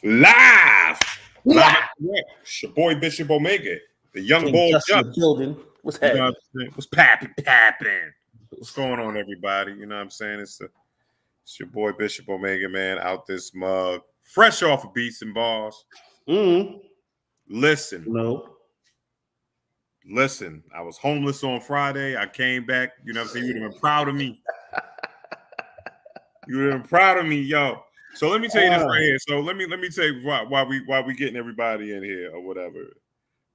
Live. It's your boy Bishop Omega, the young King boy Justin Justin. the building. What's You know happening? what I'm saying? What's papping? What's going on, everybody? You know what I'm saying? It's your boy Bishop Omega, man, out this mug, fresh off of beats and balls. Listen, I was homeless on Friday. I came back. You know what I'm saying? You would have been proud of me. You would have been proud of me, yo. So let me tell you this right here. So let me tell you why we getting everybody in here or whatever.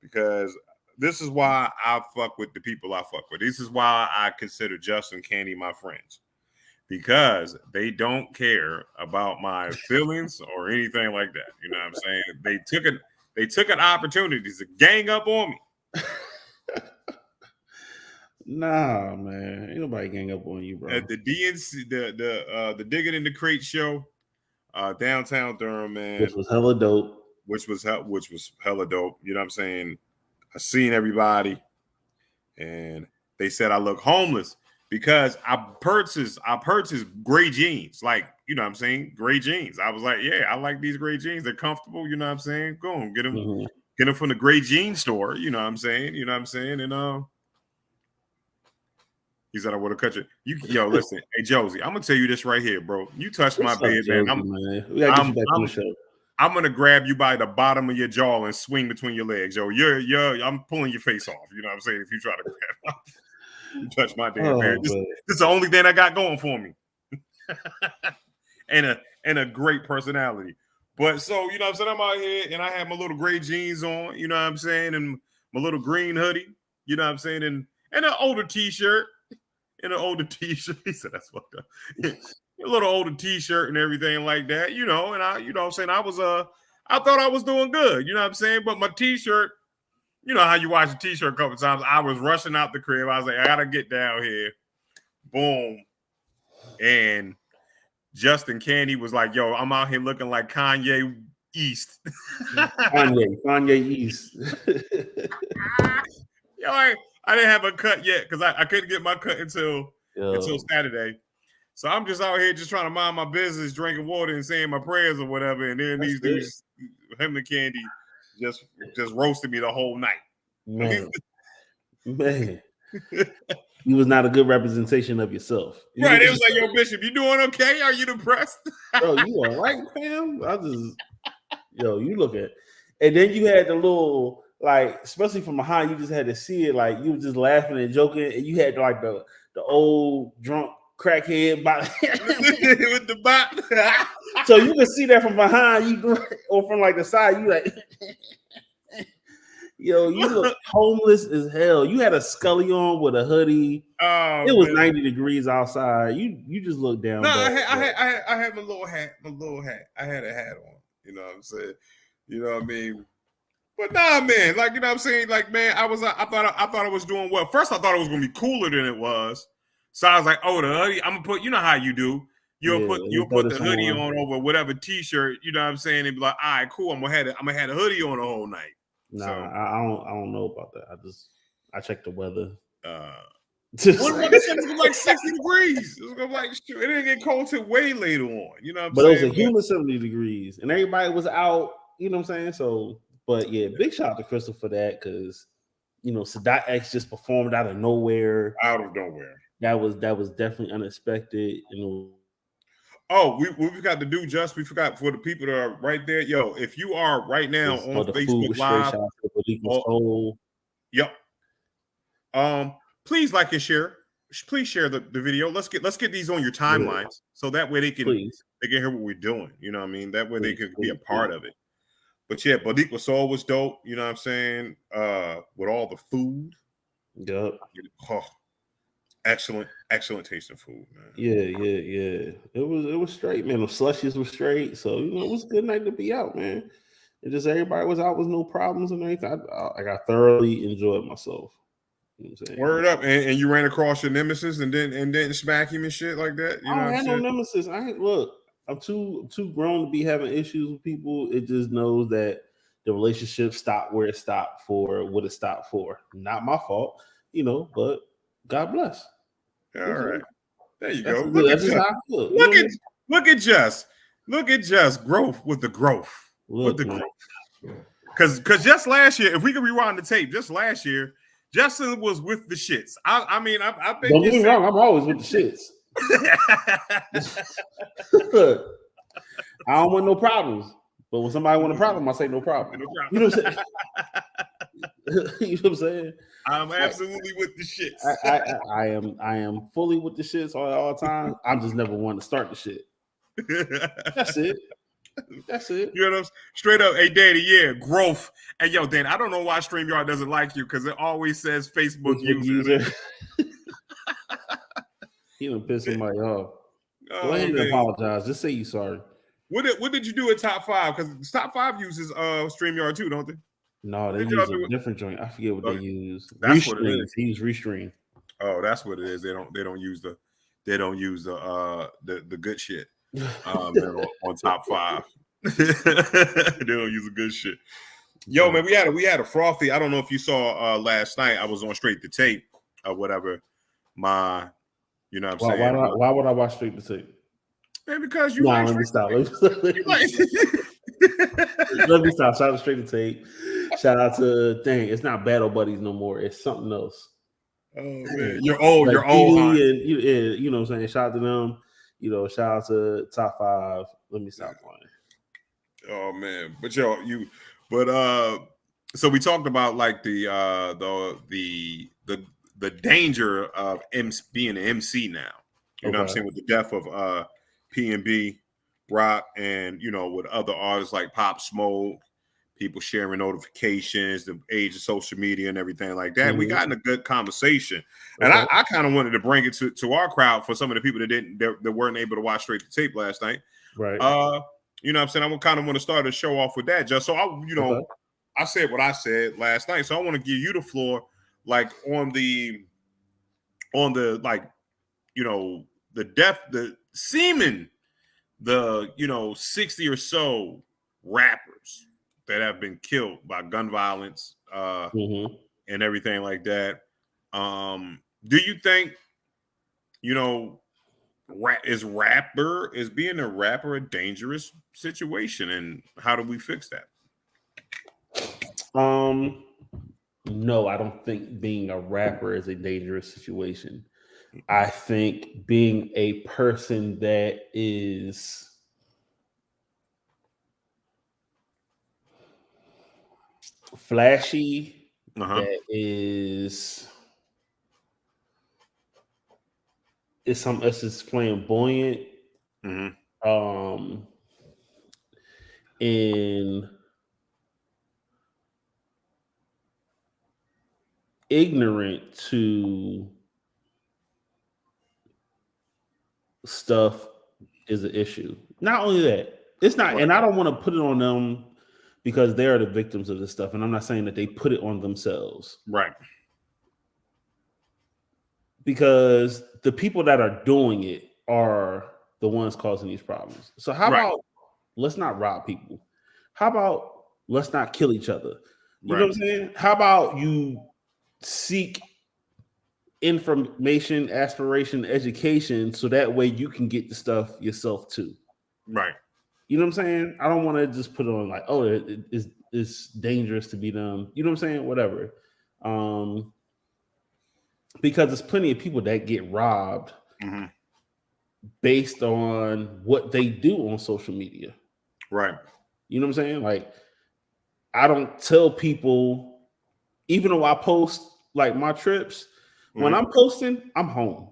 Because this is why I fuck with the people I fuck with. This is why I consider Justin Candy my friends. Because they don't care about my feelings or anything like that. You know what I'm saying? They took an opportunity to gang up on me. Nah, man, ain't nobody gang up on you, bro. At the DNC, the Digging in the Crate show, downtown Durham, man, which was hella dope. Which was hella dope. You know what I'm saying? I seen everybody, and they said I look homeless because I purchased gray jeans, like, you know what I'm saying, gray jeans. I was like, yeah, I like these gray jeans. They're comfortable. You know what I'm saying? Go on, get them from the gray jean store. You know what I'm saying? And he said I would have cut you. Yo, listen, hey Josie, I'm gonna tell you this right here, bro. You touch my bed, Josie, man. We gotta get you back on the show. I'm gonna grab you by the bottom of your jaw and swing between your legs, yo. I'm pulling your face off. You know what I'm saying? If you try to grab, you touch my damn bed. This is the only thing I got going for me, and a great personality. But so, you know what I'm saying, I'm out here and I have my little gray jeans on. You know what I'm saying, and my little green hoodie. You know what I'm saying, and an older T-shirt. In an older T-shirt. He said that's fucked up. A little older T-shirt and everything like that, you know, and I, you know what I'm saying, I thought I was doing good, you know what I'm saying? But my T-shirt, you know how you watch a T-shirt a couple times, I was rushing out the crib. I was like, I gotta get down here. Boom. And Justin Candy was like, yo, I'm out here looking like Kanye East. Kanye East. Yo, I didn't have a cut yet because I couldn't get my cut until Saturday. So I'm just out here just trying to mind my business, drinking water and saying my prayers or whatever. And then these dudes, him and Candy, just roasted me the whole night. Man. You was not a good representation of yourself. Right. It was like, yo, Bishop, you doing okay? Are you depressed? Bro, you all right, fam? You look at, and then you had the little, like, especially from behind, you just had to see it, like you were just laughing and joking, and you had like the old drunk crackhead bot with the bot. So you can see that from behind you, or from like the side. You like, yo, you look homeless as hell. You had a Scully on with a hoodie. Oh, it was 90 degrees outside. You just looked down. No, I had my little hat. I had a hat on. You know what I'm saying? You know what I mean? But nah, man, like, you know what I'm saying? Like, man, I thought I was doing well. First, I thought it was gonna be cooler than it was. So I was like, oh, the hoodie, I'm gonna put, you know how you do. You'll put the hoodie on over whatever T-shirt, you know what I'm saying? And be like, all right, cool, I'm gonna have a hoodie on the whole night. Nah, so, I don't know about that. I checked the weather. It was like 60 degrees. It was like, it didn't get cold till way later on. You know what I'm saying? But it was a humid 70 degrees, and everybody was out. You know what I'm saying? So, but yeah, big shout out to Crystal for that, because, you know, Sadat X just performed out of nowhere. That was definitely unexpected. You know. Oh, we forgot to do we forgot for the people that are right there. Yo, if you are right now on Facebook Live, please like and share. Please share the video. Let's get these on your timelines, so that way they can hear what we're doing. You know what I mean? That way they can be a part of it. But yeah, Bodiqua Soul was dope. You know what I'm saying? With all the food. Yep. Oh, excellent tasting food, man. Yeah. It was straight, man. The slushies were straight. So, you know, it was a good night to be out, man. It just, everybody was out with no problems and everything. I thoroughly enjoyed myself. You know what I'm saying? Word up. And you ran across your nemesis and didn't smack him and shit like that? You know I had no nemesis. I'm too grown to be having issues with people. It just knows that the relationship stopped where it stopped for what it stopped for. Not my fault, you know, but God bless. All right. There you go. That's just how I feel. Look at Jess growth with the growth. Look, with the growth. Because just last year, if we could rewind the tape, just last year, Justin was with the shits. I mean, I think. Don't get me wrong. I'm always with the shits. I don't want no problems. But when somebody want a problem, I say no problem. You know what I'm saying? You know what I'm saying? I'm absolutely with the shits. I am fully with the shits all the time. I'm just never one to start the shit. That's it. That's it. You know, straight up, hey Danny, yeah, growth. And yo, Dan, I don't know why StreamYard doesn't like you because it always says Facebook user. He done piss somebody off. Go ahead and apologize. Just say you sorry. What did you do at Top 5? Because Top 5 uses StreamYard too, don't they? No, they use a different joint. I forget what they use. That's what it is. He used Restream. Oh, that's what it is. They don't use the good shit. On Top 5. They don't use the good shit. Yo, man, we had a frothy. I don't know if you saw last night. I was on Straight to Tape or whatever. You know what I'm saying? Why would I watch Straight to Tape? Man, because you let me stop. Let me stop. Shout out to Straight to Tape. Shout out to it's not Battle Buddies no more. It's something else. Oh man, you're old. You're old. And you know what I'm saying? Shout out to them. You know, shout out to Top 5. Let me stop playing. Oh man, but so we talked about like the danger of being an MC now. You know what I'm saying, with the death of P&B, Rock, and with other artists like Pop Smoke, people sharing notifications, the age of social media and everything like that. We got in a good conversation, and I kind of wanted to bring it to our crowd for some of the people that weren't able to watch Straight to Tape last night. Right. You know what I'm saying? I kind of want to start a show off with that, just so I said what I said last night, so I want to give you the floor, like on the like, the death, the seeming, 60 or so rappers that have been killed by gun violence and everything like that. Do you think, is being a rapper a dangerous situation, and how do we fix that? No, I don't think being a rapper is a dangerous situation. I think being a person that is flashy, that is some us is flamboyant, and ignorant to stuff is an issue. Not only that, it's not, and I don't want to put it on them because they are the victims of this stuff, and I'm not saying that they put it on themselves, right? Because the people that are doing it are the ones causing these problems. So how about let's not rob people? How about let's not kill each other? You know what I'm saying? How about you seek information, aspiration, education, so that way you can get the stuff yourself too. Right. You know what I'm saying? I don't want to just put it on like, oh, it's dangerous to be them. You know what I'm saying? Whatever. Because there's plenty of people that get robbed based on what they do on social media. Right. You know what I'm saying? Like, I don't tell people, even though I post like my trips, when I'm posting, I'm home.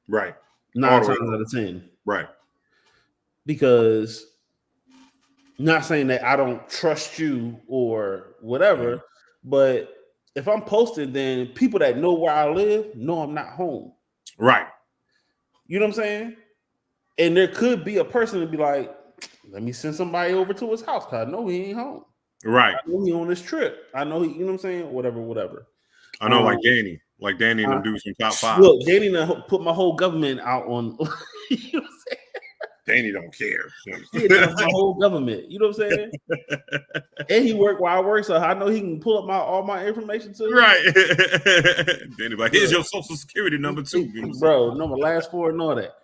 Right. 9 times out of 10. Right. Because not saying that I don't trust you or whatever, but if I'm posting, then people that know where I live know I'm not home. Right. You know what I'm saying? And there could be a person to be like, let me send somebody over to his house because I know he ain't home. Right. I know he on this trip. I know he, you know what I'm saying? Whatever. I know, like Danny and them do some Top 5. Look, Danny done put my whole government out on. You know what I'm saying? Danny don't care. That's my whole government. You know what I'm saying? And he work while I work, so I know he can pull up all my information too. Right. Danny like, here's your social security number too. Bro, know my last 4 and all that.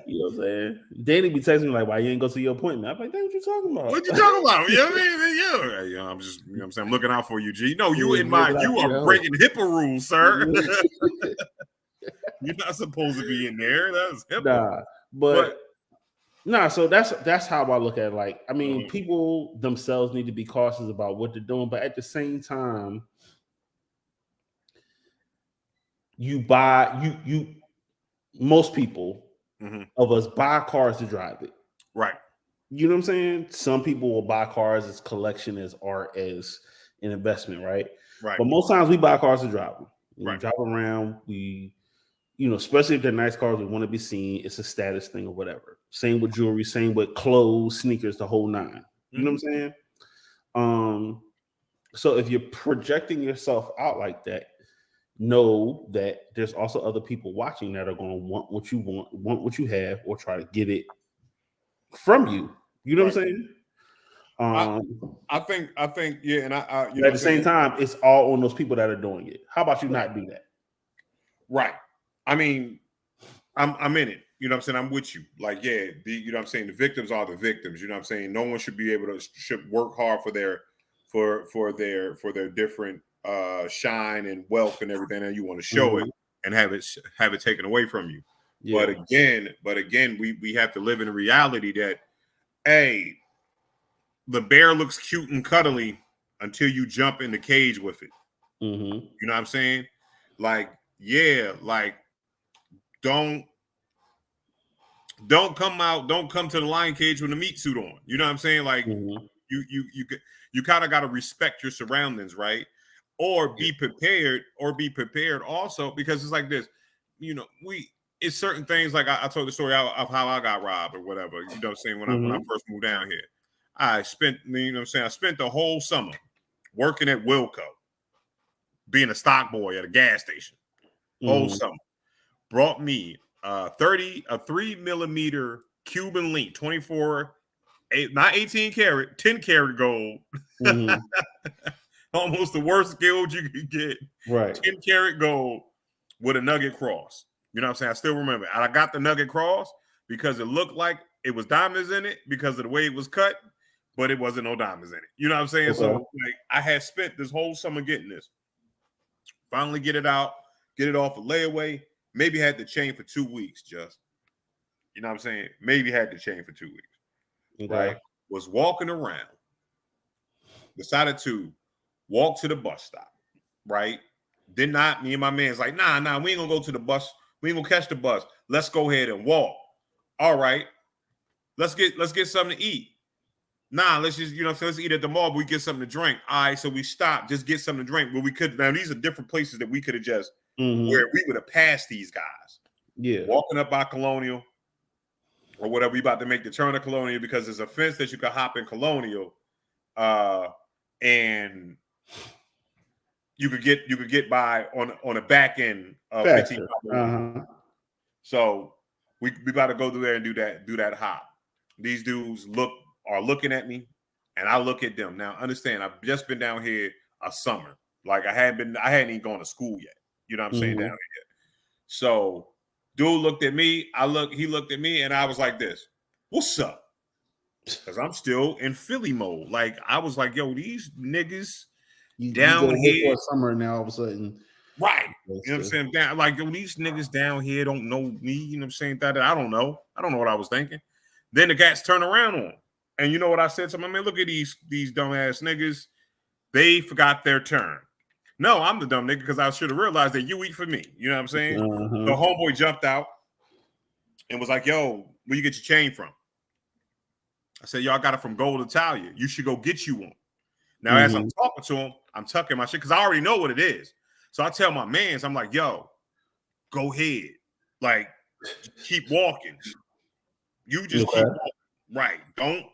You know what I'm saying? Danny be texting me like, "Why you ain't go to your appointment?" I'm like, "What you talking about? What you talking about? You know what I mean? Yeah, you know, I'm just, you know what I'm saying, I'm looking out for you, G. No, you are breaking HIPAA rules, sir. You're not supposed to be in there. That's HIPAA. So that's how I look at it. Like, I mean, people themselves need to be cautious about what they're doing, but at the same time, most people of us buy cars to drive it. Right. You know what I'm saying? Some people will buy cars as collection, as art, as an investment, right? Right. But most times we buy cars to drive them. We Right. drive around. We, especially if they're nice cars, we want to be seen. It's a status thing or whatever. Same with jewelry. Same with clothes, sneakers, the whole nine. You know what I'm saying? So if you're projecting yourself out like that, know that there's also other people watching that are going to want what you want what you have, or try to get it from you. You know what I'm saying? I think, yeah, and I at the same time, it's all on those people that are doing it. How about you not do that? Right. I mean, I'm in it. You know what I'm saying? I'm with you. Like, yeah, you know what I'm saying? The victims are the victims. You know what I'm saying? No one should be able to work hard for their different shine and wealth and everything that you want to show it and have it taken away from you. Yeah. But again, we have to live in a reality that, hey, the bear looks cute and cuddly until you jump in the cage with it. You know what I'm saying? Like, yeah, like don't come to the lion cage with a meat suit on. You know what I'm saying? Like, you kind of got to respect your surroundings, right? Or be prepared also, because it's like this, it's certain things, like I told the story of how I got robbed or whatever, you know what I'm saying, when I first moved down here. I spent the whole summer working at Wilco, being a stock boy at a gas station. Whole summer. Brought me 3 millimeter Cuban link, 24, not 18 karat, 10 karat gold. Almost the worst gold you could get. Right. 10 karat gold with a nugget cross. You know what I'm saying? I still remember. And I got the nugget cross because it looked like it was diamonds in it because of the way it was cut, but it wasn't no diamonds in it. You know what I'm saying? Okay. So like, I had spent this whole summer getting this. Finally get it out, get it off a layaway. Maybe had the chain for 2 weeks, just. You know what I'm saying? Maybe had the chain for 2 weeks. Okay. Right? Was walking around. Decided to walk to the bus stop. Right? Did not. Me and my man's like, nah, we ain't gonna go to the bus. We ain't gonna catch the bus. Let's go ahead and walk. All right. Let's get something to eat. Nah, let's just, let's eat at the mall, but we get something to drink. All right, so we stopped, just get something to drink. But we could, now these are different places that we could have just, where we would have passed these guys. Yeah. Walking up by Colonial or whatever, we about to make the turn of Colonial because there's a fence that you could hop in Colonial, and you could get by on the back end of 15. So we about to go through there and do that hop. These dudes are looking at me, and I look at them. Now, understand, I've just been down here a summer. Like I hadn't even gone to school yet. You know what I'm saying, down here. So dude looked at me, he looked at me, and I was like this, what's up? Because I'm still in Philly mode. Like I was like, yo, these niggas down here for a summer now all of a sudden. Right. You know what I'm saying? Down, like, yo, these niggas down here don't know me, you know what I'm saying? That I don't know. I don't know what I was thinking. Then the cats turn around on him. And you know what I said to my man? Look at these dumbass niggas. They forgot their turn. No, I'm the dumb nigga because I should have realized that you eat for me. You know what I'm saying? The homeboy jumped out and was like, yo, where you get your chain from? I said, yo, I got it from Gold Italia. You should go get you one. Now, as I'm talking to him, I'm tucking my shit because I already know what it is. So I tell my mans, I'm like, yo, go ahead. Like, keep walking. You just keep walking. Right. Don't.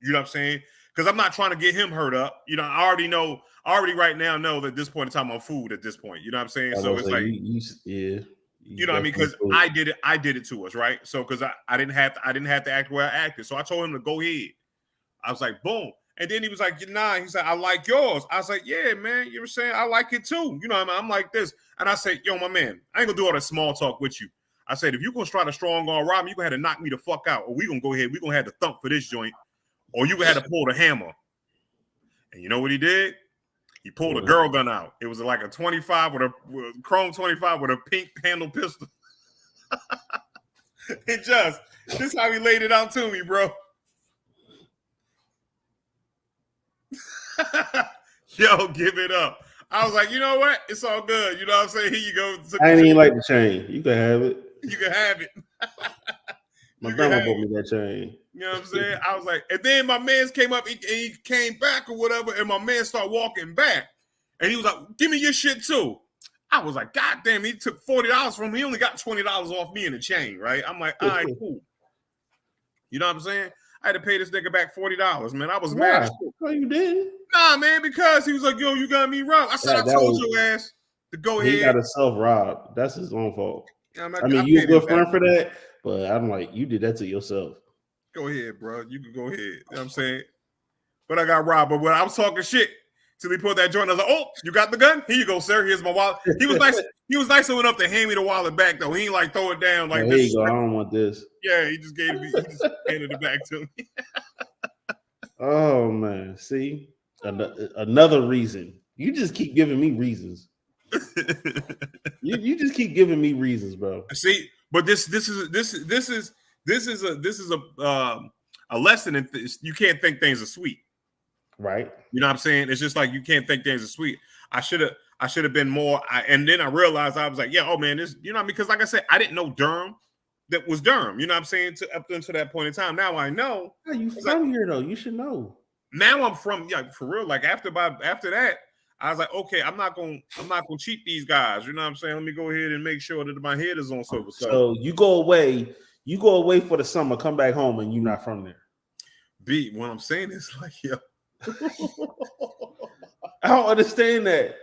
You know what I'm saying? Because I'm not trying to get him hurt up. You know, I already right now know that at this point in time I'm food at this point. You know what I'm saying? So it's like, you know what I mean? Because I did it to us, right? So because I didn't have to act where I acted. So I told him to go ahead. I was like, boom. And then he was like, nah, he said, I like yours. I was like, yeah, man, you know what I'm saysaying? I like it too. You know what I mean? I'm like this. And I said, yo, my man, I ain't gonna do all that small talk with you. I said, if you're gonna try to strong arm rob me, you're gonna have to knock me the fuck out, or we gonna go ahead, we're gonna have to thump for this joint, or you gonna have to pull the hammer. And you know what he did? He pulled a girl gun out. It was like a 25 with a chrome 25 with a pink handle pistol. It just, this is how he laid it out to me, bro. Yo, give it up. I was like, you know what? It's all good. You know what I'm saying? Here you go. I ain't even like the chain. You can have it. You can have it. My grandma bought me that chain. You know what I'm saying? I was like, and then my man's came up, he came back or whatever, and my man started walking back. And he was like, give me your shit too. I was like, God damn, he took $40 from me. He only got $20 off me in the chain, right? I'm like, all right, cool. You know what I'm saying? I had to pay this nigga back $40, man. I was mad. No, you didn't. Nah, man, because he was like, yo, you got me wrong. I said, I told your ass to go ahead. He got himself robbed. That's his own fault. I mean, you a good friend for that, but I'm like, you did that to yourself. Go ahead, bro. You can go ahead. You know what I'm saying? But I got robbed. But when I was talking shit till he pulled that joint, I was like, oh, you got the gun? Here you go, sir. Here's my wallet. He was nice. He was nice enough to hand me the wallet back, though. He ain't like throw it down like this. Here you go. I don't want this. Yeah, he just gave me. He just handed it back to me. Oh man, see, another reason. You just keep giving me reasons. you just keep giving me reasons, bro. See, but this is a lesson in you can't think things are sweet. Right. You know what I'm saying? It's just like you can't think things are sweet. I should have been more. And then I realized I was like, yeah, oh man, this, you know, because like I said, I didn't know Durham. That was Durham. You know what I'm saying? Up until that point in time. Now I know. How you from here though? You should know. Now I'm from, yeah, for real. Like after that, I was like, okay, I'm not gonna cheat these guys. You know what I'm saying? Let me go ahead and make sure that my head is on silver. So you go away for the summer, come back home, and you're not from there. B, what I'm saying is like, yo. I don't understand that.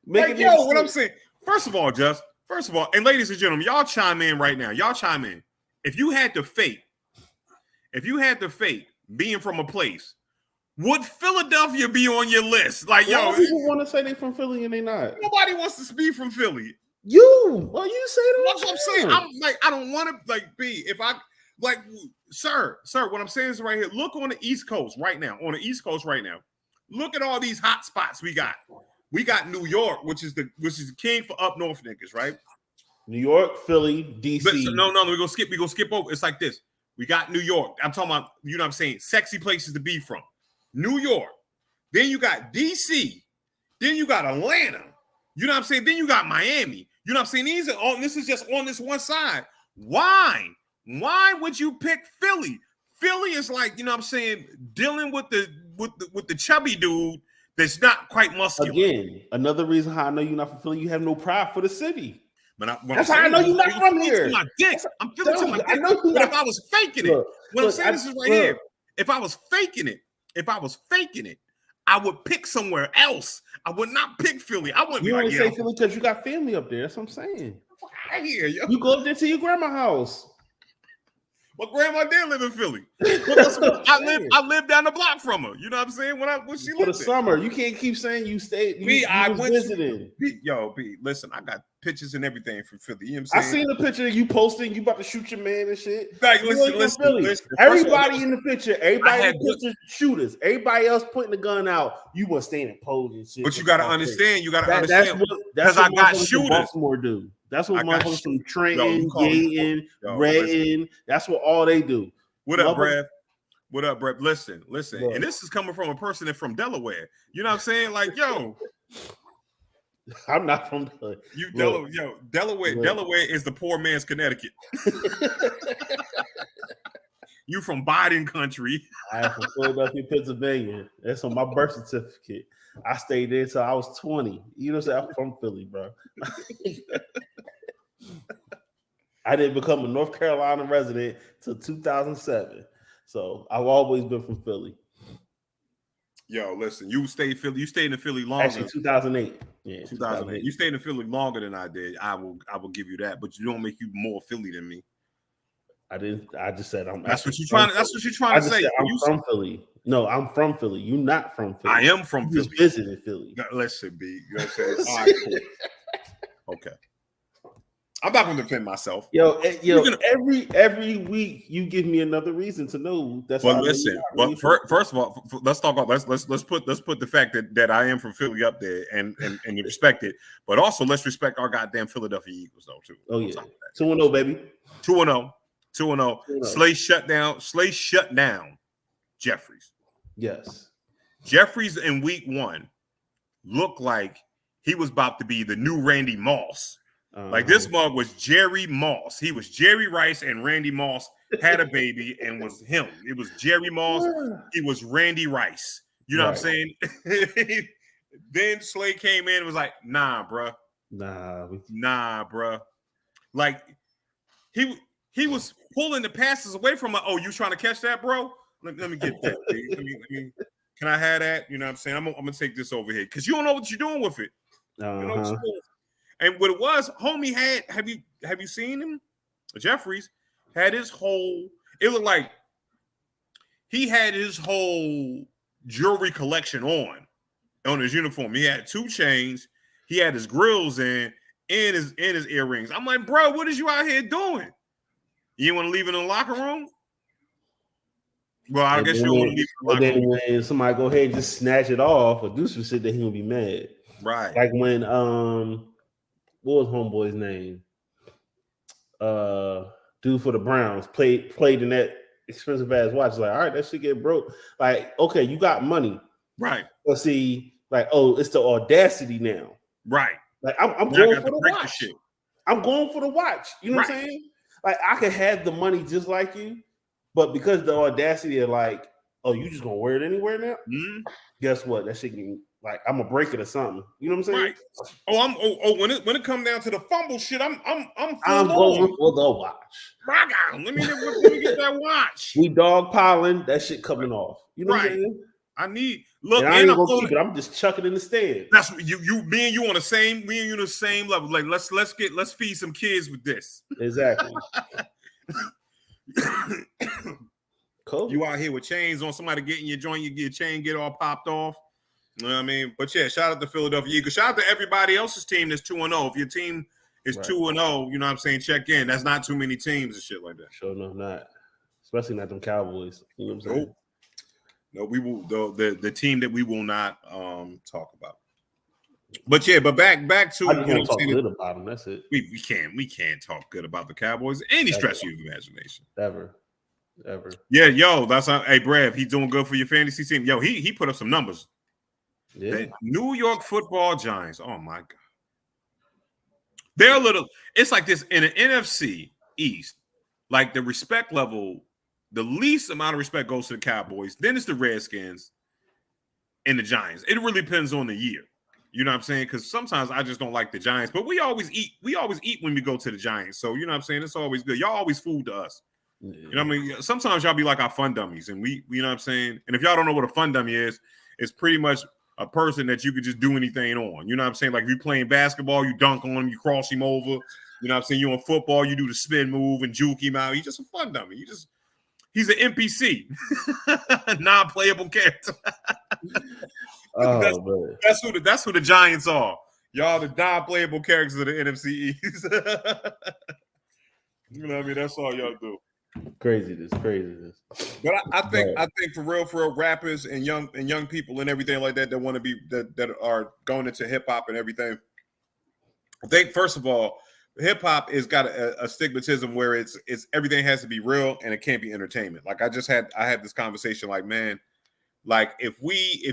What I'm saying. First of all, and ladies and gentlemen, y'all chime in right now. Y'all chime in. If you had to fake being from a place, would Philadelphia be on your list? Like, yo, people want to say they from Philly and they not. Nobody wants to be from Philly. You say that. That's what I'm saying. I'm like, I don't want to like be. If I like, sir, what I'm saying is right here. Look on the East Coast right now. Look at all these hot spots we got. We got New York, which is the king for up north niggas, right? New York, Philly, DC. No, we're gonna skip over. It's like this. We got New York. I'm talking about, you know what I'm saying, sexy places to be from. New York. Then you got DC. Then you got Atlanta. You know what I'm saying? Then you got Miami. You know what I'm saying? This is just on this one side. Why? Why would you pick Philly? Philly is like, you know what I'm saying, dealing with the chubby dude that's not quite muscular. Again, another reason how I know you're not from Philly, you have no pride for the city. That's how I know you're not from here. I'm feeling to my dick. But if I was faking it, what I'm saying, this is right here. If I was faking it, I would pick somewhere else. I would not pick Philly. I wouldn't. You only say Philly because you got family up there. That's what I'm saying. I hear you. You go up there to your grandma's house. My grandma did live in Philly. I lived down the block from her. You know what I'm saying? When she lived for the summer, you can't keep saying you stayed. I went visiting. Listen, I got pictures and everything from Philly. You know what I'm saying? I seen the picture of you posting. You about to shoot your man and shit. Like, listen. Everybody in the picture. Everybody in the picture shooters. Everybody else putting the gun out. You was standing pose and shit. But you got to understand. That's what I got shooters. Baltimore do. That's what motherfuckers from Trenton, Dayton, Redden. That's what all they do. What up, Brad? What up, Brad? Listen. Bro. And this is coming from a person that's from Delaware. You know what I'm saying? Like, yo. I'm not from Delaware. Delaware is the poor man's Connecticut. You from Biden country. I am from Philadelphia, Pennsylvania. That's on my birth certificate. I stayed there till I was 20. You know what I'm saying? I'm from Philly, bro. I didn't become a North Carolina resident till 2007. So I've always been from Philly. Yo, listen, you stayed in Philly longer. Actually, 2008. Yeah, 2008. You stayed in Philly longer than I did. I will give you that, but you don't make you more Philly than me. I didn't. I just said I'm. That's what you're trying to say. I'm from Philly. No, I'm from Philly. You're not from Philly. I am from Philly. You visited Philly. Listen, B. You know what I'm saying? All right, cool. Okay. I'm not going to defend myself. Yo, every week you give me another reason to know. That's but listen. But first of all, let's talk about let's put the fact that I am from Philly up there and you respect it. But also let's respect our goddamn Philadelphia Eagles though too. Oh yeah, 2-0 baby. 2-0. Slay shut down Jeffries. Yes. Jeffries in week 1 looked like he was about to be the new Randy Moss. Like this mug was Jerry Moss. He was Jerry Rice and Randy Moss had a baby and was him. It was Jerry Moss. He was Randy Rice. You know what I'm saying? Then Slay came in and was like, nah, bruh. Like he was pulling the passes away from like, oh, you trying to catch that, bro? Let me get that. Let me, can I have that? You know what I'm saying? I'm gonna take this over here because you don't know what you're doing with it. You know what you're doing. And what it was, homie had, have you seen him? Jeffries had his whole, it looked like he had his whole jewelry collection on his uniform. He had 2 chains, he had his grills in his earrings. I'm like, bro, what is you out here doing? You want to leave it in the locker room? Well, I guess you don't want to leave it in the locker room. When somebody go ahead and just snatch it off or do some shit that he gonna be mad. Right. Like when what was homeboy's name? Dude for the Browns played in that expensive ass watch. Like, all right, that shit get broke. Like, okay, you got money, right? But see, like, oh, it's the audacity now, right? Like, I'm going for the watch. I'm going for the watch. You know what I'm saying? Like, I could have the money just like you, but because the audacity of like, oh, you just gonna wear it anywhere now? Mm-hmm. Guess what? That shit can. Like, I'm gonna break it or something. You know what I'm saying? Right. When it comes down to the fumble shit, I'm going for the watch. Let me get that watch. We dog piling, that shit coming off. You know what I'm saying? I need look. And I ain't gonna keep it. I'm just chucking in the stand. That's me and you on the same. Me and you on the same level. Like let's feed some kids with this. Exactly. Cool. You out here with chains on, somebody getting your joint, your chain get all popped off. You know what I mean? But yeah, shout out to Philadelphia Eagles. Shout out to everybody else's team that's 2-0. If your team is 2-0, you know what I'm saying? Check in. That's not too many teams and shit like that. Sure enough, not. Especially not them Cowboys. You know what I'm saying? No, we will the team that we will not talk about. But yeah, but back to I just want to talk good about them. That's it. We can't talk good about the Cowboys any stretch of your imagination. Ever. Yeah, yo, that's hey Brav, he's doing good for your fantasy team. Yo, he put up some numbers. Yeah. The New York Football Giants. Oh my God. They're a little, it's like this in an NFC East, like the respect level, the least amount of respect goes to the Cowboys, then it's the Redskins and the Giants. It really depends on the year. You know what I'm saying? Because sometimes I just don't like the Giants, but we always eat when we go to the Giants. So you know what I'm saying? It's always good. Y'all always food to us. Yeah. You know what I mean? Sometimes y'all be like our fun dummies, and we you know what I'm saying? And if y'all don't know what a fun dummy is, it's pretty much a person that you could just do anything on. You know what I'm saying? Like if you're playing basketball, you dunk on him, you cross him over. You know what I'm saying? You on football, you do the spin move and juke him out. He's just a fun dummy. He's an NPC, non-playable character. That's who the Giants are. Y'all the non-playable characters of the NFC East. You know what I mean? That's all y'all do. Craziness. But I think for real, rappers and young people and everything like that want to be that are going into hip hop and everything. I think first of all, hip hop has got a stigmatism where it's everything has to be real and it can't be entertainment. Like I had this conversation, like, man, like if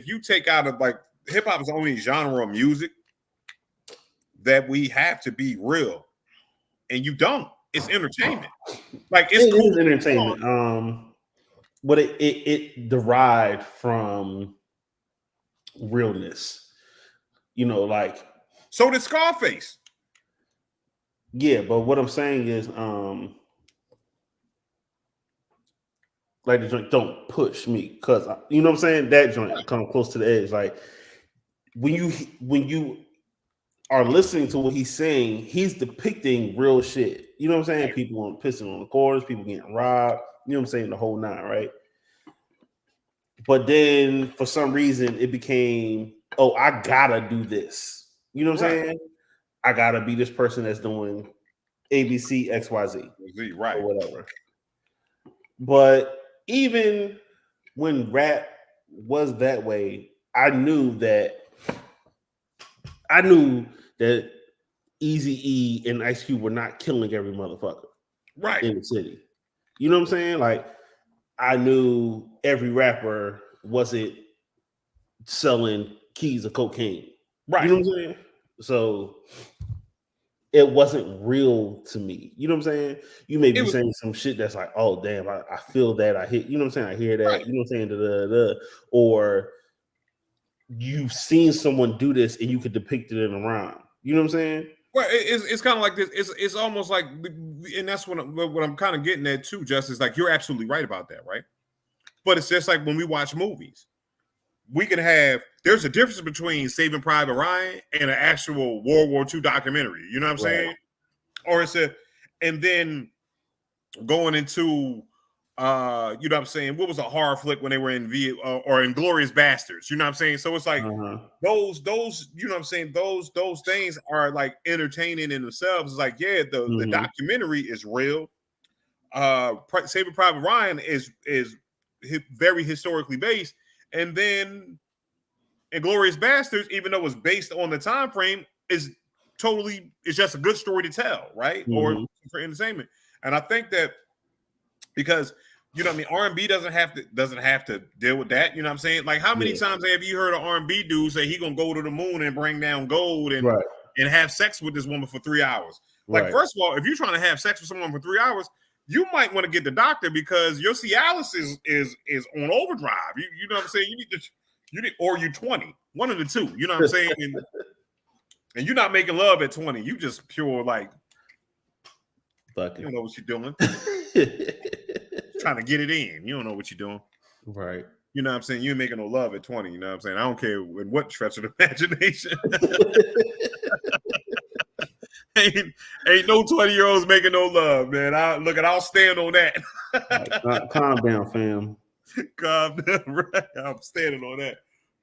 you take out of like hip hop is the only genre of music that we have to be real, and you don't. It's entertainment. Like it's cool. It is entertainment. But it derived from realness. You know, like so did Scarface. Yeah, but what I'm saying is, like the joint don't push me because you know what I'm saying. That joint come close to the edge. Like when you are listening to what he's saying, he's depicting real shit. You know what I'm saying? People pissing on the corners, people getting robbed. You know what I'm saying? The whole nine, right? But then for some reason it became, oh, I gotta do this. You know what I'm saying? I gotta be this person that's doing ABC XYZ right, or whatever. But even when rap was that way, I knew that Easy E and Ice Cube were not killing every motherfucker right in the city. You know what I'm saying? Like, I knew every rapper wasn't selling keys of cocaine. Right. You know what I'm saying? So it wasn't real to me. You know what I'm saying? You may be saying some shit that's like, oh damn, I feel that. I hit, you know what I'm saying? I hear that, right. You know what I'm saying? Or you've seen someone do this and you could depict it in a rhyme. You know what I'm saying? Well, it's kind of like this. It's almost like, and that's what I'm kind of getting at too, Justice. Like, you're absolutely right about that, right? But it's just like when we watch movies, we can have. There's a difference between Saving Private Ryan and an actual World War II documentary. You know what I'm saying? Or and then going into, you know what I'm saying? What was a horror flick when they were in or Inglourious Bastards? You know what I'm saying? So it's like those, you know what I'm saying? Those things are like entertaining in themselves. It's like, yeah, the documentary is real. Saving Private Ryan is very historically based, and then Inglourious Bastards, even though it's based on the time frame, is totally, it's just a good story to tell, right? Or for entertainment. And I think that because, you know what I mean, R&B doesn't have to deal with that. You know what I'm saying? Like, how many times have you heard an R&B dude say he gonna go to the moon and bring down gold and have sex with this woman for 3 hours? Like, first of all, if you're trying to have sex with someone for 3 hours, you might want to get the doctor because your Cialis is on overdrive. You know what I'm saying? Or you're 20, one of the two. You know what I'm saying? And you're not making love at 20. You just pure like, you don't know what you're doing. Trying to get it in. You don't know what you're doing. Right. You know what I'm saying? You ain't making no love at 20. You know what I'm saying? I don't care in what stretch of the imagination. ain't no 20-year-olds making no love, man. I'll stand on that. Right, calm down, fam. Calm down, right? I'm standing on that.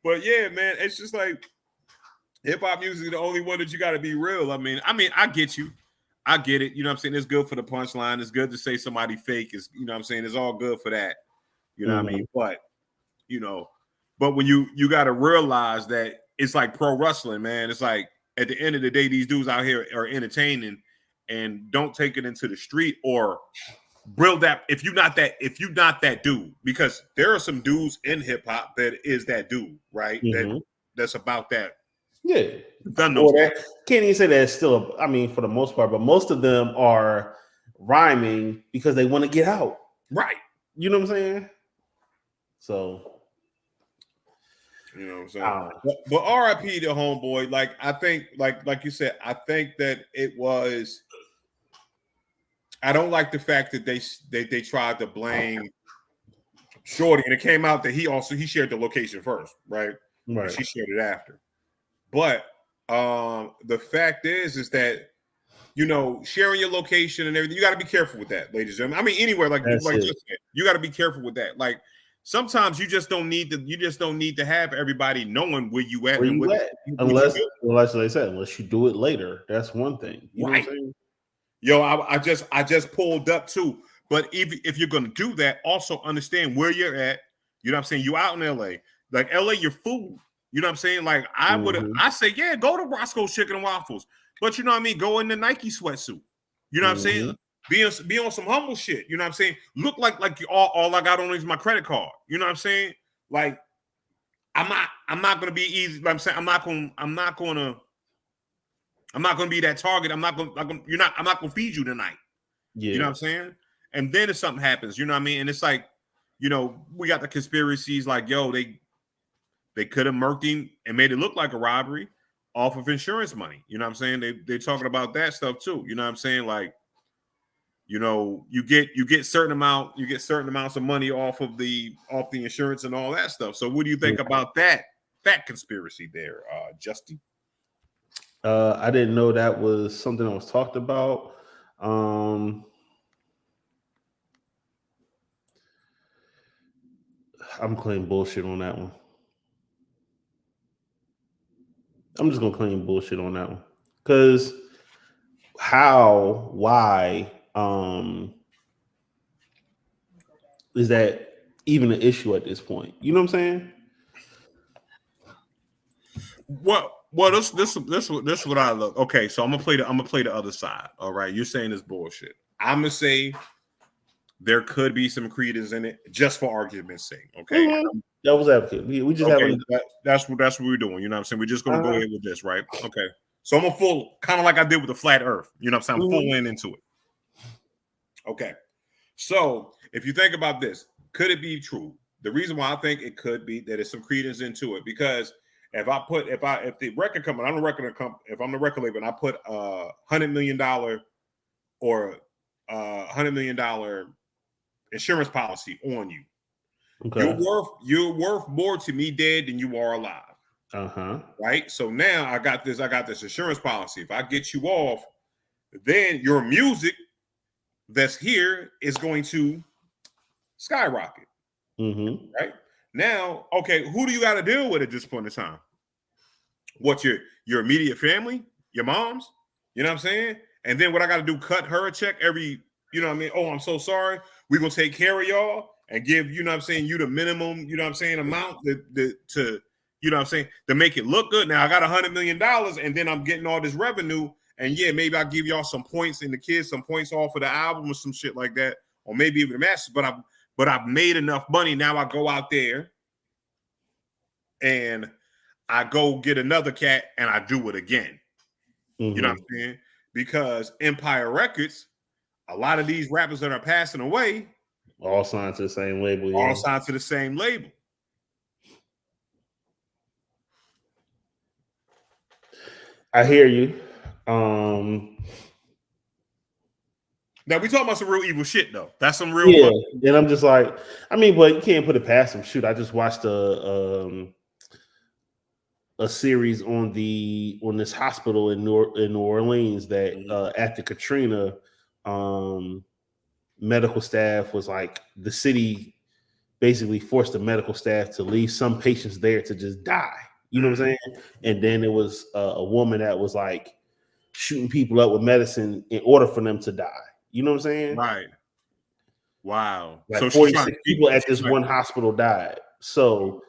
But yeah, man, it's just like hip hop music is the only one that you got to be real. I mean, I get you. I get it. You know what I'm saying? It's good for the punchline. It's good to say somebody fake. It's, you know what I'm saying? It's all good for that. You know what I mean? But, you know, when you got to realize that it's like pro wrestling, man. It's like at the end of the day, these dudes out here are entertaining and don't take it into the street or build that. If you're not that dude, because there are some dudes in hip hop that is that dude, right? That's about that. Yeah. Can't even say that it's still, I mean, for the most part, but most of them are rhyming because they want to get out. Right. You know what I'm saying? So, you know what I'm saying? But RIP to homeboy. Like, I think, like you said, I think that it was, I don't like the fact that they tried to blame Shorty, and it came out that he shared the location first, right? Right. And she shared it after. But the fact is that, you know, sharing your location and everything, you got to be careful with that, ladies and gentlemen. I mean, anywhere, like you got to be careful with that. Like, sometimes you just don't need to have everybody knowing where you at. Unless they said, unless you do it later. That's one thing. You know what I'm saying? Yo, I just pulled up too. But if you're gonna do that, also understand where you're at. You know what I'm saying? You out in LA. Like, LA, you're food. You know what I'm saying? Like, I say, yeah, go to Roscoe's Chicken and Waffles. But you know what I mean? Go in the Nike sweatsuit. You know what I'm saying? Be on some humble shit. You know what I'm saying? Look like all I got on is my credit card. You know what I'm saying? Like, I'm not gonna be easy. Like I'm saying, I'm not gonna be that target. I'm not gonna feed you tonight. Yeah. You know what I'm saying? And then if something happens, you know what I mean? And it's like, you know, we got the conspiracies like, yo, they could have murked him and made it look like a robbery off of insurance money. You know what I'm saying? They're talking about that stuff too. You know what I'm saying? Like, you know, you get certain amounts of money off the insurance and all that stuff. So what do you think about that conspiracy there, Justin? I didn't know that was something that was talked about. I'm claiming bullshit on that one. I'm just gonna claim bullshit on that one. Because why is that even an issue at this point? You know what I'm saying? Well, this what I look. Okay, so I'm gonna play the other side. All right, you're saying this bullshit. I'm gonna say there could be some credence in it, just for argument's sake. Okay, that was advocate. We just okay, having that's what we're doing. You know what I'm saying? We're just gonna go ahead with this, right? Okay, so I'm a full, kind of like I did with the flat Earth. You know what I'm saying? I'm full into it. Okay, so if you think about this, could it be true? The reason why I think it could be that there's some credence into it, because if the record company, I'm the record company, if I'm the record label and I put $100 million or $100 million insurance policy on you, okay, you're worth more to me dead than you are alive. Right. So now I got this insurance policy. If I get you off, then your music that's here is going to skyrocket. Right now, okay, who do you got to deal with at this point in time? What, your immediate family, your mom's, you know what I'm saying? And then what I got to do, cut her a check every, you know what I mean? Oh, I'm so sorry. We're gonna take care of y'all and give, you know what I'm saying, you the minimum, you know what I'm saying, amount to you know what I'm saying, to make it look good. Now I got $100 million and then I'm getting all this revenue. And yeah, maybe I'll give y'all some points and the kids some points off of the album or some shit like that, or maybe even the masters. But I've made enough money. Now I go out there and I go get another cat and I do it again. You know what I'm saying? Because Empire Records, a lot of these rappers that are passing away, all signed to the same label. All signed to the same label. I hear you. Now we talking about some real evil shit though. That's some real fun. And I'm just like, I mean, but you can't put it past them. Shoot, I just watched a series on this hospital in New Orleans that after Katrina, medical staff was like, the city basically forced the medical staff to leave some patients there to just die. You know what I'm saying? And then it was a woman that was like shooting people up with medicine in order for them to die. You know what I'm saying? Right. Wow. Like, so 46 people at this one hospital died. So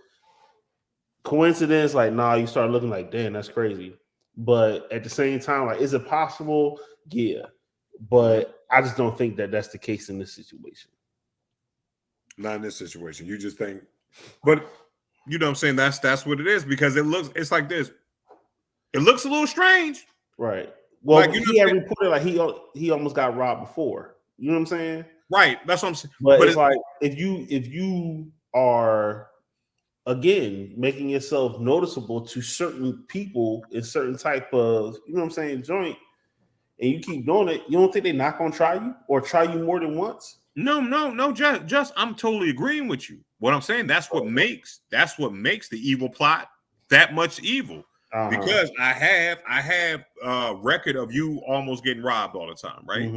coincidence? Like, nah, you start looking like, damn, that's crazy. But at the same time, like, is it possible? Yeah. But I just don't think that that's the case in this situation. Not in this situation. You just think, but you know what I'm saying? That's what it is, because it's like this. It looks a little strange. Right. Well, like, he had reported like he almost got robbed before. You know what I'm saying? Right. That's what I'm saying. But it's like, if you are, again, making yourself noticeable to certain people in certain type of, you know what I'm saying, joint, and you keep doing it, you don't think they're not going to try you or try you more than once? No. Just I'm totally agreeing with you. What I'm saying, that's what makes the evil plot that much evil. Because I have a record of you almost getting robbed all the time, right?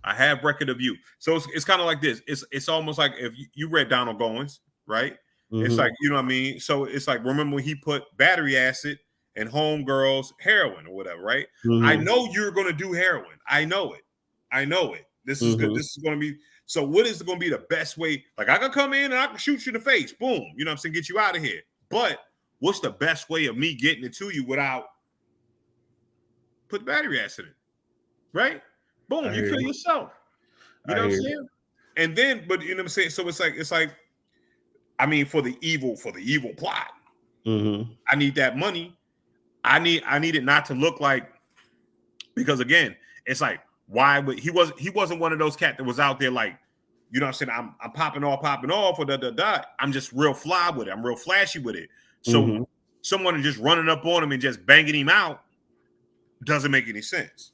I have record of you. So it's kind of like this. It's almost like if you read Donald Goins, right? It's like, you know what I mean? So it's like, remember when he put battery acid and homegirls heroin or whatever, right? I know you're going to do heroin. I know it. This is good. This is going to be, so what is going to be the best way? Like, I can come in and I can shoot you in the face. Boom. You know what I'm saying? Get you out of here. But what's the best way of me getting it to you without put battery acid in? Right? Boom, you kill yourself. You know what I'm saying? And then, but you know what I'm saying? So it's like, I mean, for the evil plot, I need that money. I need it not to look like, because again, it's like, why would he wasn't one of those cat that was out there like, you know what I'm saying? I'm popping off, or da. I'm just real fly with it. I'm real flashy with it. So someone just running up on him and just banging him out doesn't make any sense.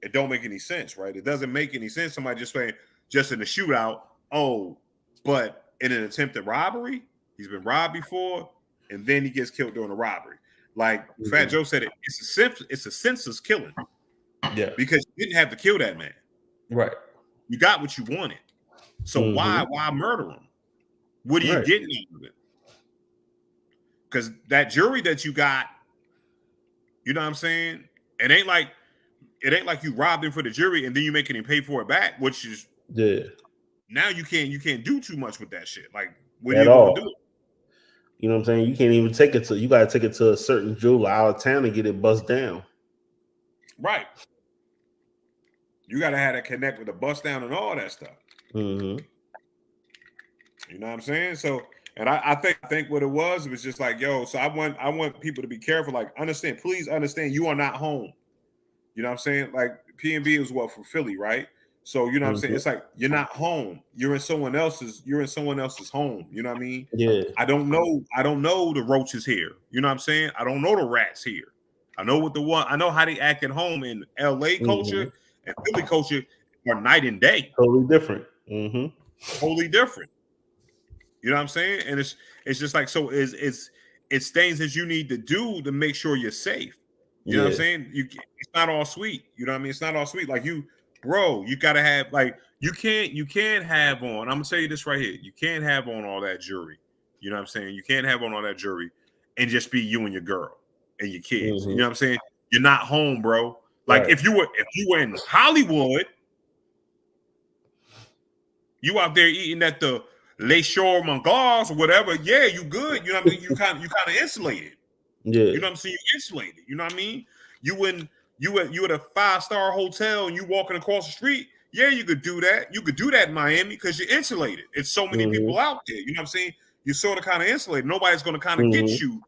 It don't make any sense, right? It doesn't make any sense. Somebody just saying, just in a shootout, oh, but in an attempted robbery, he's been robbed before, and then he gets killed during a robbery. Like Fat Joe said, it's a senseless killing. Yeah, because you didn't have to kill that man. Right. You got what you wanted. So why murder him? What are you getting out of it? Because that jury that you got, you know what I'm saying? It ain't like it ain't like you robbed him for the jury and then you making him pay for it back, which is now you can't do too much with that shit. Like, what are you gonna do? You know what I'm saying? You can't even take it to. You got to take it to a certain jeweler out of town and get it bust down. Right. You got to have that connect with the bust down and all that stuff. Mm-hmm. You know what I'm saying? So, and I think what it was just like, yo. So I want people to be careful. Like, please understand, you are not home. You know what I'm saying? Like, P&B was from Philly, right? So, you know what I'm saying? It's like, you're not home. You're in someone else's home. You know what I mean? Yeah. I don't know the roaches here. You know what I'm saying? I don't know the rats here. I know how they act at home in LA culture and Philly culture are night and day. Totally different. Mm-hmm. Totally different. You know what I'm saying? And it's just like, so it's things that you need to do to make sure you're safe. You know what I'm saying? It's not all sweet. You know what I mean? It's not all sweet. Like, you gotta have, like, you can't have on. I'm gonna tell you this right here. You can't have on all that jewelry. You know what I'm saying? You can't have on all that jewelry and just be you and your girl and your kids. You know what I'm saying? You're not home, bro. Like, if you were in Hollywood, you out there eating at the Les Shore Mangars or whatever, yeah, you good. You know what I mean? You kind of insulated. Yeah. You know what I'm saying? You insulated. You know what I mean? You at a 5-star hotel and you walking across the street. Yeah, you could do that. You could do that in Miami because you're insulated. It's so many people out there. You know what I'm saying? You're sort of kind of insulated. Nobody's going to kind of get you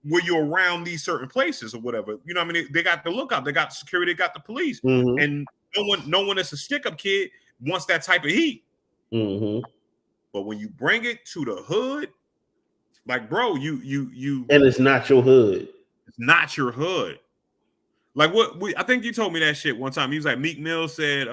where you're around these certain places or whatever. You know what I mean? They got the lookout. They got the security. They got the police. And no one that's a stick-up kid wants that type of heat. But when you bring it to the hood, like, bro, you and it's not your hood. It's not your hood. Like, I think you told me that shit one time. He was like, Meek Mill said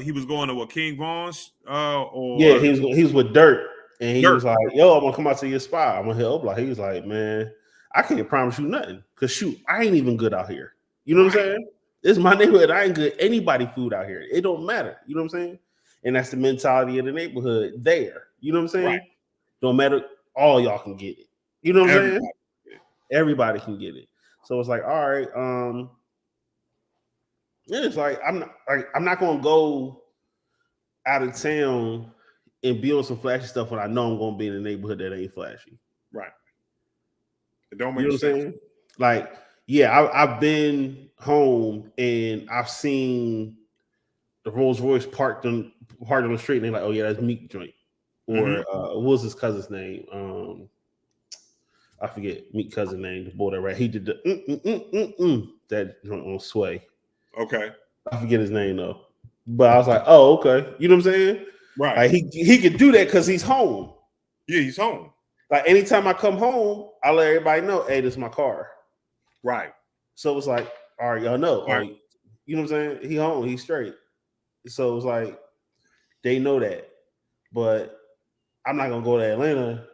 he was going to King Von's he was with Dirt, and he was like, yo, I'm gonna come out to your spot. I'm gonna help. Like, he was like, man, I can't promise you nothing, because shoot, I ain't even good out here. You know what I'm saying? This is my neighborhood. I ain't good anybody food out here. It don't matter. You know what I'm saying? And that's the mentality of the neighborhood there. You know what I'm saying? Right. Don't matter. All y'all can get it. You know what I'm saying? Everybody can get it. So it's like, all right, yeah, it's like I'm not gonna go out of town and build some flashy stuff when I know I'm gonna be in a neighborhood that ain't flashy. Right. It don't make sense. What I'm saying? Like, yeah, I've been home and I've seen the Rolls Royce parked on the street, and they're like, "Oh yeah, that's Meek joint." Or what was his cousin's name? I forget Meek cousin name. The boy that right, he did the that joint on Sway. Okay, I forget his name though. But I was like, "Oh, okay." You know what I'm saying? Right. Like, he could do that because he's home. Yeah, he's home. Like, anytime I come home, I let everybody know, "Hey, this is my car." Right. So it's like, all right, y'all know. Right. Like, you know what I'm saying? He home, he's straight. So it's like, they know that. But I'm not gonna go to Atlanta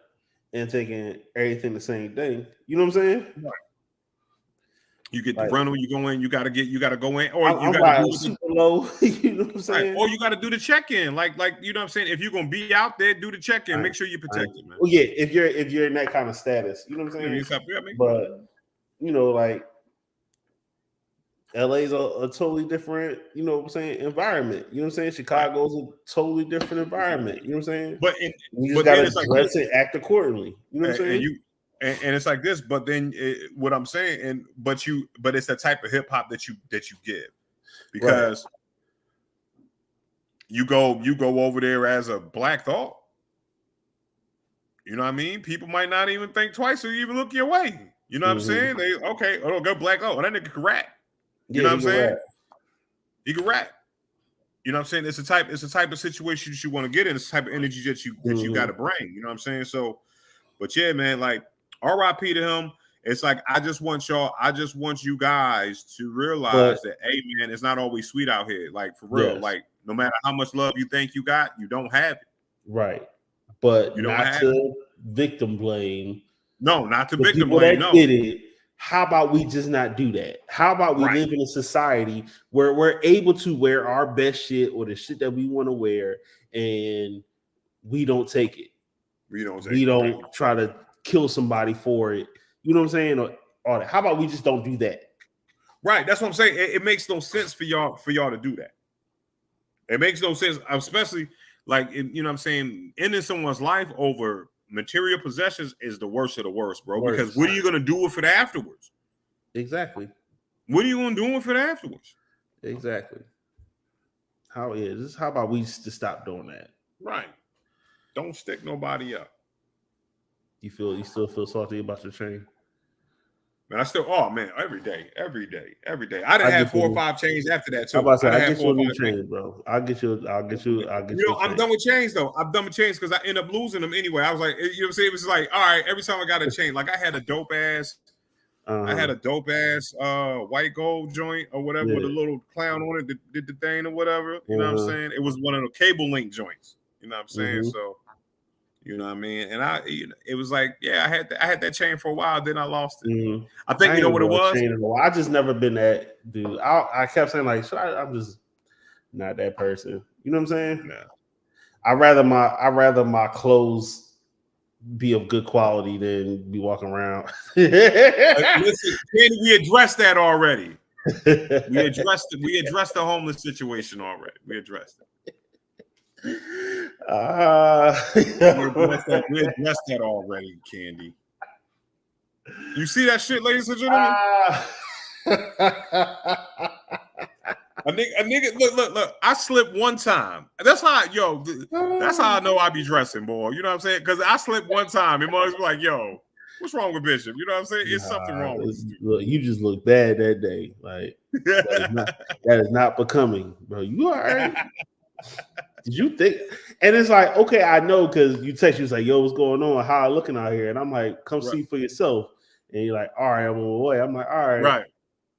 and thinking everything the same thing. You know what I'm saying? Right. You get the rental, you go in, you gotta go in, or you gotta do super low. You know what I'm saying? Right. Or you gotta do the check-in. Like, you know what I'm saying? If you're gonna be out there, do the check-in. Make sure you're protected, man. Well, yeah, if you're in that kind of status, you know what I'm saying? But you know, like, LA's a totally different, you know what I'm saying, environment. You know what I'm saying? Chicago's a totally different environment. You know what I'm saying? But you just gotta dress and act accordingly. You know what I'm saying? And it's like this, but then what I'm saying, but it's the type of hip hop that you give, because you go over there as a Black Thought. You know what I mean? People might not even think twice or even look your way. You know what I'm saying? They go Black Thought. That nigga can rap. You know what I'm saying? He can rap. You know what I'm saying? It's a type of situation that you want to get in. It's the type of energy that you got to bring. You know what I'm saying? So, but yeah, man, like, R.I.P. to him. It's like, I just want you guys to realize that, hey, man, it's not always sweet out here. Like, for real. Yes. Like, no matter how much love you think you got, you don't have it. Right. But not to victim blame. No, not to victim blame. No. Did it. How about we just not do that? How about we live in a society where we're able to wear our best shit or the shit that we want to wear, and we don't take it. We don't try to kill somebody for it. You know what I'm saying? Or all that. How about we just don't do that? Right. That's what I'm saying. It makes no sense for y'all to do that. It makes no sense, especially like you know what I'm saying, ending someone's life over material possessions is the worst of the worst, bro. Worst. Because what are you gonna do with it afterwards? Exactly. What are you gonna do with it afterwards? Exactly. How about we just stop doing that? Right. Don't stick nobody up. You still feel salty about your chain? Man, every day. I done had 4 or 5 chains after that too. How about I I had get you 4 a or new 5 chain, bro. I'll get you. You know, I'm done with chains though. I'm done with chains because I end up losing them anyway. I was like, you know what I'm saying? It was like, all right, every time I got a chain, like I had a dope ass white gold joint or whatever with a little clown on it that did the thing or whatever. You know what I'm saying? It was one of the cable link joints. You know what I'm saying? So, you know what I mean? And it was like, yeah, I had that chain for a while, then I lost it. I think you know what it was. I just never been that dude. I kept saying like, I'm just not that person. You know what I'm saying? No. I rather my clothes be of good quality than be walking around. Listen, we addressed that already. We addressed the homeless situation already. We addressed it. We addressed that already, Candy. You see that shit, ladies and gentlemen? A nigga, look. I slipped one time. That's how I know I be dressing, boy. You know what I'm saying? Because I slipped one time. And mother's like, yo, what's wrong with Bishop? You know what I'm saying? It's something wrong with this dude. Look, you just look bad that day. Like that is not becoming, bro. You all right? Did you think? And it's like, okay, I know because you text you like, yo, what's going on? How I looking out here? And I'm like, come see for yourself. And you're like, all right, I'm on my way. I'm like, all right. Right.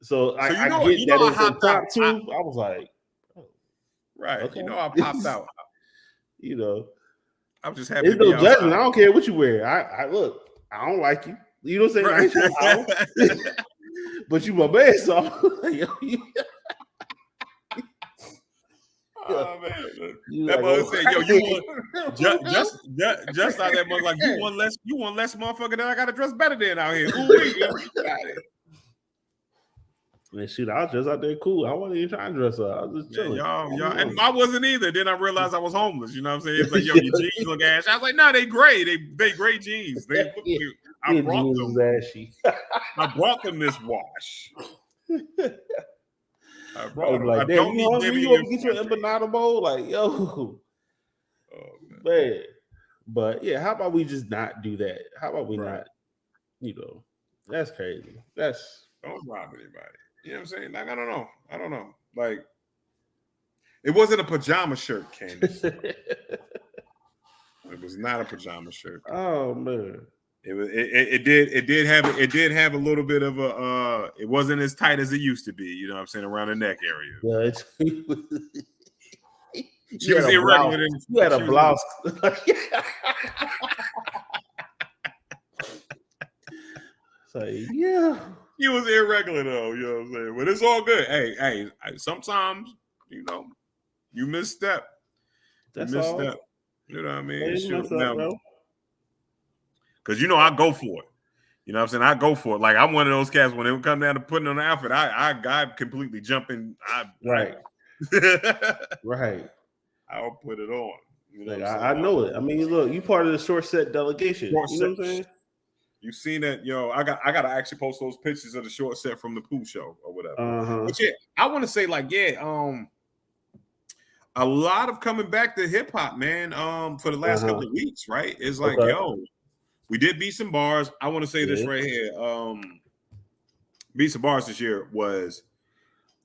So I get that it's top two. I was like, oh, right. Okay. You know, I popped out. You know, I'm just happy. There's no judgment. I don't care what you wear. I look, I don't like you. You know what I'm saying? Right. But you my man, so oh man, that mother said, "Yo, you want just like that mother like you want less motherfucker that I got to dress better than out here." Ooh, man, shoot, I was just out there cool. I wasn't even trying to dress up. I was just chilling. Y'all, and I wasn't either. Then I realized I was homeless. You know what I'm saying? It's like, yo, your jeans look ash. I was like, no, they gray. They gray jeans. They look cute. I brought them. Ashy. I brought them this wash. I brought them. Like, damn, you hungry? You want to get your empanada bowl? Like, yo, man. But yeah, how about we just not do that? How about we not? You know, that's crazy. Don't rob anybody. You know what I'm saying? Like, I don't know. Like, it wasn't a pajama shirt, Candace. It was not a pajama shirt. Oh man. It did have a little bit of a it wasn't as tight as it used to be, you know what I'm saying, around the neck area. She was irregular. You had a blouse. So yeah. He was irregular though, you know what I'm saying? But it's all good. Hey, sometimes, you know, you misstep. That's all. Misstep. You know what I mean? Because you know I go for it. You know what I'm saying? I go for it. Like I'm one of those cats when it come down to putting on an outfit, I completely jump in. Right. Right. I'll put it on. You know I know it. I mean, look, you part of the short set delegation. You know what I'm saying? You seen that, yo? I gotta actually post those pictures of the short set from the Pooh show or whatever. But yeah, I want to say like, a lot of coming back to hip hop, man. For the last couple of weeks, right? It's like, yo, we did beat some bars. I want to say this right here. Beat some bars this year was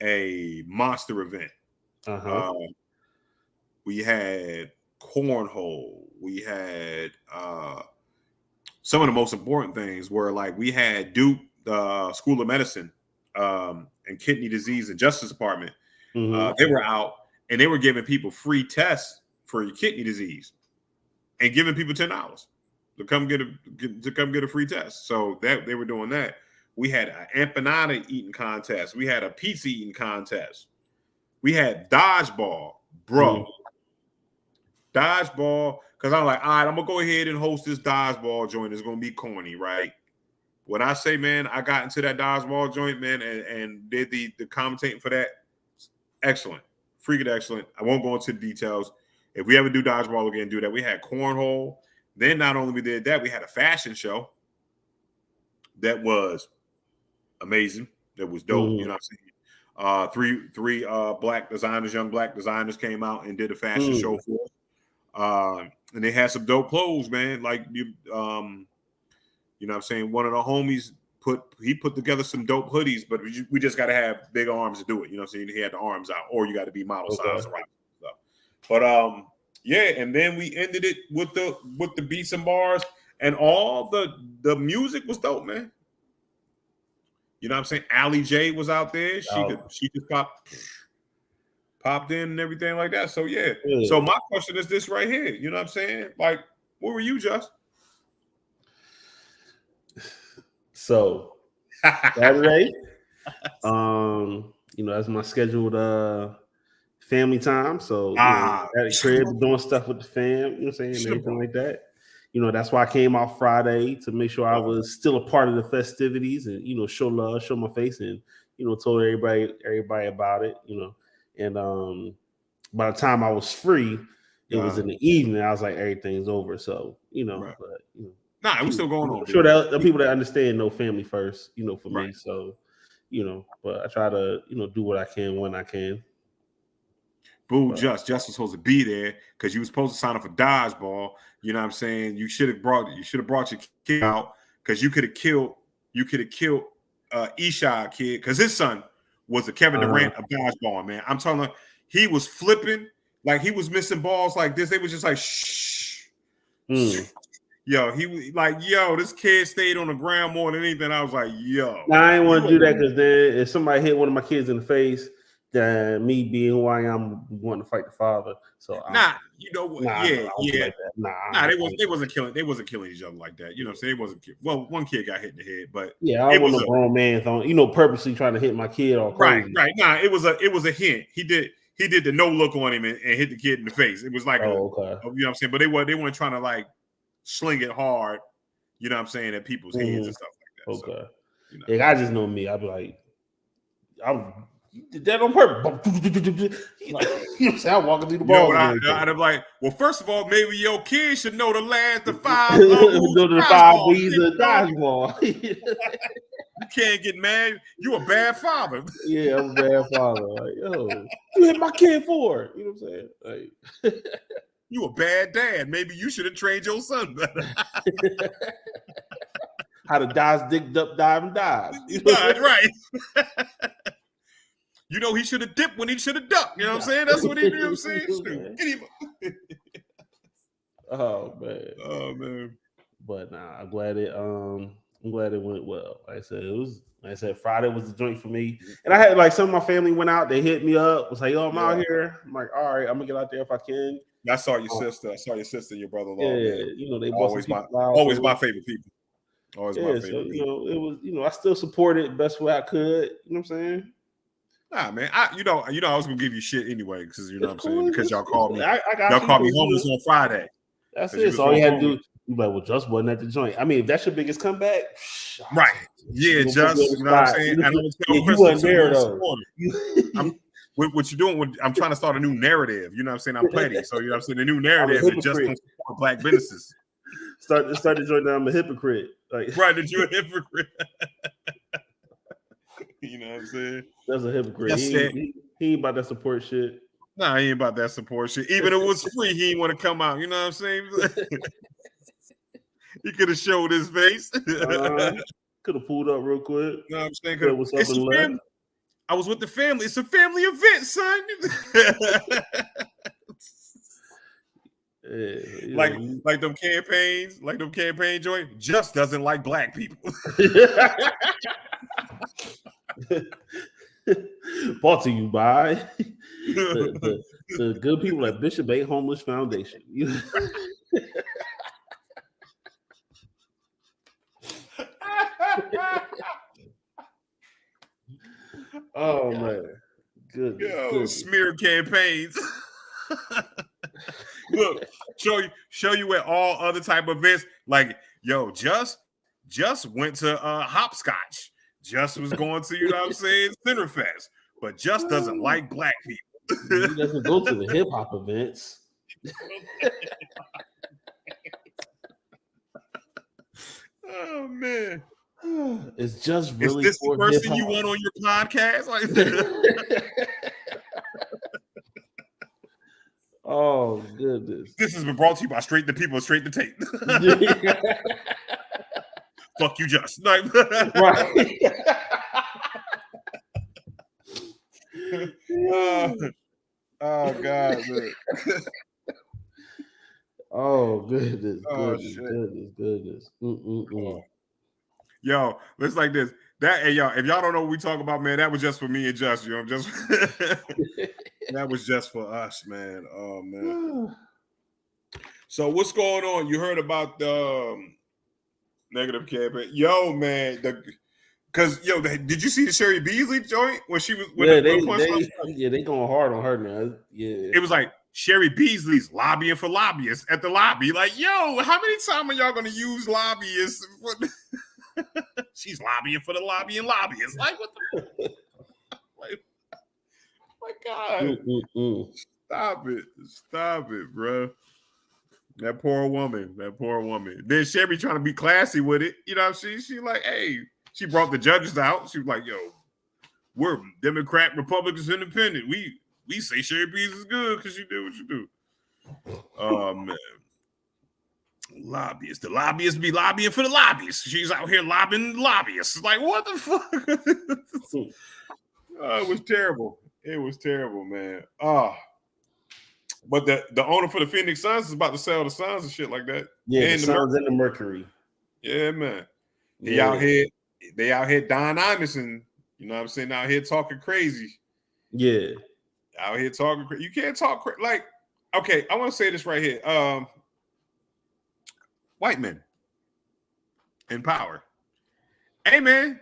a monster event. We had cornhole. We had some of the most important things were like we had Duke School of Medicine and Kidney Disease and Justice Department. They were out and they were giving people free tests for your kidney disease and giving people $10 to come get a free test. So that they were doing that. We had an empanada eating contest. We had a pizza eating contest. We had dodgeball, bro. Dodgeball. Because I'm like, all right, I'm going to go ahead and host this dodgeball joint. It's going to be corny, right? when I say, man, I got into that dodgeball joint, man, and did the commentating for that. Excellent. Freaking excellent. I won't go into the details. If we ever do dodgeball again, do that. We had cornhole. Then not only we did that, we had a fashion show that was amazing. That was dope. You know what I'm saying? Three black designers, young black designers came out and did a fashion show for us. And they had some dope clothes, man. Like you know what I'm saying? One of the homies put together some dope hoodies, but we just got to have big arms to do it. You know what I'm saying? He had the arms out, or you got to be model size, right? Stuff. But yeah, and then we ended it with the beats and bars, and all the music was dope, man. You know what I'm saying? Allie J was out there. She just popped in and everything like that. So yeah. So my question is this right here. You know what I'm saying? Like, where were you, Just? So Saturday, you know, that's my scheduled family time. So at the crib doing stuff with the fam, you know what I'm saying, and everything like that. You know, that's why I came out Friday to make sure I was still a part of the festivities and, you know, show love, show my face, and, you know, told everybody about it, you know. And by the time I was free, it was in the evening. I was like, everything's over. So, you know, but you know. Nah, it was still going on. I'm sure that the people that understand know family first, you know, for me. So, you know, but I try to, you know, do what I can when I can. Boo, Just was supposed to be there because you was supposed to sign up for dodgeball. You know what I'm saying? You should have brought your kid out because you could have killed Ishai kid because his son was a Kevin Durant of dodgeball, man. I'm telling you, he was flipping like he was missing balls like this. They was just like shh. Yo, he was like, yo, this kid stayed on the ground more than anything. I was like, yo. Now, I ain't want to do that because then if somebody hit one of my kids in the face, then me being who I am, wanting to fight the father. So you know what? They wasn't killing each other like that. You know what I'm saying? It wasn't. Well, one kid got hit in the head, but I don't want a grown man throwing, you know, purposely trying to hit my kid all crazy. Right. Nah, it was a hint. He did the no look on him and hit the kid in the face. It was like, you know what I'm saying? But they weren't trying to like sling it hard. You know what I'm saying, at people's heads and stuff like that. Okay. So, you know. Yeah, I just know me. I'd be like, you did that on purpose. You know what I'm saying? I'm walking through the ball. I'd have like, well, first of all, maybe your kid should know the 5 B's of dodgeball. You can't get mad. You a bad father. Yeah, I'm a bad father. Like, yo, you hit my kid for it. You know what I'm saying? Like, you a bad dad. Maybe you should have trained your son better. How to dodge, dive, and dive. You know? Right. You know, he should have dipped when he should have ducked. You know what I'm saying? That's what he did. I'm saying. Oh man. But I'm glad it went well. Like I said, Friday was the joint for me. And I had like some of my family went out, they hit me up, was like, yo, I'm out here. I'm like, all right, I'm gonna get out there if I can. I saw your sister. I saw your sister and your brother-in-law. Yeah, man. You know, they always my favorite people. Always my favorite people. You know, it was, you know, I still supported best way I could. You know what I'm saying? Nah, man. I was gonna give you shit anyway, because you know what I'm saying, because y'all called me. Y'all called me homeless on Friday. That's it. So all you had to do, you like, well, Just wasn't at the joint. I mean, if that's your biggest comeback, right? Yeah, Just, you know what I'm saying. You wasn't there though. What you're doing? I'm trying to start a new narrative. You know what I'm saying? I'm petty, so you know what I'm saying. The new narrative is Just don't support black businesses. Start the joint down. I'm a hypocrite. Like, right? That you're a hypocrite. You know what I'm saying? That's a hypocrite. He ain't about that support shit. Nah, he ain't about that support shit. Even if it was free, he didn't want to come out. You know what I'm saying? He could have showed his face. Could have pulled up real quick. You know what I'm saying? It's a family. I was with the family. It's a family event, son. Like them campaign joint. Just doesn't like black people. Brought to you by the good people at Bishop A. Homeless Foundation. Oh man, good. Smear campaigns. Look, show you at all other type of events. Like, yo, Just just went to Hopscotch. Just was going to, you know what I'm saying, Centerfest. But just doesn't like black people. He doesn't go to the hip hop events. Oh man. It's just really. Is this the person you want on your podcast? Oh goodness! This has been brought to you by Straight to People, Straight to Tape. Fuck you, just right. Oh God, man. Oh goodness! Goodness! Oh. Yo, it's like this. That hey, y'all, if y'all don't know what we talk about, man, that was just for me and just you know, just that was just for us, man. Oh man. So what's going on? You heard about the negative campaign? Yo, man, because did you see the Sherry Beasley joint when she was? They going hard on her now. Yeah, it was like Sherry Beasley's lobbying for lobbyists at the lobby. Like, yo, how many times are y'all going to use lobbyists? She's lobbying for the lobbying lobbyists. Like, what the? Like, my God! Stop it, bro. That poor woman. Then Sherry trying to be classy with it. You know, she like, hey, she brought the judges out. She was like, yo, we're Democrat, Republicans, Independent. We say Sherry Beasley is good because you do what you do. Oh man. Lobbyists. The lobbyists be lobbying for the lobbyists. She's out here lobbying lobbyists. Like, what the fuck? It was terrible. It was terrible, man. But the owner for the Phoenix Suns is about to sell the Suns and shit like that. Yeah, and the Suns and the Mercury. Yeah, man. They out here Don Iverson, you know what I'm saying, out here talking crazy. Yeah. Out here talking crazy. You can't talk like, okay, I want to say this right here. White men in power. Hey man,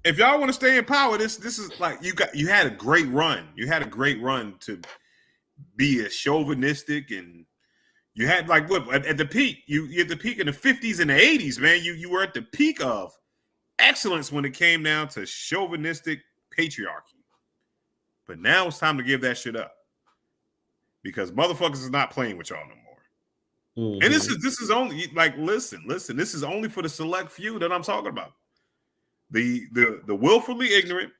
if y'all want to stay in power, this is like you had a great run. You had a great run to be a chauvinistic, and you had like what at the peak. You at the peak in the 50s and the 80s, man. You were at the peak of excellence when it came down to chauvinistic patriarchy. But now it's time to give that shit up because motherfuckers is not playing with y'all no more. Mm-hmm. And this is only like listen. This is only for the select few that I'm talking about. The willfully ignorant.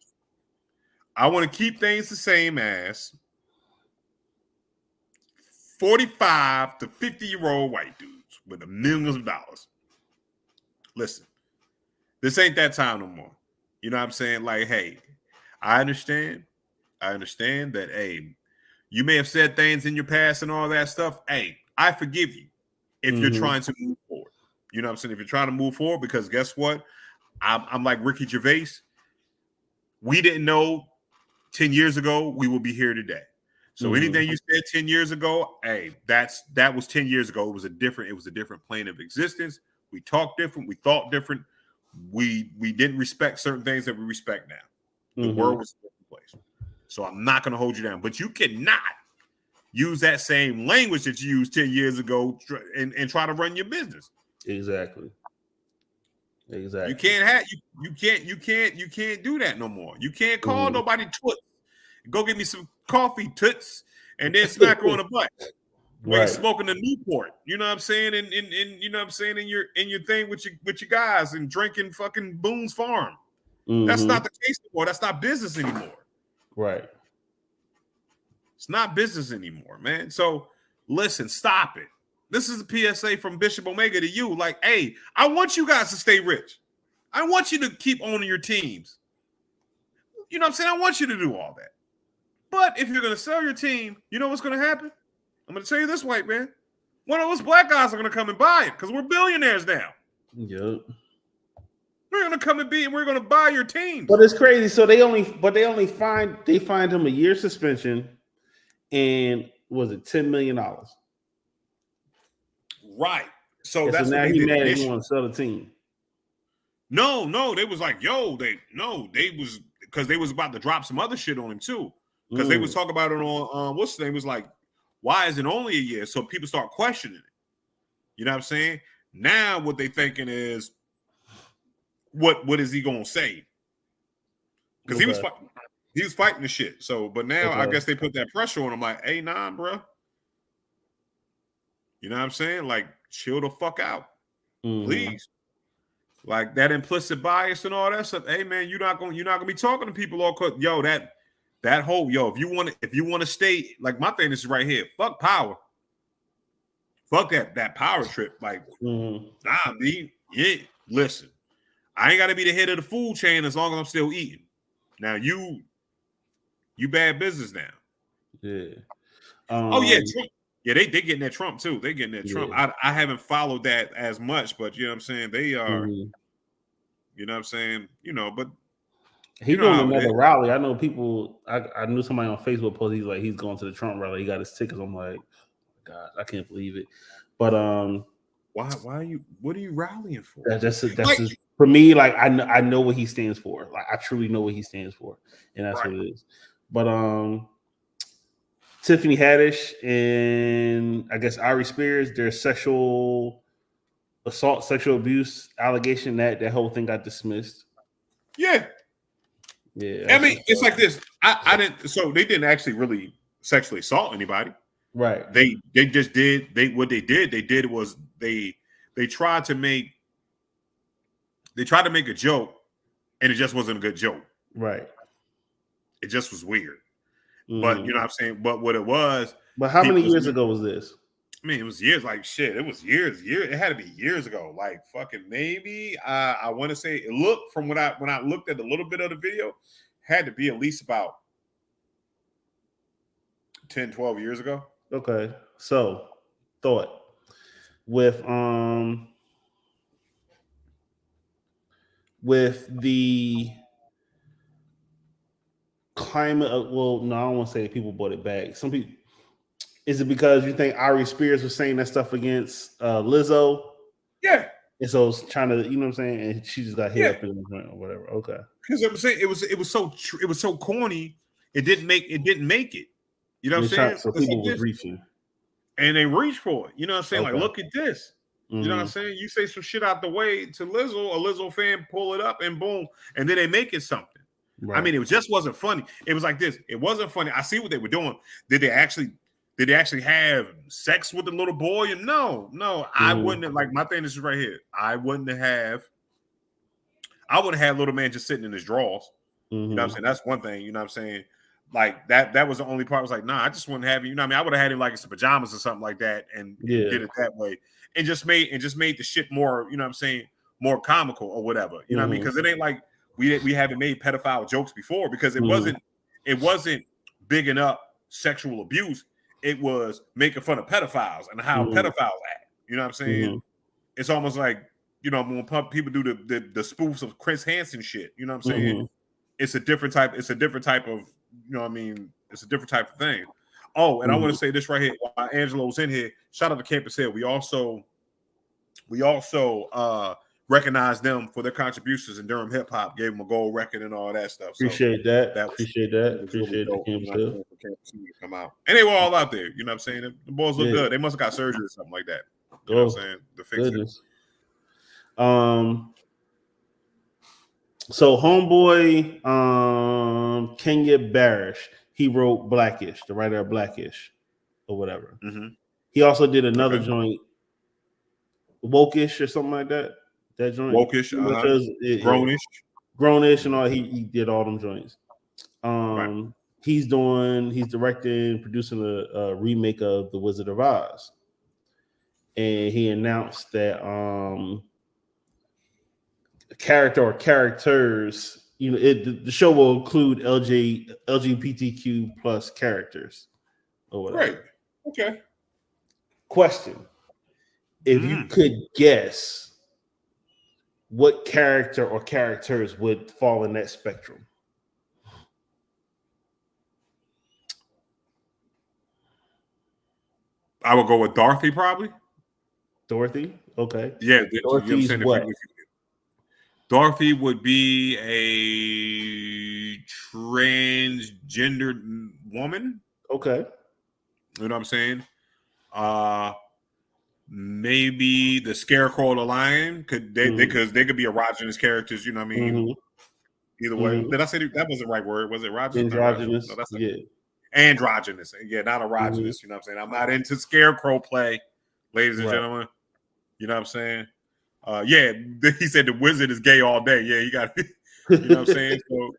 I want to keep things the same as 45 to 50-year-old white dudes with millions of dollars. Listen, this ain't that time no more. You know what I'm saying? Like, hey, I understand that, hey, you may have said things in your past and all that stuff. Hey, I forgive you if you're trying to move forward. You know what I'm saying? If you're trying to move forward, because guess what? I'm like Ricky Gervais. We didn't know 10 years ago we will be here today. So anything you said 10 years ago, hey, that was 10 years ago. It was a different plane of existence. We talked different. We thought different. We didn't respect certain things that we respect now. The world was a different place. So I'm not going to hold you down. But you cannot use that same language that you used 10 years ago and try to run your business. Exactly. You can't you can't do that no more. You can't call nobody toots. Go get me some coffee, toots, and then smack her on the butt. When you're smoking a Newport, you know what I'm saying, and you know what I'm saying, in your thing with your guys and drinking fucking Boone's Farm. That's not the case anymore. That's not business anymore. Right. It's not business anymore, man. So listen, stop it. This is a PSA from Bishop Omega to you. Like, hey, I want you guys to stay rich. I want you to keep owning your teams. You know what I'm saying? I want you to do all that. But if you're going to sell your team, you know what's going to happen? I'm going to tell you this, white man. One of those black guys are going to come and buy it because we're billionaires now. Yep. We're going to come and we're going to buy your team. But it's crazy. So they only find him a year suspension and was it $10 million? Right. So that's now he mad he want to sell the team. No, they was like, they was because they was about to drop some other shit on him too. Because they was talking about it on what's the name? Was like, why is it only a year? So people start questioning it. You know what I'm saying? Now what they thinking is what is he gonna say? Because he was fighting the shit. So, but now I guess they put that pressure on him. Like, hey, nah, bro. You know what I'm saying? Like, chill the fuck out, please. Like that implicit bias and all that stuff. Hey, man, you're not gonna be talking to people all cause that whole if you want to stay, like my thing is right here. Fuck power. Fuck that power trip. Like, nah, me, yeah. Listen, I ain't gotta be the head of the food chain as long as I'm still eating. Now you bad business now. Yeah. Oh yeah, Trump. Yeah, they getting that Trump too. They getting that Trump. I haven't followed that as much, but you know what I'm saying? They are, you know what I'm saying? You know, but he doing another rally. I know people. I knew somebody on Facebook post. He's like, he's going to the Trump rally. He got his tickets. I'm like, God, I can't believe it. But why are you? What are you rallying for? That's just, for me. Like I know what he stands for. Like I truly know what he stands for, and that's what it is. But Tiffany Haddish and I guess Ari Spears, their sexual assault, sexual abuse allegation, that whole thing got dismissed. Yeah. I mean, it's like this. I didn't. So they didn't actually really sexually assault anybody, right? They just did. What they did was they tried to make a joke, and it just wasn't a good joke, right? It just was weird. But you know what I'm saying. But what it was. But how many years ago was this? I mean, it was years. Like shit, it was years. It had to be years ago. Like fucking maybe. I want to say it looked from when I looked at a little bit of the video, had to be at least about 10, 12 years ago. Okay, so thought with the climate of, well, no, I don't want to say people bought it back. Some people. Is it because you think Ari Spears was saying that stuff against Lizzo? Yeah. And so it's trying to, you know what I'm saying? And she just got hit up in the joint or whatever. Okay. Because I'm saying it was so corny. It didn't make it. You know what I'm saying? So people were reaching. And they reach for it. You know what I'm saying? Okay. Like, look at this. You know what I'm saying? You say some shit out the way to Lizzo, a Lizzo fan pull it up and boom. And then they make it something. Right. I mean, it just wasn't funny. It was like this. It wasn't funny. I see what they were doing. Did they actually have sex with the little boy? And no. I wouldn't have, like, my thing is right here. I would have had little man just sitting in his drawers. You know what I'm saying? That's one thing, you know what I'm saying? Like that was the only part. I was like, nah, I just wouldn't have you. You know what I mean? I would have had him like in some pajamas or something like that and did it that way. And just made the shit more, you know what I'm saying, more comical or whatever. You know what I mean? Because it ain't like we haven't made pedophile jokes before because it wasn't bigging up sexual abuse. It was making fun of pedophiles and how pedophiles act. You know what I'm saying? It's almost like, you know, when people do the spoofs of Chris Hansen shit, you know what I'm saying? It's a different type of, you know what I mean? It's a different type of thing. Oh, and I want to say this right here. While Angelo was in here, shout out to Campus Hill. We also recognize them for their contributions in Durham hip hop, gave them a gold record and all that stuff. Appreciate that. Appreciate the Campus Hill. Come out. And they were all out there. You know what I'm saying? The boys look good. They must have got surgery or something like that. You know what I'm saying? To fix it. So homeboy, Kenya Barish, he wrote Blackish, the writer of Blackish or whatever. He also did another joint, Wokish or something like that. That joint, Wokish, Grownish, and all. He did all them joints. He's directing, producing a remake of The Wizard of Oz, and he announced that character or characters, you know, the show will include LGBTQ plus characters or whatever. Right. Okay. Question: if you could guess what character or characters would fall in that spectrum? I would go with Dorothy, probably. Dorothy? Okay. Yeah. Dorothy's you know what? Dorothy would be a transgendered woman. Okay. You know what I'm saying? maybe the Scarecrow or the Lion could because they could be erogenous characters. You know what I mean? Either way, did I say that wasn't the right word? Was it erogenous? Androgynous. No, that's androgynous. Yeah, not erogenous. You know what I'm saying? I'm not into Scarecrow play, ladies and gentlemen. You know what I'm saying? Yeah, he said the wizard is gay all day. Yeah, he got you know what I'm saying? So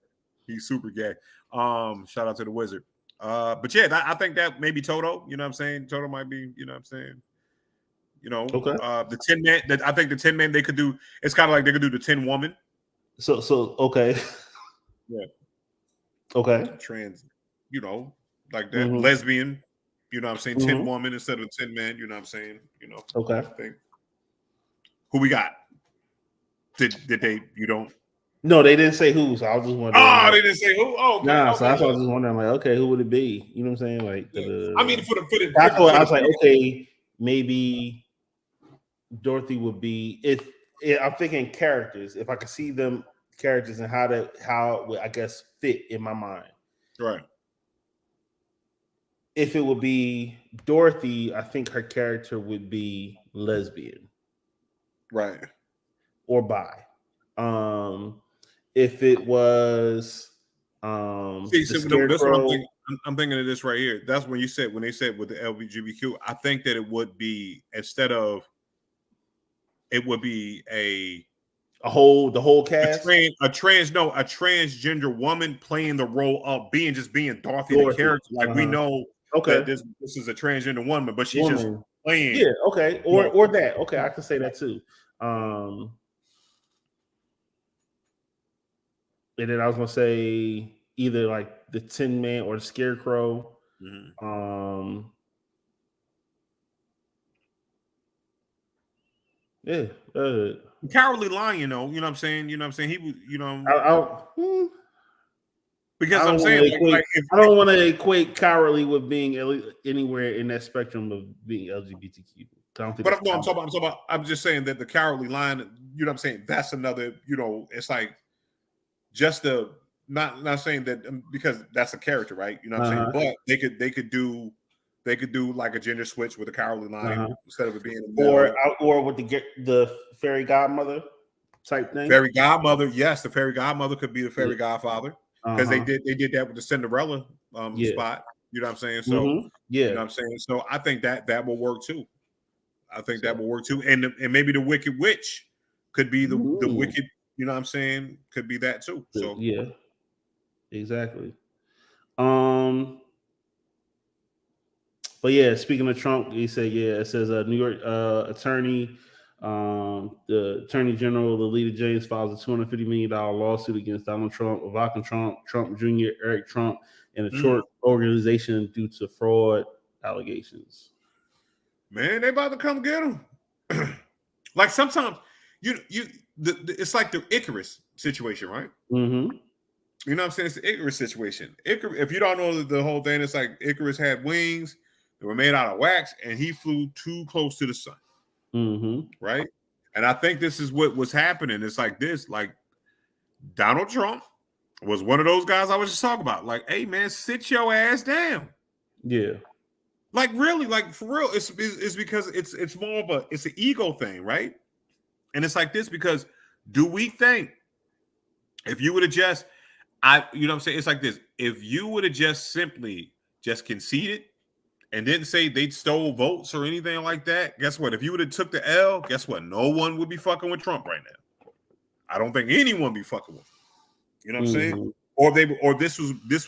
he's super gay. Shout out to the wizard. But yeah, I think that maybe Toto, you know what I'm saying? Toto might be, you know what I'm saying? You know, the 10 man I think the 10 man they could do, it's kind of like they could do the 10 woman. So okay. Yeah. Okay. Trans, you know, like that. Lesbian, you know what I'm saying? 10 woman instead of 10 men, you know what I'm saying? You know. Okay. Who we got? Did they you don't? No, they didn't say who, so I was just wondering. Oh, they didn't say who? Oh, okay. Nah, so that's why I was just wondering, like, okay, who would it be? You know what I'm saying? Like, I mean, for the I was like, okay, maybe Dorothy would be. If I'm thinking characters, if I could see them characters and how it would, I guess, fit in my mind. Right. If it would be Dorothy, I think her character would be lesbian. Right. Or bi. If it was I'm thinking of this right here. That's when they said with the LGBTQ, I think that it would be the whole cast, a transgender woman playing the role of being Dorothy. The character. Like we know that this is a transgender woman, but she's just playing. Yeah, okay. Or that. Okay, I can say that too. And then I was gonna say either like the 10 man or the Scarecrow. Yeah. Cowardly Lion, you know what I'm saying? You know what I'm saying? He was, because I don't want to equate cowardly with being anywhere in that spectrum of being LGBTQ. I'm just saying that the Cowardly Lion, you know what I'm saying? That's another, it's like just not saying that because that's a character, right? You know what I'm saying? But they could do like a gender switch with a Cowardly Lion instead of it being or with the fairy godmother type thing. Fairy godmother, yes, the fairy godmother could be the fairy godfather because they did that with the Cinderella spot. You know what I'm saying? So you know what I'm saying. So I think that will work too. That will work too, and maybe the Wicked Witch could be the wicked. You know what I'm saying? Could be that too. So yeah, exactly. But yeah, speaking of Trump, he said, it says New York attorney, the attorney general, Lolita James, files a $250 million lawsuit against Donald Trump, Ivanka Trump, Trump Jr., Eric Trump, and a Trump organization due to fraud allegations. Man, they about to come get him. Like sometimes it's like the Icarus situation, right? You know what I'm saying? It's the Icarus situation. If you don't know the whole thing, it's like Icarus had wings that were made out of wax, and he flew too close to the sun. Right? And I think this is what was happening. It's like this, like Donald Trump was one of those guys I was just talking about. Like, hey man, sit your ass down. Yeah. Like really, like for real, it's because it's more of it's an ego thing, right? And it's like this because do we think if you would have just you know what I'm saying? It's like this. If you would have just simply just conceded and didn't say they stole votes or anything like that, guess what? If you would have took the L, guess what? No one would be fucking with Trump right now. I don't think anyone be fucking with him. You know what I'm saying? Or this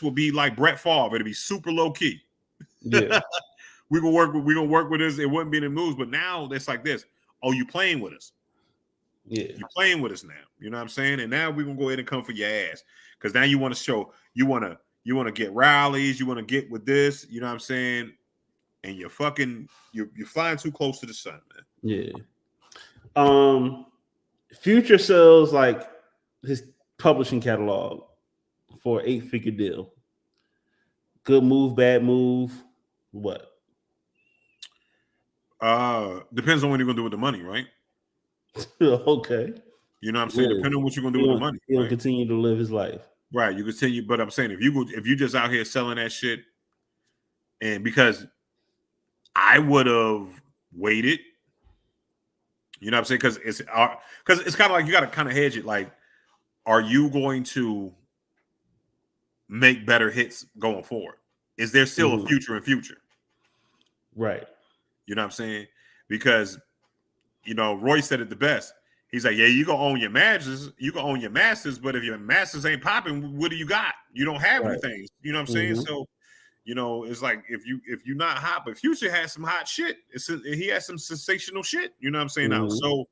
will be like Brett Favre. It'll be super low key. Yeah. We're gonna work with this. It wouldn't be in the news, but now it's like this. Oh, you playing with us. Yeah. You're playing with us now. You know what I'm saying? And now we're gonna go ahead and come for your ass. Because now you want to show, you want to get rallies, you want to get with this, you know what I'm saying? And you're flying too close to the sun, man. Yeah. Future sells like his publishing catalog for an 8-figure deal. Good move, bad move, what? Depends on what you're gonna do with the money, right? Okay. You know what I'm saying? Depending on what you're gonna do with the money. He'll continue to live his life. Right. You continue, but I'm saying if you just out here selling that shit, and because I would have waited You know what I'm saying? Because it's kind of like you got to kind of hedge it. Like, are you going to make better hits going forward? Is there still a future in future? Right. You know what I'm saying? Because Roy said it the best. He's like, yeah, you gonna own your masters, but if your masters ain't popping, what do you got? You don't have anything. You know what I'm saying? So, it's like if you're not hot, but Future has some hot shit. He has some sensational shit. You know what I'm saying now? So,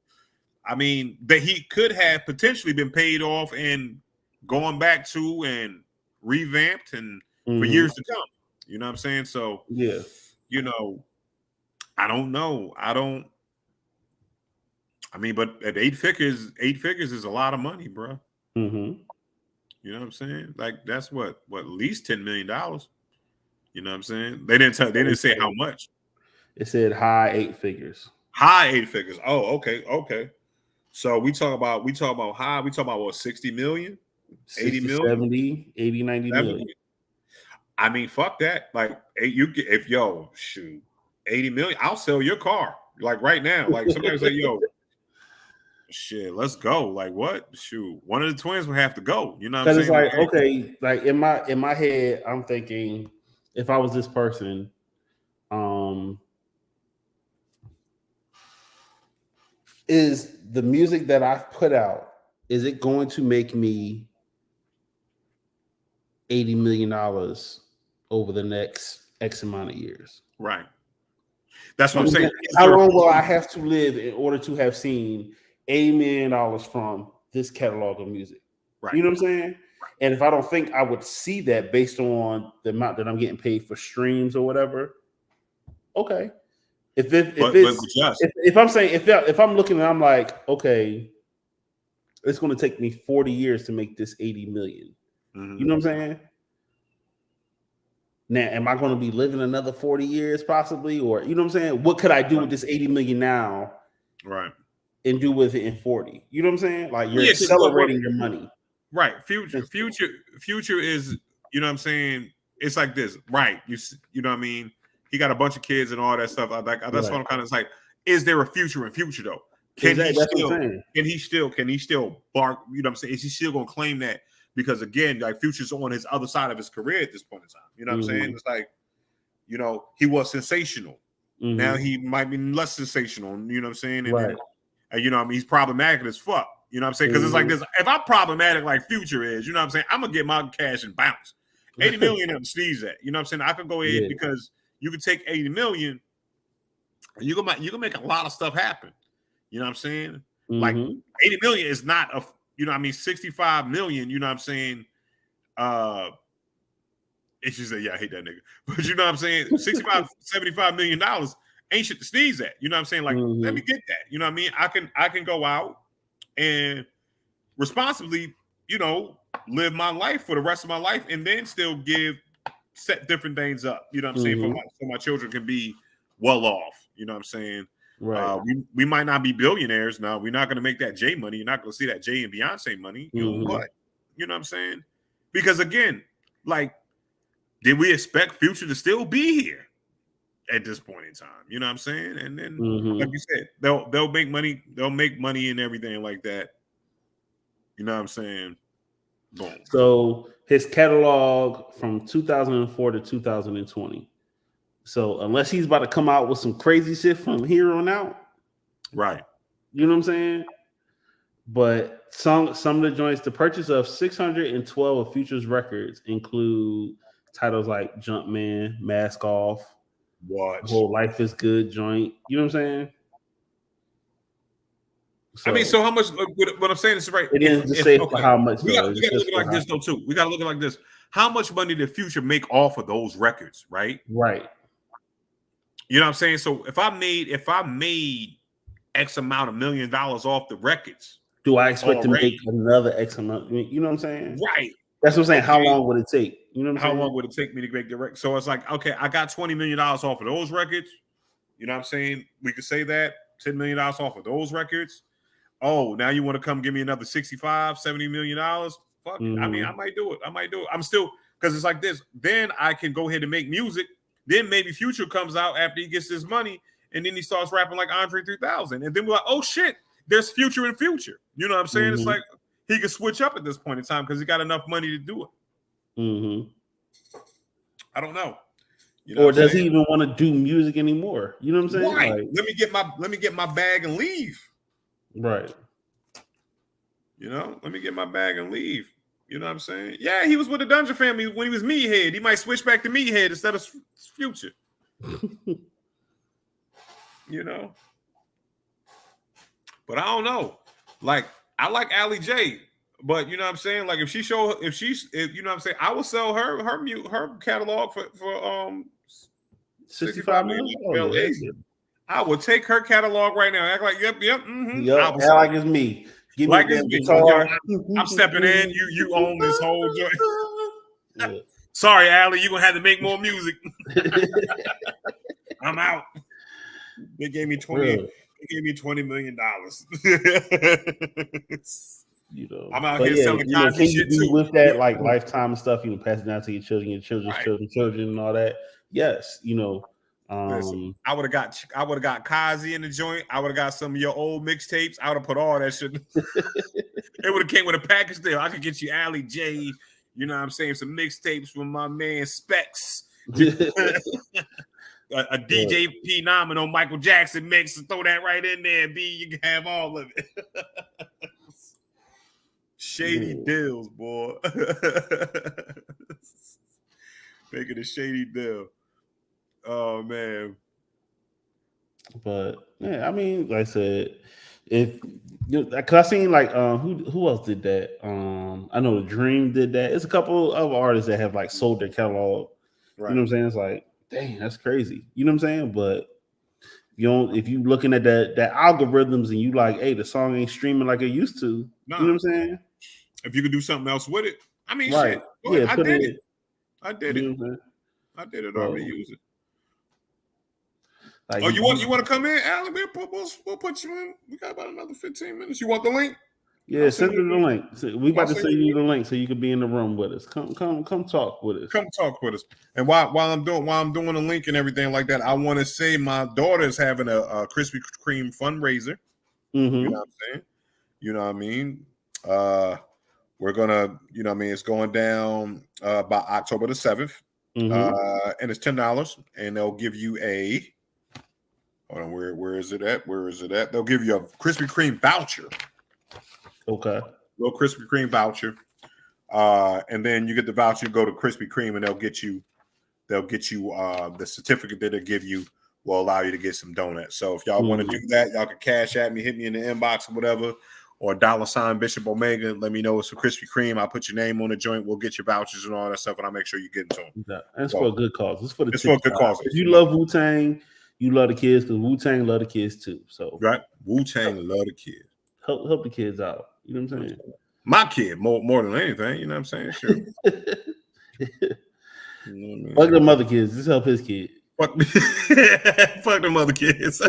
I mean, that he could have potentially been paid off and going back to and revamped and for years to come. You know what I'm saying? So, yeah, I don't know. I mean, but at 8 figures is a lot of money, bro. You know what I'm saying? Like that's what at least $10 million. You know what I'm saying? They didn't say how much. It said high 8 figures. High 8 figures. Oh, okay. So we talk about high. We talk about what 60 million, 80 million, 70, 80, 90 million. I mean, fuck that. Like shoot, 80 million. I'll sell your car like right now. Like somebody say, yo. Shit, let's go. Like what? Shoot, one of the twins would have to go. You know what I'm saying? It's like, okay, like in my head, I'm thinking if I was this person, is the music that I've put out, is it going to make me $80 million over the next X amount of years? Right. That's what I'm saying. How long will I have to live in order to have seen $80 million from this catalog of music? Right. You know what I'm saying? Right. And if I don't think I would see that based on the amount that I'm getting paid for streams or whatever, okay. If I'm looking and I'm like, okay, it's going to take me 40 years to make this 80 million. You know what I'm saying? Now, am I going to be living another 40 years possibly? Or, you know what I'm saying? What could I do with this 80 million now? Right. And do with it in 40. You know what I'm saying? Like you're accelerating your money. Right. Future is, you know what I'm saying? It's like this. Right. You know what I mean? He got a bunch of kids and all that stuff. That's what I'm kind of like. Is there a future in future though? Can he still bark? You know what I'm saying? Is he still gonna claim that? Because again, like Future's on his other side of his career at this point in time. You know what I'm saying? It's like, he was sensational. Now he might be less sensational. You know what I'm saying? And then, he's problematic as fuck. You know what I'm saying? Because it's like this. If I'm problematic like Future is, you know what I'm saying? I'm gonna get my cash and bounce. 80 million and sneeze at. You know what I'm saying? I could go ahead because you could take 80 million and you can make a lot of stuff happen. You know what I'm saying? Like 80 million is not 65 million, you know what I'm saying? It's just I hate that nigga. But you know what I'm saying? 65, $75 million ain't shit to sneeze at. You know what I'm saying? Like, let me get that. You know what I mean? I can go out and responsibly, live my life for the rest of my life and then still set different things up. You know what I'm saying? So my children can be well off. You know what I'm saying? Right. We might not be billionaires now. We're not going to make that Jay money. You're not going to see that Jay and Beyonce money. But you know what I'm saying? Because again, like, did we expect Future to still be here at this point in time? You know what I'm saying? And then, like you said, they'll make money. They'll make money and everything like that. You know what I'm saying? Boom. So his catalog from 2004 to 2020. So unless he's about to come out with some crazy shit from here on out, right? You know what I'm saying? But some of the joints, the purchase of 612 of Future's records include titles like Jumpman, Mask Off, Whole Life is Good joint. You know what I'm saying? So, I mean, so how much? What I'm saying is right. It didn't just say for how much. We got to look at it like this though too. We got to look at it like this. How much money did Future make off of those records? Right. Right. You know what I'm saying? So if I made X amount of $1 million off the records, do I expect to make another X amount? You know what I'm saying? Right. That's what I'm saying. How long would it take? You know what I'm saying? How long would it take me to make the record? So it's like, okay, I got $20 million off of those records. You know what I'm saying? We could say that $10 million off of those records. Oh, now you want to come give me another $65, $70 million? Fuck it. I mean, I might do it. I'm still, because it's like this. Then I can go ahead and make music. Then maybe Future comes out after he gets this money and then he starts rapping like Andre 3000, and then we're like, oh shit, there's Future and Future. You know what I'm saying? It's like he could switch up at this point in time because he got enough money to do it. I don't know. You know, or does he even want to do music anymore? You know what I'm saying? Right. Like, let me get my bag and leave. Right. You know, let me get my bag and leave. You know what I'm saying? Yeah, he was with the Dungeon Family when he was Meathead. He might switch back to Meathead instead of Future. You know? But I don't know. Like, I like Allie J, but you know what I'm saying? Like, if you know what I'm saying, I will sell her catalog for $65 million. I will take her catalog right now. Act like yep. Act like it's me. Give like me it's me. Yo, I'm stepping in. You own this whole joint. Yeah. Sorry, Allie, you're gonna have to make more music. I'm out. They gave me $20 million. You know, I'm out here selling Cosby shit too. With that, like lifetime stuff, you know, passing down to your children, children, and all that. Yes, you know. Listen, I would have got Kazi in the joint. I would have got some of your old mixtapes. I would have put all that shit. It would have came with a package deal. I could get you Allie J. You know what I'm saying? Some mixtapes from my man Specs. a DJ Phenomenal Michael Jackson mix and throw that right in there. B, you can have all of it. Shady deals, boy. Making a shady deal. Oh man. But yeah, I mean, like I said, if because I seen like who else did that? I know The Dream did that. It's a couple of artists that have like sold their catalog. Right. You know what I'm saying? It's like, dang, that's crazy. You know what I'm saying? But if you looking at that algorithms and you like, hey, the song ain't streaming like it used to. Nah. You know what I'm saying? If you could do something else with it, I mean, right. Shit. Yeah, I did it. I did it. I did it already. Use it. Like, you want to come in, Alan? We'll put you in. We got about another 15 minutes. You want the link? Yeah, send you the link. We about to send you the link so you can be in the room with us. Come talk with us. Come talk with us. And while I'm doing the link and everything like that, I want to say my daughter is having a Krispy Kreme fundraiser. You know what I'm saying? You know what I mean? We're gonna, you know what I mean, it's going down by October the 7th. And it's $10, and they'll give you a hold on, where is it at? Where is it at? They'll give you a Krispy Kreme voucher. Okay. Little Krispy Kreme voucher. And then you get the voucher, go to Krispy Kreme, and they'll get you the certificate that they give you will allow you to get some donuts. So if y'all want to do that, y'all can cash at me, hit me in the inbox or whatever, or $ Bishop Omega. Let me know it's for Krispy Kreme. I'll put your name on the joint. We'll get your vouchers and all that stuff, and I'll make sure you get into them. Yeah, and it's for a good cause. It's for a good cause. If you love Wu-Tang, you love the kids because Wu-Tang love the kids too. So right, Wu-Tang love the kids. Help the kids out. You know what I'm saying? My kid more than anything. You know what I'm saying? Sure. Fuck them other kids. Just help his kid. Fuck them other kids.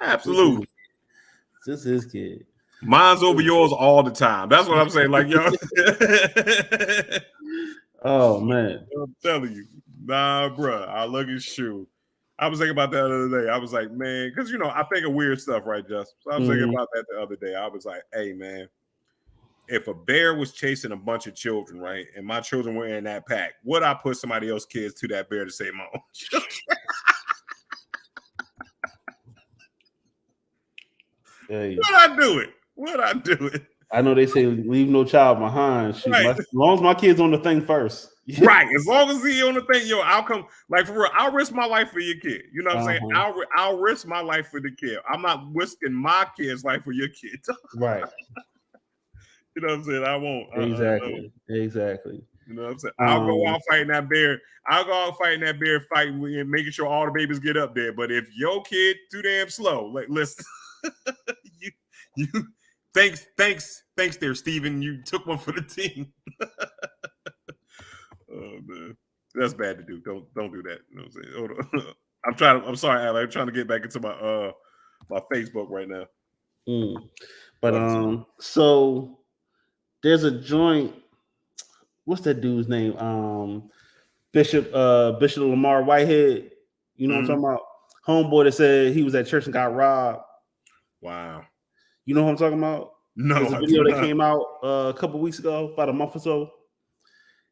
Absolutely. Just his kid. Mine's over yours all the time. That's what I'm saying. Like, yo. Oh man. I'm telling you. Nah, bro. I look at shoe. I was thinking about that the other day. I was like, man, because you know, I think of weird stuff, right, Justin? So I was thinking about that the other day. I was like, hey, man, if a bear was chasing a bunch of children, right, and my children were in that pack, would I put somebody else's kids to that bear to save my own children? Hey. Would I do it? I know they say leave no child behind. Shoot, right. As long as my kid's on the thing first. Right. As long as he on the thing, yo, I'll come. Like, for real, I'll risk my life for your kid. You know what I'm saying? I'll risk my life for the kid. I'm not risking my kid's life for your kid. Right. You know what I'm saying? I won't. Exactly. You know what I'm saying? I'll go out fighting that bear. I'll go out fighting that bear, fighting and making sure all the babies get up there. But if your kid too damn slow, like, listen, you thanks there, Steven. You took one for the team. Oh man, that's bad to do. Don't do that. You know what I'm saying? Hold on. I'm sorry, Alec. I'm trying to get back into my Facebook right now. But so there's a joint. What's that dude's name? Bishop Lamar Whitehead. You know what I'm talking about? Homeboy that said he was at church and got robbed. Wow. You know what I'm talking about? No, there's a video that came out a couple weeks ago, about a month or so.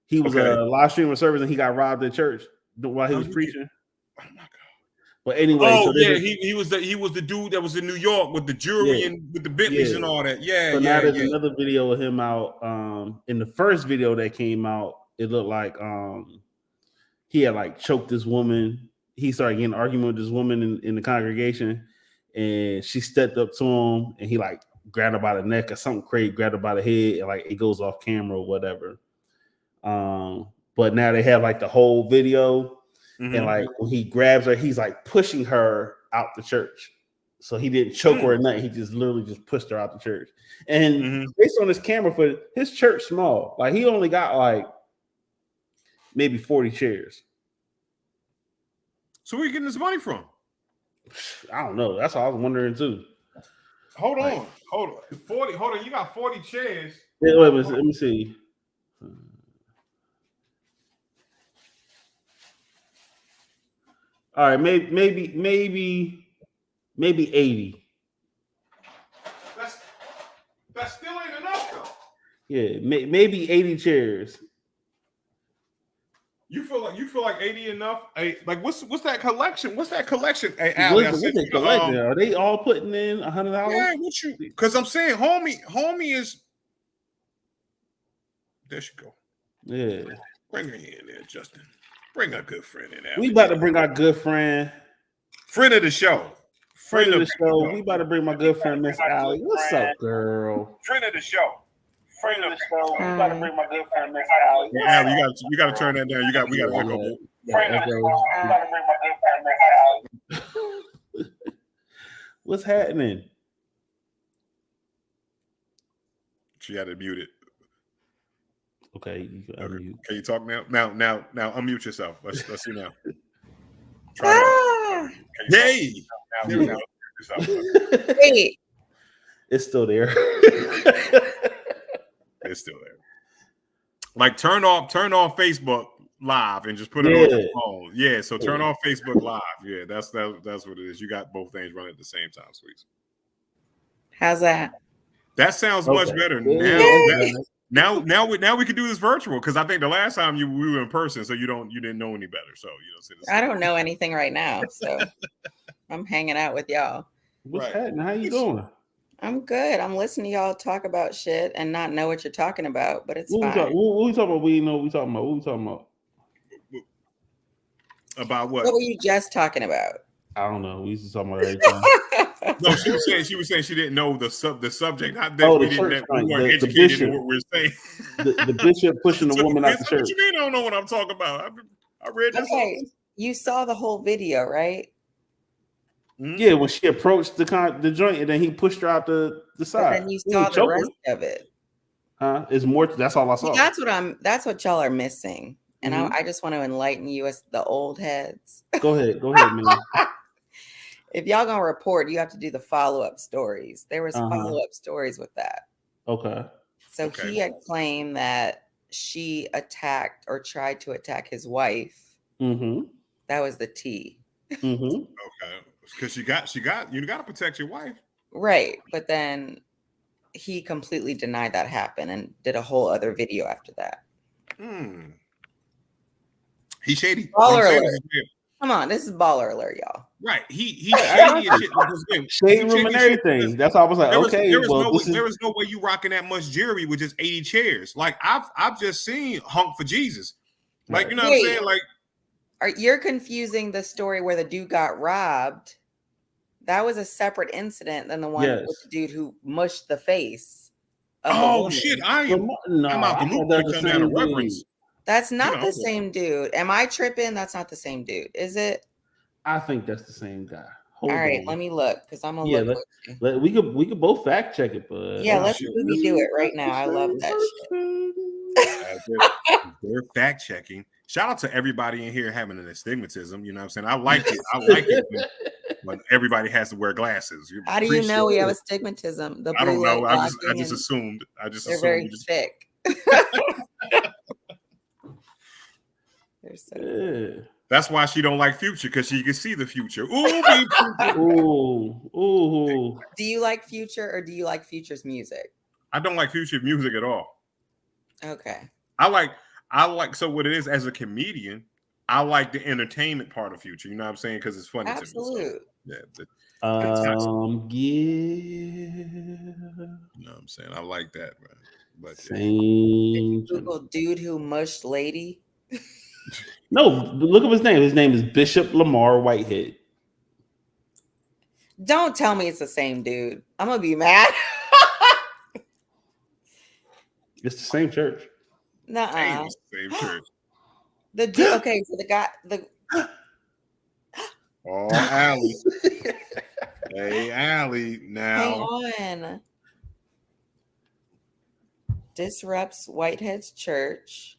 He was live streaming service and he got robbed at church while he was preaching. Oh my god! But anyway, he was the dude that was in New York with the jewelry and with the Bentleys and all that. Yeah, so now there's another video of him out. In the first video that came out, it looked like he had like choked this woman. He started getting an argument with this woman in the congregation, and she stepped up to him, and he like grabbed her by the neck or something crazy, grabbed her by the head, and like it goes off camera or whatever. But now they have like the whole video, and like when he grabs her, he's like pushing her out the church. So he didn't choke her or nothing. He just literally just pushed her out the church. And based on his camera footage, his church small. Like he only got like maybe 40 chairs. So where are you getting this money from? I don't know. That's what I was wondering too. Hold on. 40. Hold on. You got 40 chairs. Yeah, wait, let me see. All right, maybe 80. That still ain't enough though. Yeah, maybe 80 chairs. You feel like 80 enough? Like what's that collection? What's that collection? Hey, what's they collecting? Are they all putting in $100? Yeah, what you? Because I'm saying, homie is. There she go. Yeah, bring her in there, Justin. Bring our good friend in there. We about to bring our good friend of the show. Friend of the show. We about to bring my good friend, Miss Allie. What's up, girl? Friend of the show. Friend of the show. We about to bring my good friend, Miss Allie. Allie, you got to turn that down. We got to echo. Friend of the show. We about to bring my good friend, Miss Allie. What's happening? She had to mute it. Okay, you can unmute. Can you talk now? Now, unmute yourself. Let's see now. Try Hey! There we go. Wait. It's still there. It's still there. Like turn off Facebook Live and just put it on your phone. Yeah, so turn off Facebook Live. Yeah, that's what it is. You got both things running at the same time, Sweets. How's that? That sounds much better now. Now we can do this virtual because I think the last time we were in person, so you didn't know any better. So I don't know anything right now, so I'm hanging out with y'all. What's happening? How you doing? I'm good. I'm listening to y'all talk about shit and not know what you're talking about, but it's fine. What we talking about? We know what we talking about. What we talking about? About what? What were you just talking about? I don't know. We used to talk about everything. No, she was saying she didn't know the subject. Not that we weren't educated in what we're saying. The bishop pushing the woman out the church. What you mean? I don't know what I'm talking about. I read this. Okay, you saw the whole video, right? Yeah, when she approached the joint and then he pushed her out the side. And then you saw the rest of it. It's more. That's all I saw. That's what y'all are missing. And I just want to enlighten you as the old heads. Go ahead, man. If y'all gonna report, you have to do the follow-up stories. There was follow-up stories with that. Okay. So he had claimed that she attacked or tried to attack his wife. That was the T. Okay. Because you got to protect your wife. Right. But then he completely denied that happened and did a whole other video after that. He's shady. Baller alert. Come on, this is baller alert, y'all. Right. He's shady as shit. Shade room and everything. That's why I was like, there was no way you rocking that much jewelry with just 80 chairs. Like I've just seen Hunk for Jesus. Like, you know what I'm saying? Like you're confusing the story where the dude got robbed. That was a separate incident than the one with the dude who mushed the face. Shit. I'm out the reference. That's not the same dude. Am I tripping? That's not the same dude, is it? I think that's the same guy. All right, let me look because I'm gonna look. We could both fact check it, but let's do it right now. I love that shit. They're fact checking. Shout out to everybody in here having an astigmatism. You know what I'm saying? I like it. I like it when everybody has to wear glasses. How do you know we have astigmatism? I don't know. I just assumed. They're very thick. That's why she don't like Future, because she can see the future. Ooh. Do you like Future or do you like Future's music? I don't like Future music at all. Okay. I like so what it is as a comedian, I like the entertainment part of Future. You know what I'm saying? Because it's funny to me. So, yeah. You know what I'm saying? I like that, man. But same. Google dude who mushed lady. No, look up his name. His name is Bishop Lamar Whitehead. Don't tell me it's the same dude. I'm gonna be mad. It's the same church. Nuh-uh. Same church. The dude. Okay, so the guy. Oh, Allie. Hey, Allie. Now. Hang on. Disrupts Whitehead's church.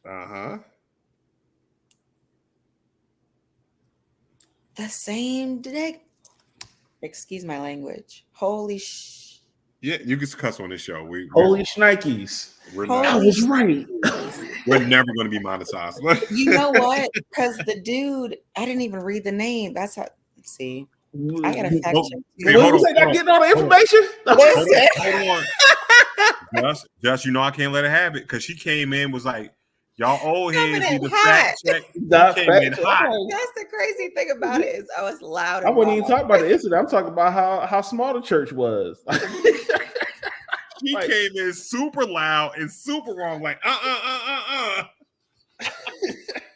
The same day. Excuse my language. Holy sh. Yeah, you can cuss on this show. Holy shnikes. I was right. We're never going to be monetized. You know what? Because the dude, I didn't even read the name. That's how. See, I gotta fact check. Hey, what was I getting all the information? Hold on. Just, you know, I can't let her have it because she came in, was like, y'all old heads need to fact check. Hot. That's the crazy thing about it is I was loud. I wouldn't even talk about the incident. I'm talking about how small the church was. She came in super loud and super wrong, like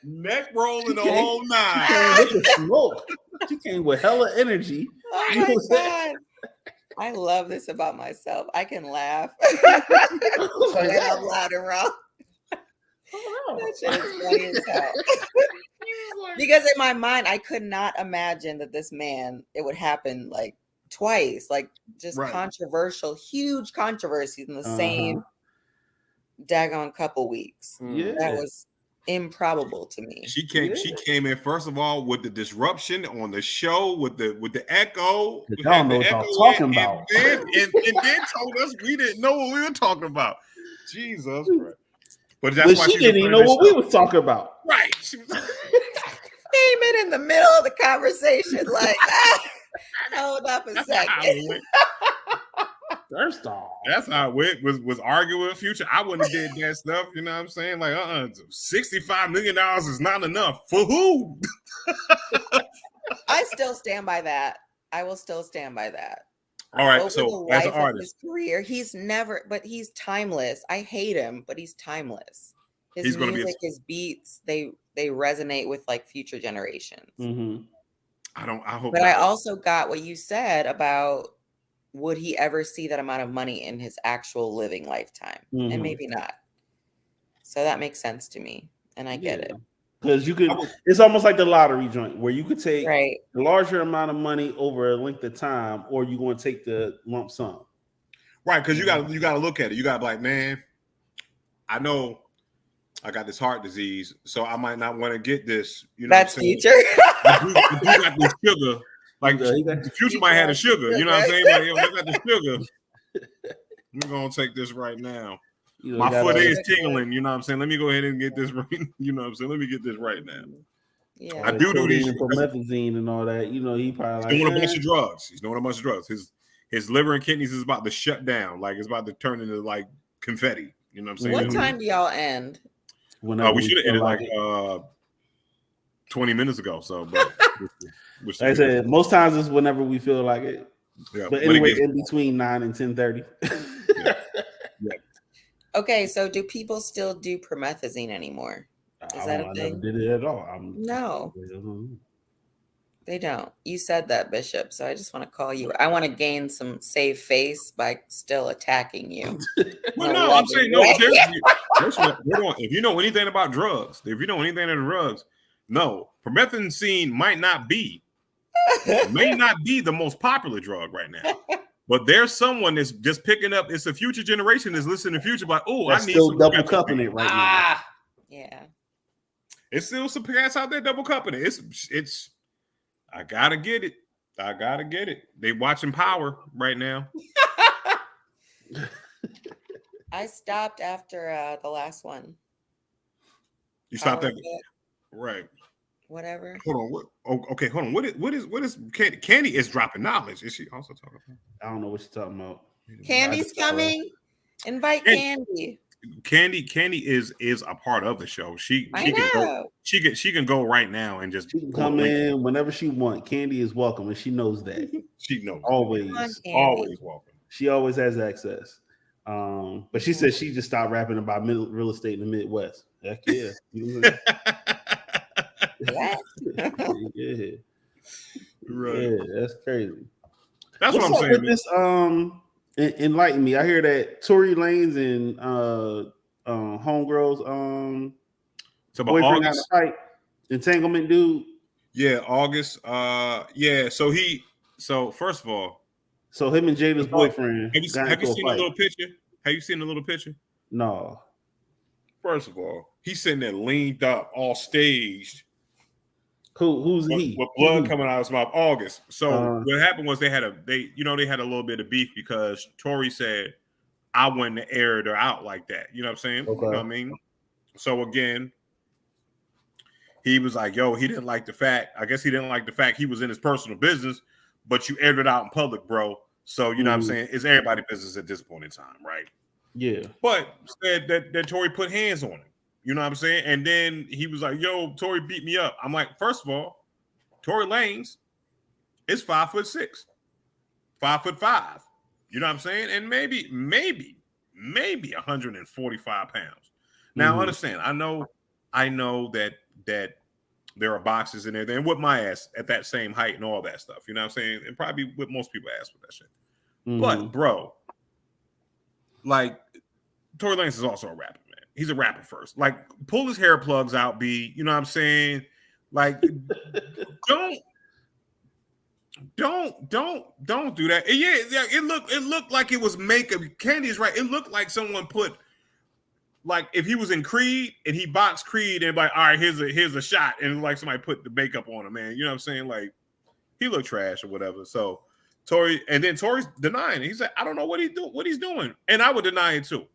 neck rolling the whole nine. She came with the smoke. She came with hella energy. Oh my God. I love this about myself. I can laugh when I'm loud and wrong. That shit is funny as hell. Because in my mind, I could not imagine that this man, it would happen like twice, like just controversial, huge controversies in the same daggone couple weeks. Yeah. That was improbable to me. She came in first of all with the disruption on the show, with the echo. Y'all know what y'all talking about. And then told us we didn't know what we were talking about. Jesus Christ. But that's why she didn't even know what we was talking about. Right. Came in the middle of the conversation, like, hold up a second. First off, that's how it went, was arguing with Future. I wouldn't have did that stuff. You know what I'm saying? Like, $65 million is not enough. For who? I still stand by that. I will still stand by that. All right. Over So the as life an artist, of his career, he's timeless. I hate him, but he's timeless. His music, his beats, they resonate with like future generations. Mm-hmm. I hope. But I also got what you said about would he ever see that amount of money in his actual living lifetime? Mm-hmm. And maybe not. So that makes sense to me. And I get it. Because it's almost like the lottery joint where you could take a larger amount of money over a length of time, or you're going to take the lump sum. Right. Because you got to look at it. You got to be like, man, I know I got this heart disease, so I might not want to get this. You know, that's Future. You got this sugar. Like the Future might have the sugar. You know what I'm saying? Like, yo, I got the sugar. I'm going to take this right now. My foot is tingling. You know what I'm saying? Let me go ahead and get this right. You know what I'm saying? Let me get this right now. Yeah. I do these promethazine and all that. You know, he probably he's doing a bunch of drugs. He's doing a bunch of drugs. His liver and kidneys is about to shut down. Like it's about to turn into like confetti. You know what I'm saying? What time do y'all end? We should have ended like 20 minutes ago. So, but like I said, most times it's whenever we feel like it. Yeah, but anyway, in between 9 and 10:30. Yeah. Okay, so do people still do promethazine anymore? Is that a thing? I never did it at all. No, they don't. You said that, Bishop. So I just want to call you. I want to gain some save face by still attacking you. Well, no, I'm saying no. If you know anything about drugs, no, promethazine may not be the most popular drug right now. But there's someone that's just picking up. It's a future generation that's listening to Future. Like, I need still double cupping it right now. Yeah, it's still some cats out there double cupping it. It's. I gotta get it. They watching Power right now. I stopped after the last one. You stopped that, right? whatever. Hold on. Okay, hold on. What is Candy? Candy is dropping knowledge. Is she also talking about? I don't know what she's talking about. Candy's coming. Invite Candy. Candy is a part of the show. She can go right now and just she can come in whenever she wants. Candy is welcome, and she knows that. She knows always welcome. She always has access. But she said she just stopped rapping about real estate in the Midwest. Heck yeah. What? Yeah. Right. Yeah, that's crazy. That's What's what I'm saying. This enlighten me. I hear that Tory Lanez and homegirls so boyfriend got a fight, entanglement dude. Yeah, August. Yeah. So first of all, so him and Jada's boyfriend. Have you seen a little picture? Have you seen the little picture? No. First of all, he's sitting there leaned up, all staged. Who's he? With blood coming out of his mouth. August. So what happened was they had a little bit of beef because Tory said, I wouldn't have aired her out like that. You know what I'm saying? Okay. You know what I mean? So again, he was like, yo, he didn't like the fact. I guess he didn't like the fact he was in his personal business, but you aired it out in public, bro. So you know what I'm saying? It's everybody's business at this point in time, right? Yeah. But said that Tory put hands on him. You know what I'm saying? And then he was like, yo, Tory beat me up. I'm like, first of all, Tory Lanez is 5'6", 5'5". You know what I'm saying? And maybe 145 pounds. Now understand, I know that there are boxes in there. Then whip my ass at that same height and all that stuff. You know what I'm saying? And probably whip most people ass with that shit. But bro, like Tory Lanez is also a rapper, man. He's a rapper first. Like, pull his hair plugs out, B. You know what I'm saying? Like, don't do that. And yeah, it looked like it was makeup. Candy is right. It looked like someone put, like, if he was in Creed and he boxed Creed and like, all right, here's a shot, and like somebody put the makeup on him, man. You know what I'm saying? Like, he looked trash or whatever. So Tory's denying it. He said, I don't know what he's doing. And I would deny it too.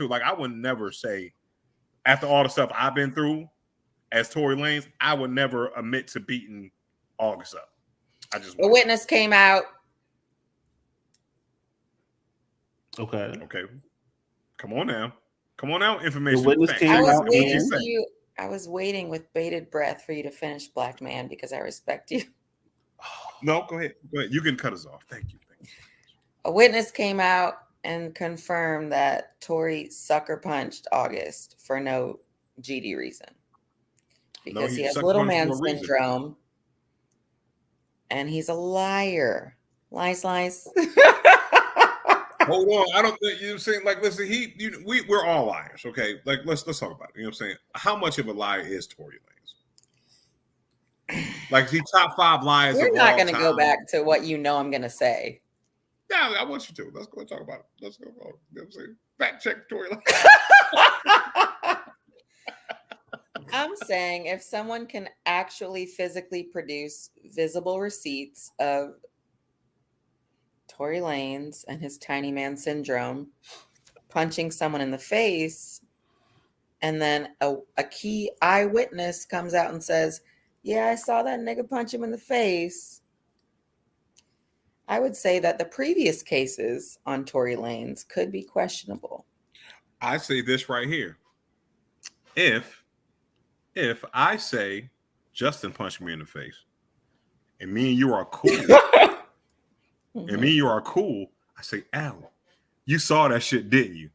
Like, I would never say, after all the stuff I've been through as Tory Lanez, I would never admit to beating August up. A witness came out. Okay. Come on now. Information. The witness came out. I was waiting with bated breath for you to finish, Black Man, because I respect you. No, go ahead. You can cut us off. Thank you. A witness came out and confirmed that Tory sucker punched August for no GD reason. Because he has little man syndrome. And he's a liar. Lies. Hold on. I don't think you're saying, like, listen, we're all liars, okay? Like, let's talk about it. You know what I'm saying? How much of a liar is Tory Lanez? Like, is he top 5 liars? We're not going to go back to what you know I'm going to say. Yeah, I want you to. Let's go and talk about it. Let's go. You know what I'm saying? Fact check Tory Lanez. I'm saying if someone can actually physically produce visible receipts of Tory Lanez and his tiny man syndrome punching someone in the face, and then a key eyewitness comes out and says, yeah, I saw that nigga punch him in the face, I would say that the previous cases on Tory Lanez could be questionable. I say this right here. If I say Justin punched me in the face and me and you are cool, I say, Alan, you saw that shit, didn't you?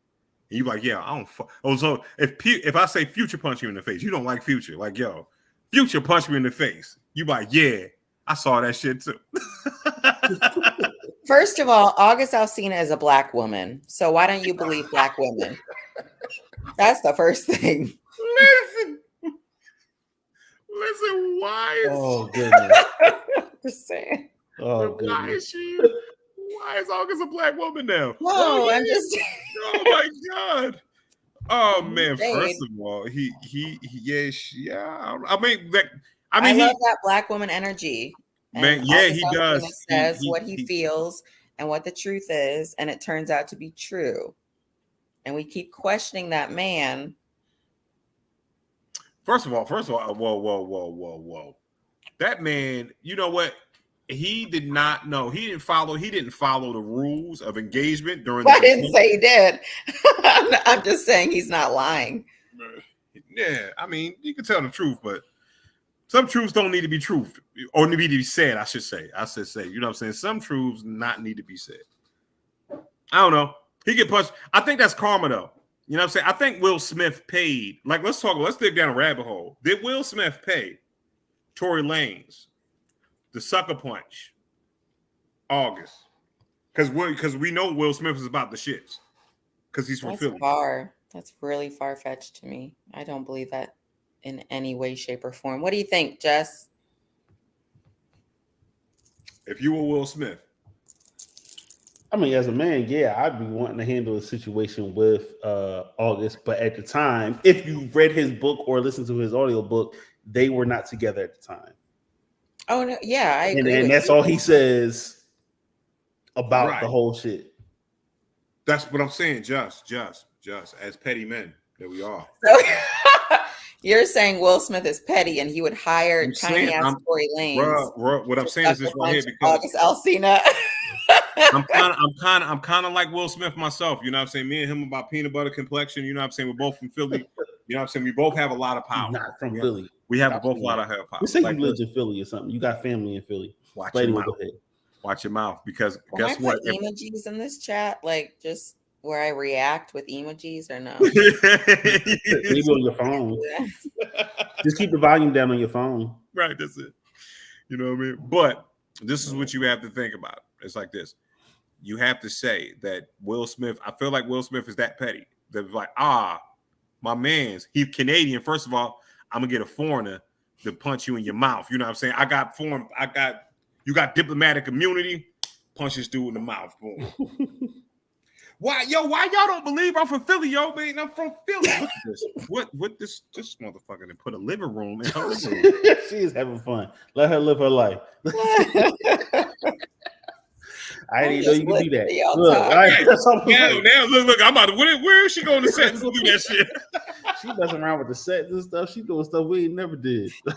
And you like, yeah, I don't fuck. Oh, so if I say Future punched you in the face, you don't like Future. Like, yo, Future punched me in the face. You like, yeah, I saw that shit too. First of all, August Alsina is a Black woman. So why don't you believe Black women? That's the first thing. Listen, why is goodness. Just saying. Why is August a Black woman now? No, I'm just oh my God. Oh man, first of all, he I love that Black woman energy. Man, yeah, he does. He says what he feels and what the truth is, and it turns out to be true. And we keep questioning that man. First of all, whoa. That man, you know what? He didn't follow the rules of engagement during the I didn't say he did. I'm just saying he's not lying. Yeah, I mean, you can tell the truth, but some truths don't need to be truth or need to be said, I should say. You know what I'm saying? Some truths not need to be said. I don't know. He get punched. I think that's karma, though. You know what I'm saying? I think Will Smith paid. Like, let's dig down a rabbit hole. Did Will Smith pay Tory Lanez the sucker punch August? Because we know Will Smith is about the shits. Because he's from Philly. That's really far-fetched to me. I don't believe that in any way, shape, or form. What do you think, Jess? If you were Will Smith. I mean, as a man, yeah, I'd be wanting to handle a situation with August. But at the time, if you read his book or listened to his audiobook, they were not together at the time. Oh, no, yeah, I agree. And that's all he says about the whole shit. That's what I'm saying, just as petty men that we are. So you're saying Will Smith is petty and he would hire tiny ass Tory Lanez. What I'm saying is this right here because August Alsina. I'm kind of like Will Smith myself. You know what I'm saying? Me and him about peanut butter complexion. You know what I'm saying? We're both from Philly. You know what I'm saying? We both have a lot of power. Not from Philly. We have both a lot of power. You say you lived in Philly or something. You got family in Philly. Watch your mouth. Watch your mouth because guess what? I put emojis in this chat, like just where I react with emojis or no? Leave it on your phone. Just keep the volume down on your phone. Right, that's it. You know what I mean? But this is what you have to think about. It's like this. You have to say that Will Smith, I feel like Will Smith is that petty. That like, my man's, he's Canadian. First of all, I'm gonna get a foreigner to punch you in your mouth. You know what I'm saying? You got diplomatic immunity, punch this dude in the mouth. Boom. Why y'all don't believe I'm from Philly, yo, man? I'm from Philly. Look at this. What this motherfucker that put a living room in her living room. She is having fun. Let her live her life. I didn't know you could do that. Look, I'm about to. Where is she going to set and do that shit? She messing around with the sets and stuff. She doing stuff we ain't never did. You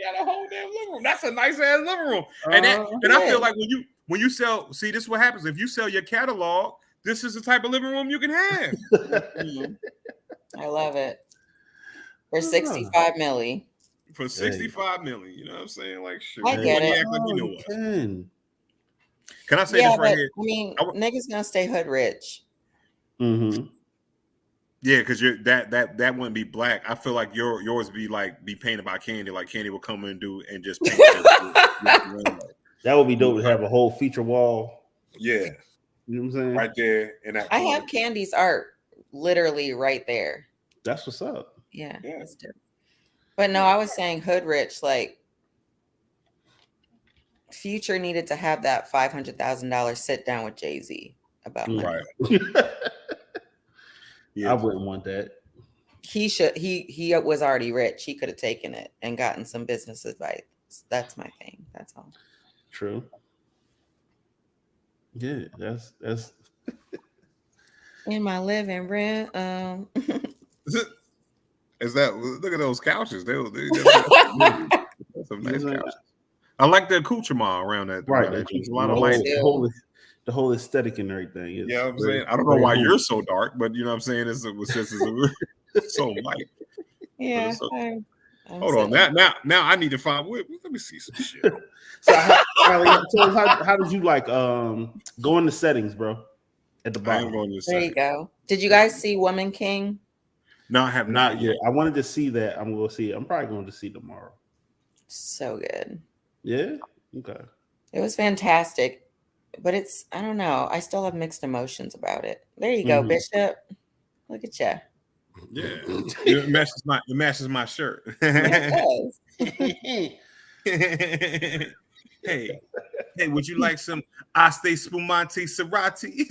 got a whole damn living room. That's a nice ass living room. And I feel like when you sell, see, this is what happens. If you sell your catalog, this is the type of living room you can have. I love it. For 65 milli. For 65 million, you know what I'm saying? Like, shit. I get it. Like you know what? Can I say this right here? I mean, niggas gonna stay hood rich. Mm-hmm. Yeah, because that wouldn't be black. I feel like yours be painted by Candy, like Candy will come in and do and just paint that would be dope to have a whole feature wall. Yeah. You know what I'm saying? Right there in that. I have Candy's art literally right there. That's what's up. Yeah. That's dope. But no, I was saying hood rich, like Future needed to have that $500,000 sit down with Jay-Z about money. Right. Yeah. I wouldn't want that. He was already rich. He could have taken it and gotten some business advice. That's my thing. That's all. True. Yeah, that's in my living room. Is that look at those couches? They're some nice couches. I like the accoutrement around that. Right. There's a lot of light. The whole aesthetic and everything. Is I'm saying. I don't know why you're so dark, but you know what I'm saying? It's so light. Yeah. Hold on. Now I need to find. Let me see some shit. So how did you like go into settings, bro? At the bottom. There you go. Did you guys see Woman King? No, I have not yet. I wanted to see that. I'm going to see it. I'm probably going to see it tomorrow. So good. Yeah? Okay. It was fantastic. But I don't know. I still have mixed emotions about it. There you go, Bishop. Look at you. Yeah. It matches my shirt. Hey, would you like some Aste Spumante Serrati?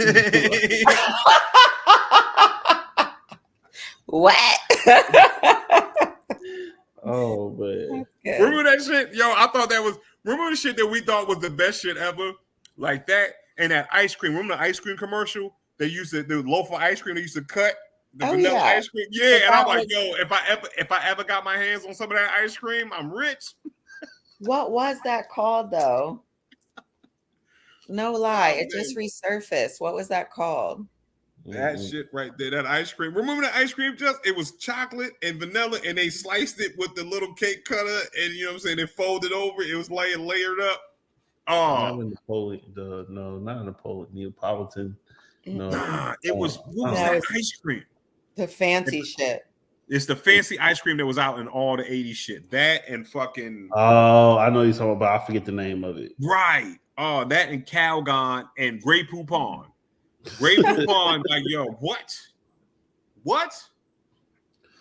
What? Oh, man. Remember that shit? Yo, I thought that was, remember the shit that we thought was the best shit ever? Like that and that ice cream. Remember the ice cream commercial? They used to, the loaf of ice cream they used to cut The Oh, vanilla yeah. ice cream. Yeah, But and I'm that like, was- yo, if I ever got my hands on some of that ice cream, I'm rich. What was that called though? No lie, Oh, it just man. resurfaced. What was that called? That shit right there, that ice cream. Remember the ice cream? Just it was chocolate and vanilla, and they sliced it with the little cake cutter, and you know what I'm saying? They folded over. It was layered up. Not Oh, in no, not in Neapolitan. No, nah, it was what was That that was ice cream? the fancy shit. It's the fancy ice cream that was out in all the 80s shit. That and fucking Oh, I know you're talking about. I forget the name of it. right. Oh, that and Calgon and Grey Poupon. Grey Poupon, like, yo, what? What?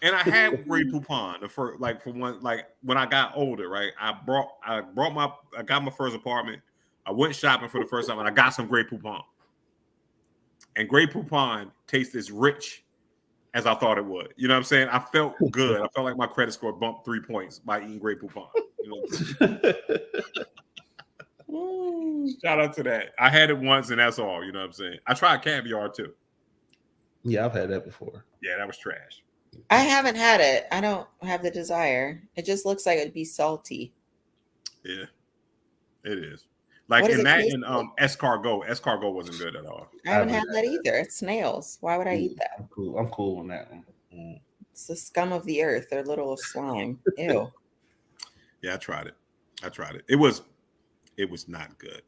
And I had Grey Poupon for one, like when I got older, right? I got my first apartment. I went shopping for the first time and I got some Grey Poupon. And Grey Poupon tastes as rich as I thought it would. You know what I'm saying? I felt good. I felt like my credit score bumped 3 points by eating Grey Poupon. You know? Shout out to that. I had it once and that's all. You know what I'm saying? I tried caviar too. Yeah, I've had that before. Yeah, that was trash. I haven't had it. I don't have the desire. It just looks like it'd be salty. Yeah, it is. Like What does in it that taste and escargot. Escargot wasn't good at all. I haven't had that either. It's snails. Why would I eat that? I'm cool on that one. It's the scum of the earth. They're little slime. Ew. Yeah, I tried it. It was not good.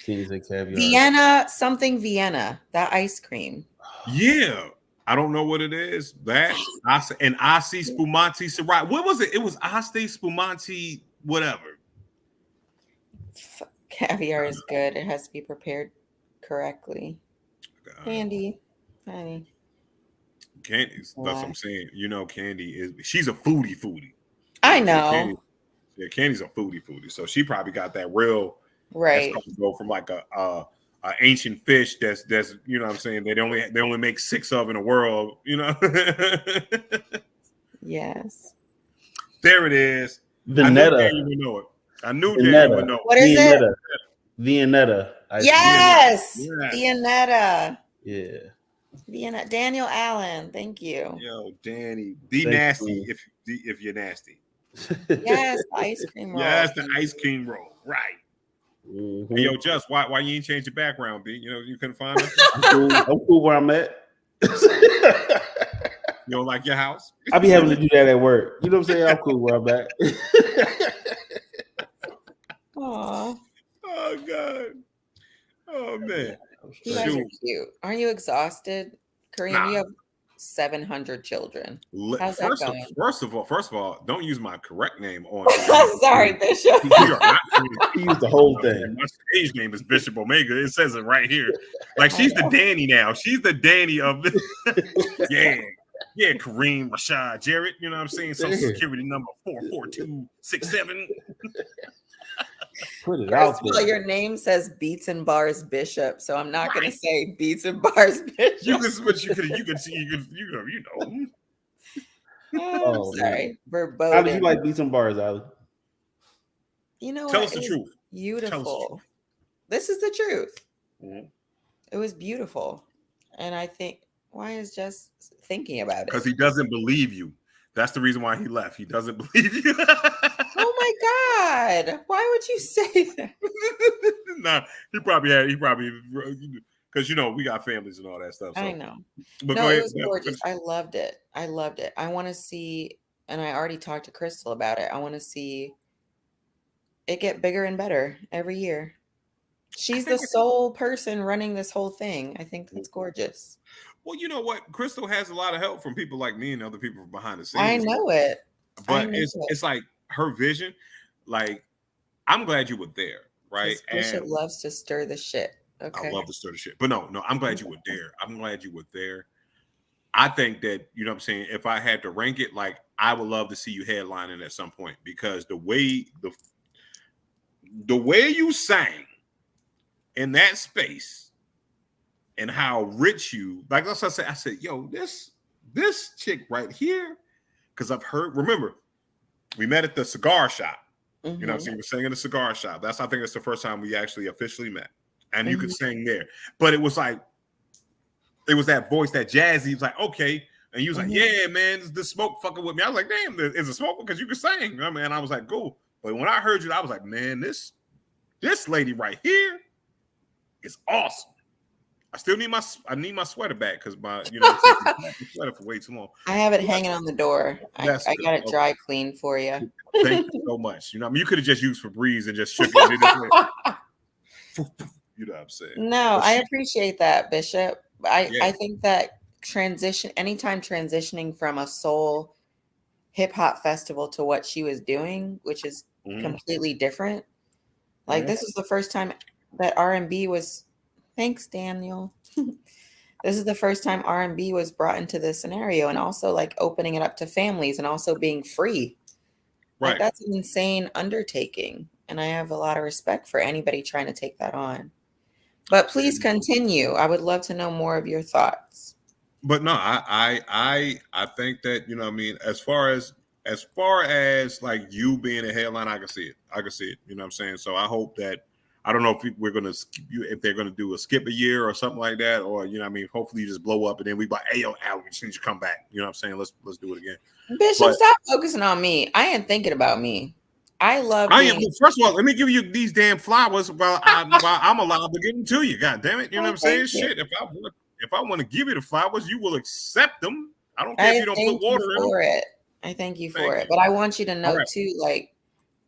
Cheese and caviar. Vienna, something Vienna. That ice cream. Yeah. I don't know what it is. That and Asti Spumante Syrah. What was it? It was Asti Spumante, whatever. Caviar is good. It has to be prepared correctly. Candy. Honey. Candy. That's what I'm saying. You know, Candy she's a foodie. I know. Candy's a foodie. So she probably got that real right. Go from like a ancient fish that's you know what I'm saying, they only make 6 of in the world, you know. Yes. There it is. Viennetta. I knew Daniel would know. What is it? Viennetta. Yes. Viennetta. Yeah. Vienna. Daniel Allen. Thank you. Yo, Danny. Nasty if you're nasty. Yes, the ice cream roll. Yes, the ice cream roll. Right. Mm-hmm. Hey, yo, Just why you ain't changed your background, B? You know, you couldn't find us. I'm cool where I'm at. You don't like your house? I be having to do that at work. You know what I'm saying? I'm cool where I'm at. Aw. Oh God. Oh man. You guys are cute. Aren't you exhausted? Kareem, Nah. you have 700 children. How's that going? First of all, don't use my correct name on. Sorry, Bishop. He used the whole thing. My stage name is Bishop Omega. It says it right here. Like she's the Danny now. She's the Danny of the yeah, Kareem, Rashad, Jarrett. You know what I'm saying? Social Security number 44267. Put it First out of all, there. your name says Beats and Bars Bishop, so I'm not going to say Beats and Bars Bishop. You can see, you know. Oh, sorry. Verboten. How do you like Beats and Bars, Ali? You know Tell what? us the truth. Beautiful. This is the truth. Mm-hmm. It was beautiful. And I think, why is Just thinking about it? Because he doesn't believe you. That's the reason why he left. He doesn't believe you. Oh my God. Why would you say that? Nah, he probably because you know we got families and all that stuff. So. I know. But no, it was gorgeous. I loved it. I want to see, and I already talked to Crystal about it. I want to see it get bigger and better every year. She's the sole person running this whole thing. I think that's gorgeous. Well, you know what? Crystal has a lot of help from people like me and other people from behind the scenes. I know it. But it's like her vision. Like, I'm glad you were there, right? Bishop loves to stir the shit. Okay. I love to stir the shit. But no, I'm glad you were there. I'm glad you were there. I think that, you know what I'm saying, if I had to rank it, like, I would love to see you headlining at some point, because the way you sang in that space and how rich you, like that's what I said, yo, this chick right here, because I've heard, remember, we met at the cigar shop. Mm-hmm. You know what I'm saying? We sang in the cigar shop. I think that's the first time we actually officially met. And you could sing there. But it was like, it was that voice, that jazzy. He was like, okay. And he was like, yeah, man, the smoke fucking with me. I was like, damn, is a smoke because you can sing. I mean, I was like, cool. But when I heard you, I was like, man, this lady right here is awesome. I still need my sweater back because my sweater for way too long. I have it hanging on the door. I got it dry clean for you. Thank you so much. You know, I mean, you could have just used Febreze and just shook it. You know what I'm saying? No, I appreciate that, Bishop. I think that anytime transitioning from a soul hip hop festival to what she was doing, which is completely different. Like this is the first time that R&B was. Thanks, Daniel. This is the first time R&B was brought into this scenario, and also like opening it up to families and also being free. Right, like, that's an insane undertaking, and I have a lot of respect for anybody trying to take that on. But please continue. I would love to know more of your thoughts. But no, I think that, you know what I mean, as far as like you being a headline, I can see it. You know what I'm saying? So I hope that, I don't know if we're going to skip you, if they're going to do a skip a year or something like that, or, you know what I mean, hopefully you just blow up and then we buy, hey, yo, Al, as soon as you come back, you know what I'm saying? Let's do it again. Bishop, stop focusing on me. I ain't thinking about me. First of all, let me give you these damn flowers while I'm allowed to give them to you. God damn it. You know what I'm saying? Shit. If I want to give you the flowers, you will accept them. I don't care if you don't put water in them. I thank you for it. But I want you to know too, like,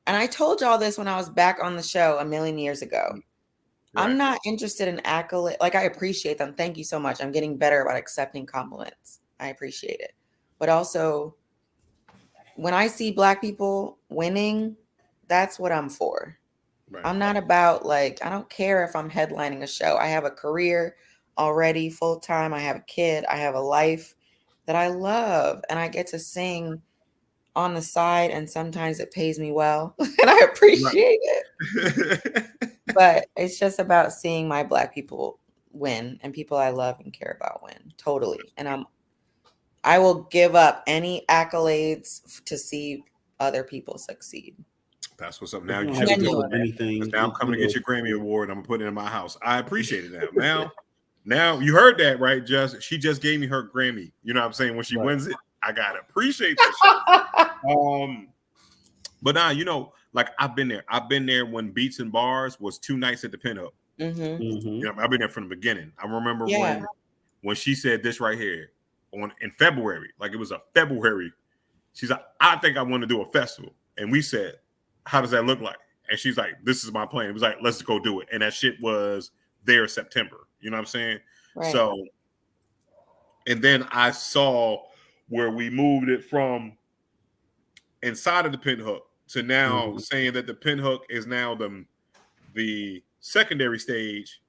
and I told y'all this when I was back on the show a million years ago. Right. I'm not interested in accolade. Like, I appreciate them. Thank you so much. I'm getting better about accepting compliments. I appreciate it. But also, when I see Black people winning, that's what I'm for. Right. I'm not about, like, I don't care if I'm headlining a show. I have a career already full time. I have a kid. I have a life that I love, and I get to sing on the side, and sometimes it pays me well, and I appreciate it. But it's just about seeing my Black people win and people I love and care about win. Totally. And I will give up any accolades to see other people succeed. That's what's up. Now you should do anything. Now I'm coming to get your Grammy Award. I'm putting it in my house. I appreciate it now. Now you heard that, right? She just gave me her Grammy. You know what I'm saying? When she wins it, I gotta appreciate that shit. But now, you know, like I've been there. I've been there when Beats and Bars was 2 nights at the Pinhook. You know, I've been there from the beginning. I remember when she said this right here in February, like it was a February. She's like, I think I want to do a festival, and we said, how does that look like? And she's like, this is my plan. It was like, let's go do it. And that shit was there September. You know what I'm saying? Right. So, and then I saw where we moved it from inside of the Pinhook to now saying that the Pinhook is now the secondary stage,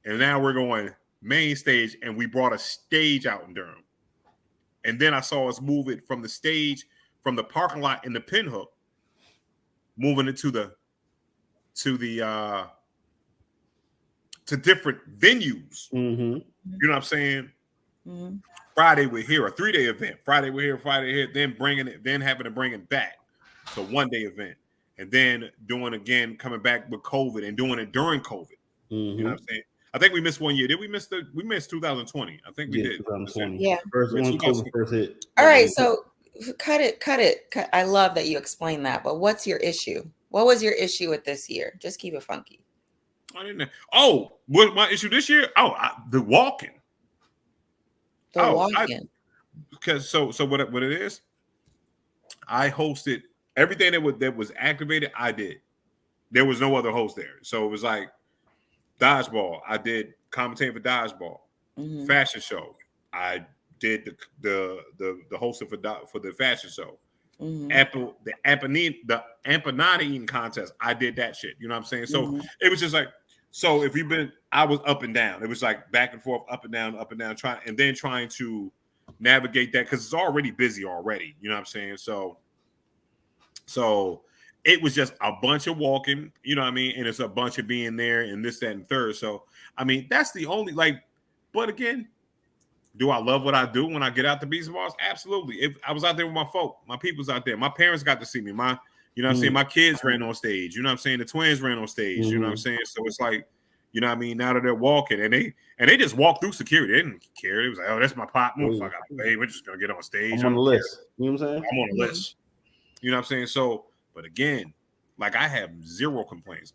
and now we're going main stage, and we brought a stage out in Durham. And then I saw us move it from the stage, from the parking lot in the Pinhook, moving it to different venues. You know what I'm saying? Friday we're here, a 3-day event. Friday we're here, Friday here, then having to bring it back. So 1-day event. And then doing again, coming back with COVID and doing it during COVID. You know what I'm saying? I think we missed 1 year. Did we miss 2020? I think we did. 2020. Yeah. First hit. All right, so cut it. I love that you explained that, but what's your issue? What was your issue with this year? Just keep it funky. I didn't know. Oh, what my issue this year? Oh, the walking. Because so what it is? I hosted everything that was activated. I did. There was no other host there, so it was like dodgeball. I did commentating for dodgeball. Fashion show. I did the hosting for the fashion show. The empanada eating contest. I did that shit. You know what I'm saying? So it was just like, so if you've been, I was up and down. It was like back and forth, up and down, trying to navigate that because it's already busy already. You know what I'm saying? So it was just a bunch of walking, you know what I mean? And it's a bunch of being there and this, that, and third. So, I mean, that's the only, like, but again, do I love what I do when I get out to Beats and Bars? Absolutely. If I was out there with my folk, my people's out there. My parents got to see me. You know what I'm saying? My kids ran on stage. You know what I'm saying? The twins ran on stage. You know what I'm saying? So it's like, You know what I mean? Now that they're walking, and they just walk through security. They didn't care. It was like, oh, that's my pop. Motherfucker, I gotta pay. We're just gonna get on stage. I'm on the list. You know what I'm saying? I'm on the list. You know what I'm saying? So, but again, like I have zero complaints.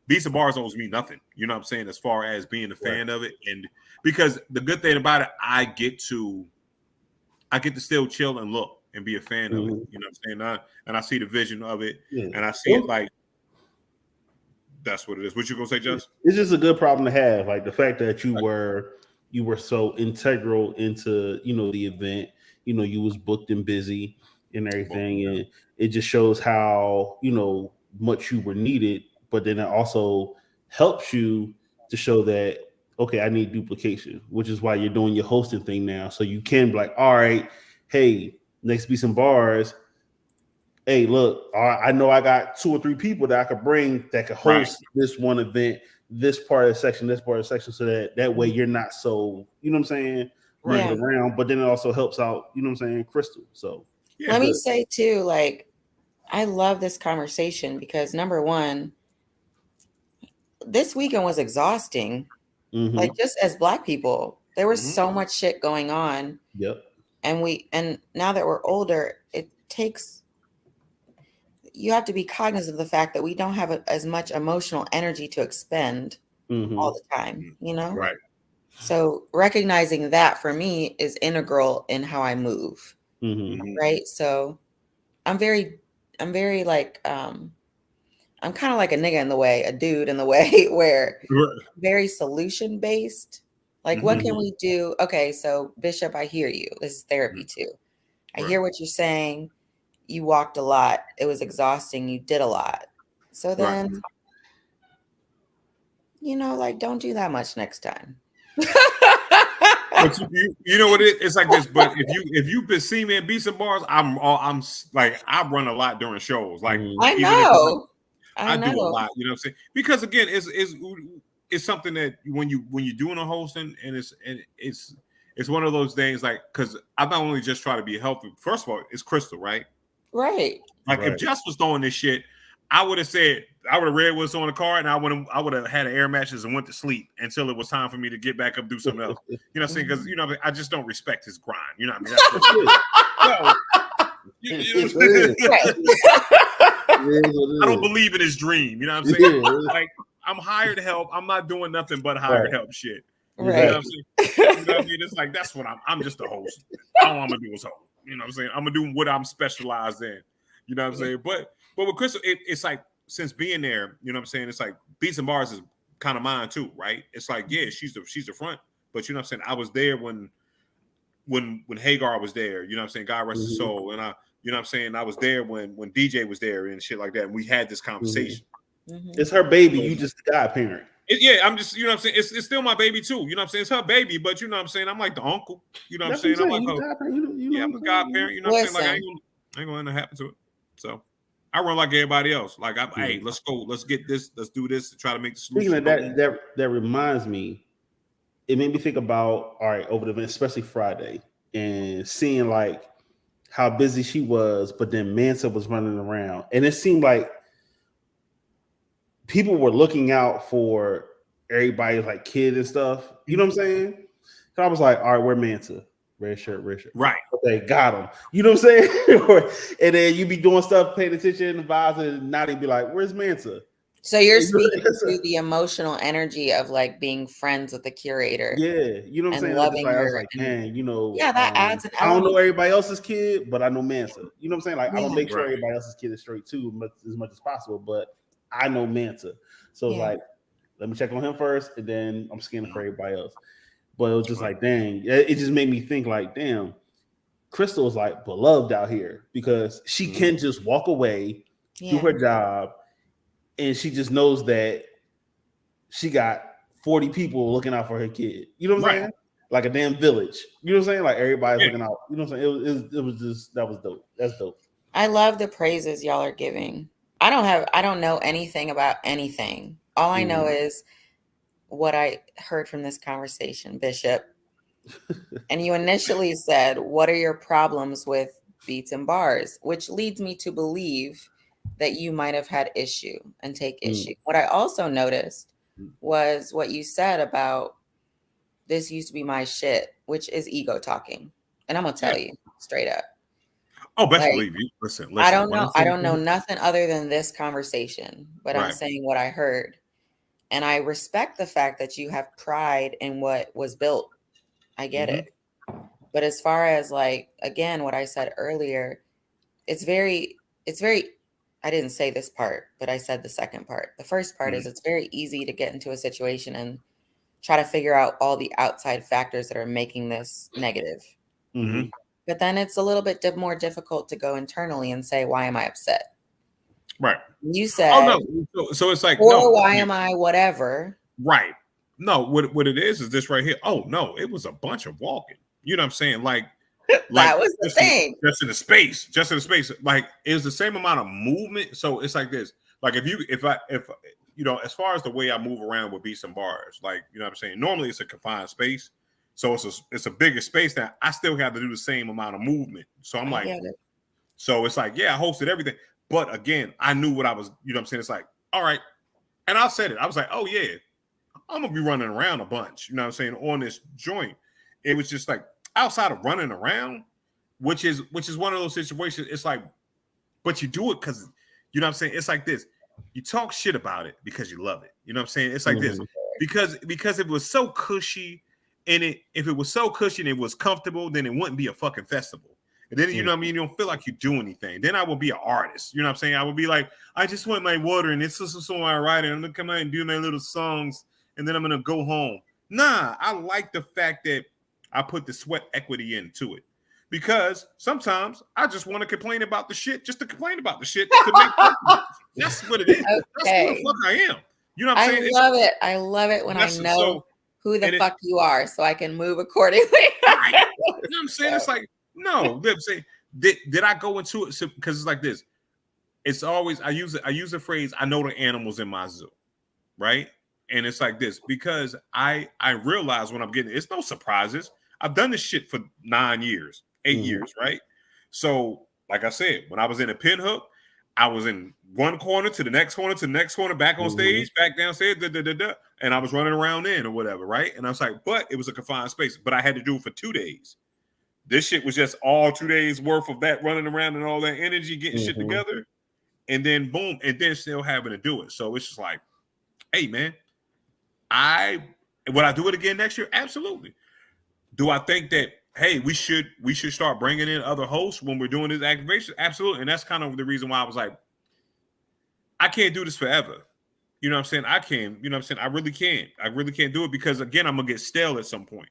Beats and Bars owes me nothing. You know what I'm saying? As far as being a fan of it, and because the good thing about it, I get to still chill and look and be a fan of it. You know what I'm saying? And I see the vision of it, and I see it like. That's what it is. What you gonna say, Just? It's just a good problem to have. Like the fact that you were so integral into the event. You was booked and busy and everything, and it just shows how much you were needed. But then it also helps you to show that okay, I need duplication, which is why you're doing your hosting thing now, so you can be like, all right, hey, next Beats and Bars. Hey, look, I know I got 2 or 3 people that I could bring that could host this one event, this part of the section, this part of the section, so that way you're not so, you know what I'm saying, running around, but then it also helps out, you know what I'm saying, Crystal. So let me say too, like, I love this conversation because number one, this weekend was exhausting. Like just as Black people, there was so much shit going on. Yep. And now that we're older, you have to be cognizant of the fact that we don't have as much emotional energy to expend all the time, Right. So recognizing that for me is integral in how I move. Right. So I'm very like, I'm kind of like a nigga in the way, a dude in the way where very solution based. Like, what can we do? Okay. So Bishop, I hear you. This is therapy too. I hear what you're saying. You walked a lot. It was exhausting. You did a lot. So then, like, don't do that much next time. But you know what it's like this. But if you've been seeing me at Beats and Bars, I'm like I run a lot during shows. Like I know, I do a lot. You know what I'm saying? Because again, it's something that when you're doing a hosting, and it's one of those things like because I not only just try to be healthy. First of all, it's Crystal, right? Right. Like if Jess was throwing this shit, I would have read what's on the card, and I would have had an air mattress and went to sleep until it was time for me to get back up, do something else. You know what I'm saying? Because I just don't respect his grind. You know what I mean? I don't believe in his dream. You know what I'm saying? Like I'm hired help. I'm not doing nothing but hired help shit. Right. You know what I'm saying? You know what I mean? It's like that's what I'm just a host. All I'm gonna do is host. You know what I'm saying? I'm gonna do what I'm specialized in. You know what I'm saying? But with Crystal, it's like since being there, you know what I'm saying? It's like Beats and Bars is kind of mine too, right? It's like, yeah, she's the front, but you know what I'm saying? I was there when Hagar was there, you know what I'm saying? God rest his soul. And you know what I'm saying? I was there when DJ was there and shit like that. And we had this conversation. It's her baby, you just the godparent. I'm just, you know what I'm saying? It's still my baby too. You know what I'm saying? It's her baby, but you know what I'm saying? I'm like the uncle. You know what I'm saying? I'm like, I'm a godparent. You know what I'm saying? Like I ain't gonna let nothing happen to it. So I run like everybody else. Like, hey, let's go. Let's get this. Let's do this to try to make the solution. Speaking of that reminds me, it made me think about, all right, over the event, especially Friday, and seeing like how busy she was, but then Mansa was running around. And it seemed like people were looking out for everybody's like kid and stuff. You know what I'm saying? So I was like, all right, where Mansa? Red shirt. Right. Okay, got him. You know what I'm saying? And then you be doing stuff, paying attention to vibes, and now they be like, where's Mansa? So you're speaking to the emotional energy of like being friends with the curator. Yeah, you know what I'm saying? Loving her. I was like, man, that adds an element. I don't know everybody else's kid, but I know Mansa. You know what I'm saying? Like, I'm gonna make sure everybody else's kid is straight too, as much as possible, but I know Mansa. So it's like, let me check on him first, and then I'm scanning for everybody else. But it was just like, dang, it just made me think like, damn, Crystal is like beloved out here because she can just walk away, do her job, and she just knows that she got 40 people looking out for her kid. You know what I'm saying? Like a damn village. You know what I'm saying? Like everybody's looking out. You know what I'm saying? It was just, that was dope. That's dope. I love the praises y'all are giving. I don't know anything about anything. All I know is what I heard from this conversation, Bishop. And you initially said, what are your problems with Beats and Bars? Which leads me to believe that you might have had issue and take issue. What I also noticed was what you said about this used to be my shit, which is ego talking. And I'm gonna tell you straight up. Oh, best believe you. Listen. I don't know. I don't know nothing other than this conversation, but I'm saying what I heard. And I respect the fact that you have pride in what was built. I get it. But as far as like, again, what I said earlier, it's very, I didn't say this part, but I said the second part. The first part is it's very easy to get into a situation and try to figure out all the outside factors that are making this negative. But then it's a little bit more difficult to go internally and say, why am I upset? Right. You said, oh no, so it's like, or no, why am I whatever? Right. No, what it is this right here. Oh no, it was a bunch of walking. You know what I'm saying? Like that was the thing. Just in the space. Like it was the same amount of movement. So it's like this. Like if you know, as far as the way I move around with beats and bars, like, you know what I'm saying? Normally it's a confined space. So it's a bigger space that I still have to do the same amount of movement. So I'm like, so it's like, yeah, I hosted everything. But again, I knew what I was, you know what I'm saying? It's like, all right. And I said it. I was like, oh yeah, I'm gonna be running around a bunch, you know what I'm saying, on this joint. It was just like outside of running around, which is one of those situations. It's like, but you do it because, you know what I'm saying? It's like this. You talk shit about it because you love it. You know what I'm saying? It's like this. Because it was so cushy, and if it was so cushy and it was comfortable, then it wouldn't be a fucking festival. And then, you know what I mean? You don't feel like you do anything. Then I would be an artist. You know what I'm saying? I would be like, I just want my water and this is so I write it. I'm gonna come out and do my little songs and then I'm gonna go home. Nah, I like the fact that I put the sweat equity into it. Because sometimes I just want to complain about the shit just to complain about the shit to make that's what it is. Okay. That's who the fuck I am. You know what I'm saying? I love it when I know who the fuck you are so I can move accordingly. Right. You know what I'm saying? It's like, no, say, did I go into it? Because it's like this. It's always I use the phrase, I know the animals in my zoo, right? And it's like this because I realize when I'm getting it's no surprises. I've done this shit for 9 years, 8 years, right? So, like I said, when I was in a pinhook, I was in one corner to the next corner to the next corner, back on stage, back downstairs, and I was running around in or whatever, right? And I was like, but it was a confined space, but I had to do it for 2 days. This shit was just all 2 days worth of that running around and all that energy, getting shit together, and then boom, and then still having to do it. So it's just like, hey man, would I do it again next year? Absolutely. Do I think that, hey, we should start bringing in other hosts when we're doing this activation? Absolutely. And that's kind of the reason why I was like, I can't do this forever. You know what I'm saying? I can, you know what I'm saying? I really can't. I really can't do it because again, I'm gonna get stale at some point.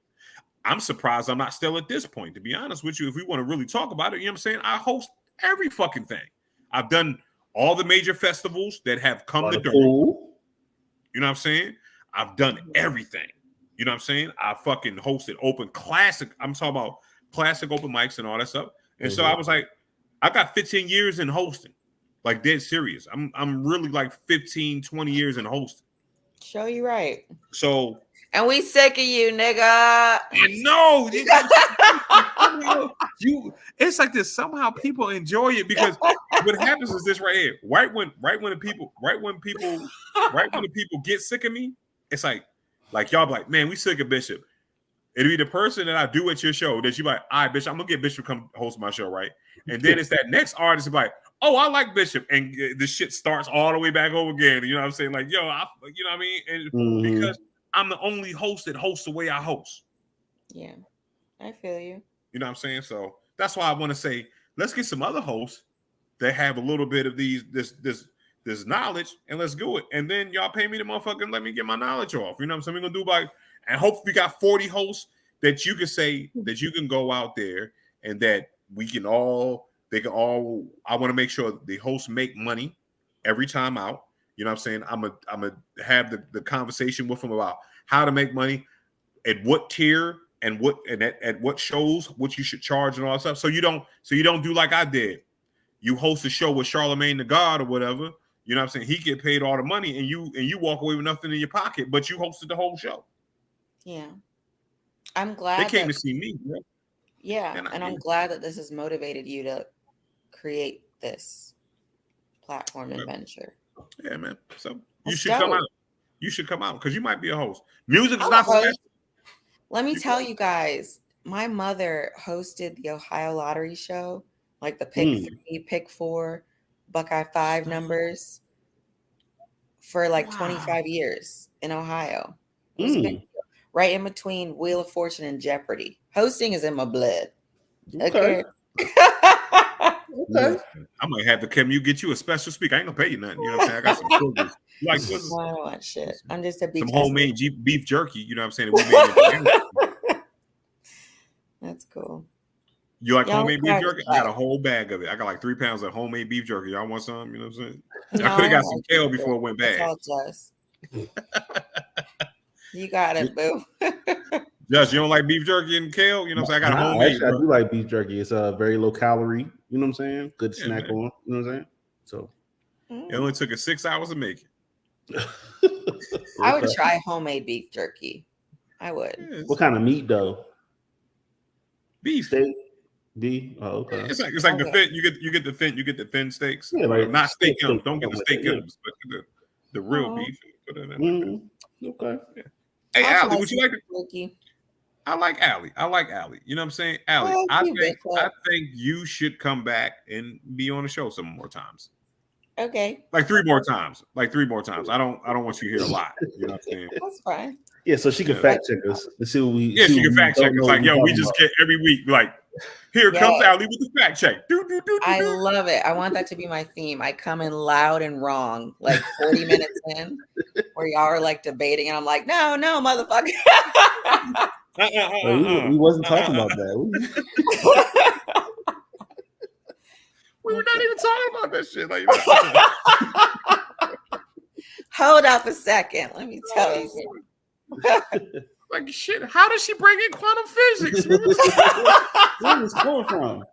I'm surprised I'm not still at this point, to be honest with you. If we want to really talk about it, you know what I'm saying? I host every fucking thing. I've done all the major festivals that have come to Durham. You know what I'm saying? I've done everything. You know what I'm saying? I fucking hosted open classic. I'm talking about classic open mics and all that stuff. And so I was like, I got 15 years in hosting. Like dead serious. I'm really like 15, 20 years in hosting. Show you right. So and we sick of you, nigga. I know. It's like this. Somehow people enjoy it because what happens is this right here. Right when the people get sick of me, it's like y'all be like, man, we sick of Bishop. It'll be the person that I do at your show that you like, all right, Bishop, I'm gonna get Bishop to come host my show, right? And then it's that next artist like, oh, I like Bishop, and the shit starts all the way back over again. You know what I'm saying? Like, yo, you know what I mean? And because I'm the only host that hosts the way I host. Yeah, I feel you. You know what I'm saying? So that's why I want to say, let's get some other hosts that have a little bit of this knowledge, and let's do it. And then y'all pay me the motherfucker and let me get my knowledge off. You know what I'm saying? We're gonna do like, and hopefully we got 40 hosts that you can say that you can go out there and that they can all. I want to make sure the hosts make money every time out. You know what I'm saying? I'm gonna have the conversation with them about how to make money, at what tier and at what shows, what you should charge and all that stuff. So you don't do like I did. You host a show with Charlemagne the God or whatever. You know what I'm saying? He get paid all the money and you walk away with nothing in your pocket, but you hosted the whole show. Yeah. I'm glad they came to see me. Bro. Yeah. And I'm glad that this has motivated you to create this platform and venture. Yeah, man. So you should come out. You should come out because you might be a host. Music is I'm not a the best. host. Let me tell you guys, my mother hosted the Ohio Lottery show, like the pick 3, pick 4, Buckeye 5 numbers for like 25 years in Ohio. It was a big deal. Right in between Wheel of Fortune and Jeopardy. Hosting is in my blood. Okay. Yeah. I might have to come get you a special speaker. I ain't gonna pay you nothing. You know what I'm saying? I got some privilege. Like this. I don't want shit. I'm just a beef. Some homemade beef jerky. You know what I'm saying? We made That's cool. You like homemade beef jerky? I got a whole bag of it. I got like 3 pounds of homemade beef jerky. Y'all want some? You know what I'm saying? No, I could have got some kale before it went bad. You got it, boo. Just you don't like beef jerky and kale? You know what I'm saying? I got a homemade. Actually, I do like beef jerky. It's very low calorie. You know what I'm saying? Good snack on. You know what I'm saying? So it only took us 6 hours to make it. I would try homemade beef jerky. I would. What kind of meat though? Beef. Steak. Beef. Oh, okay. It's like the thin. You get the thin steaks. Yeah, like not steak M's. Don't get the steak M's, but the real beef. Put it in there. Okay. Yeah. Hey, Allie, would you like to? I like Allie. You know what I'm saying? Allie, I think you should come back and be on the show some more times. Okay. Like 3 more times. I don't want you here a lot. You know what I'm saying? That's fine. Yeah, so she can fact check us and see what we. Yeah, she can fact check us. Like, yo, we just get every week. Like, here comes Allie with the fact check. I love it. I want that to be my theme. I come in loud and wrong, like 40 minutes in, where y'all are like debating, and I'm like, no, motherfucker. We wasn't talking about that. We were not even talking about that shit. Like, hold up a second. Let me tell you. Like shit, how does she bring in quantum physics? Where is coming from?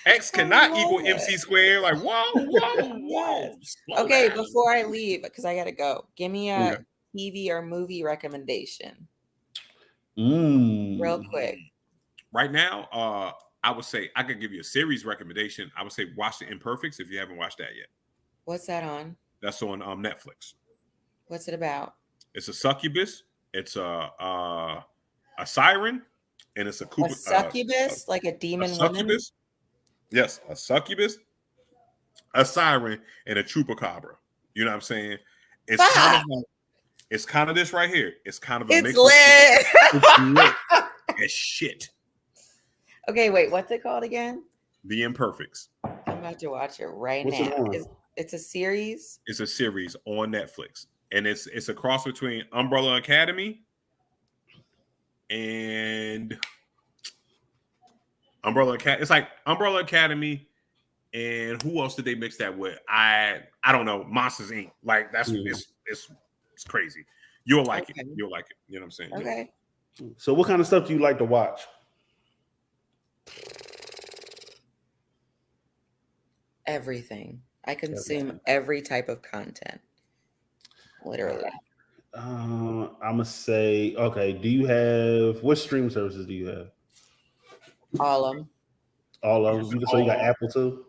X cannot equal MC squared. Like, whoa. Okay, before I leave, because I gotta go, give me a TV or movie recommendation. Real quick. Right now, I would say I could give you a series recommendation. I would say watch The Imperfects if you haven't watched that yet. What's that on? That's on Netflix. What's it about? It's a succubus. It's a siren, and it's a succubus, like a demon woman. Yes, a succubus, a siren, and a chupacabra. You know what I'm saying? It's kind of this right here. It's kind of a mix. It's lit as shit. Okay, wait. What's it called again? The Imperfects. I'm about to watch it right now. It's a series. It's a series on Netflix, and it's a cross between Umbrella Academy and Umbrella Academy. It's like Umbrella Academy, and who else did they mix that with? I don't know. Monsters Inc. Like that's it's crazy. You'll like it. You'll like it. You know what I'm saying? Okay. So, what kind of stuff do you like to watch? Everything. I consume every type of content. Literally. I'm gonna say, okay. Do you have what streaming services do you have? All of them. All of them. So you got Apple too?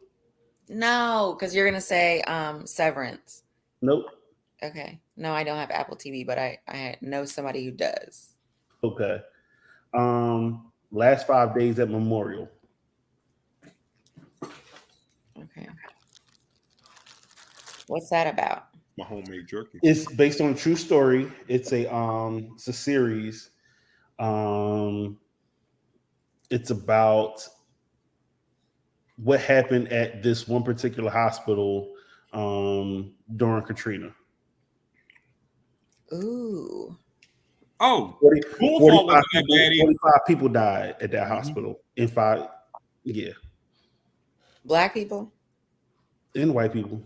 No, because you're gonna say Severance. Nope. Okay. No, I don't have Apple TV, but I know somebody who does. Okay. Last 5 days at Memorial. Okay. What's that about? My homemade jerky. It's based on a true story. It's a series. It's about what happened at this one particular hospital during Katrina. Ooh. Oh, 45 people died at that hospital in 5. Yeah. Black people? And white people.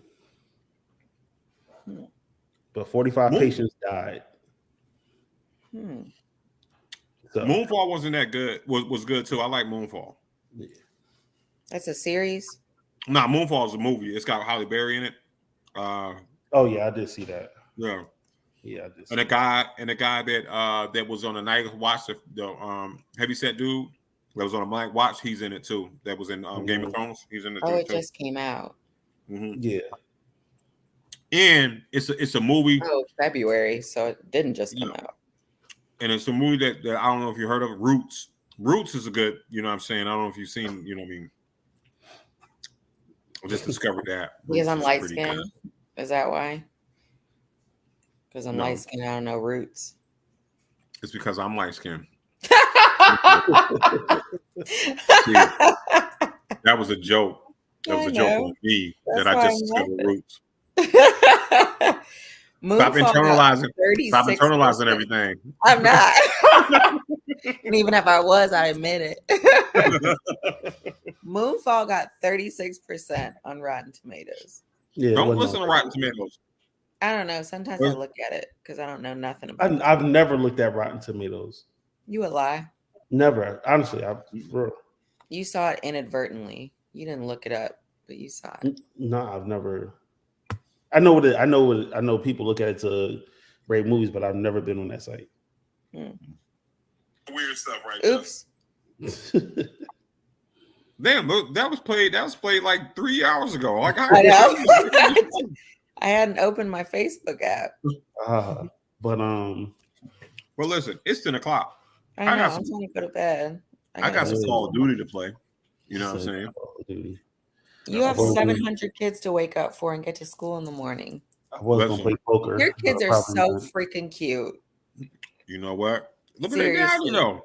But 45 patients died. So, Moonfall wasn't that good. Was good too. I like Moonfall. Yeah. That's a series? Nah, Moonfall is a movie. It's got Halle Berry in it. Oh yeah, I did see that. Yeah. Yeah, I did see and the guy that was on the night watch, the heavyset dude that was on a night watch, he's in it too. That was in Game of Thrones. He's in it too. It just came out. Yeah. And it's a movie. Oh, February, so it didn't just come out. And it's a movie that I don't know if you heard of. Roots. Roots is a good, you know what I'm saying? I don't know if you've seen, you know what I mean? I just discovered that. Because I'm light skinned. Is that why? Because I'm No. light skinned, I don't know Roots. It's because I'm light skinned. That was a joke. That was a joke on me that I just discovered Roots. Stop internalizing everything. I'm not. And even if I was, I admit it. Moonfall got 36% on Rotten Tomatoes. Yeah, don't listen to Rotten Tomatoes. I don't know. Sometimes I look at it because I don't know nothing about it. I've never looked at Rotten Tomatoes. You would lie. Never. Honestly, you saw it inadvertently. You didn't look it up, but you saw it. No, I've never. I know people look at it to rate movies, but I've never been on that site. Weird stuff, right? Oops. Damn, that was played like 3 hours ago. Like I know. I hadn't opened my Facebook app. Well, listen, it's 10 o'clock. I know. I'm trying to go to bed. I got some Call of Duty to play. You know what I'm saying? Call of Duty. You have 700 kids to wake up for and get to school in the morning. I was gonna play poker. Your kids are so freaking cute. You know what? Look Seriously. at that guy, you know.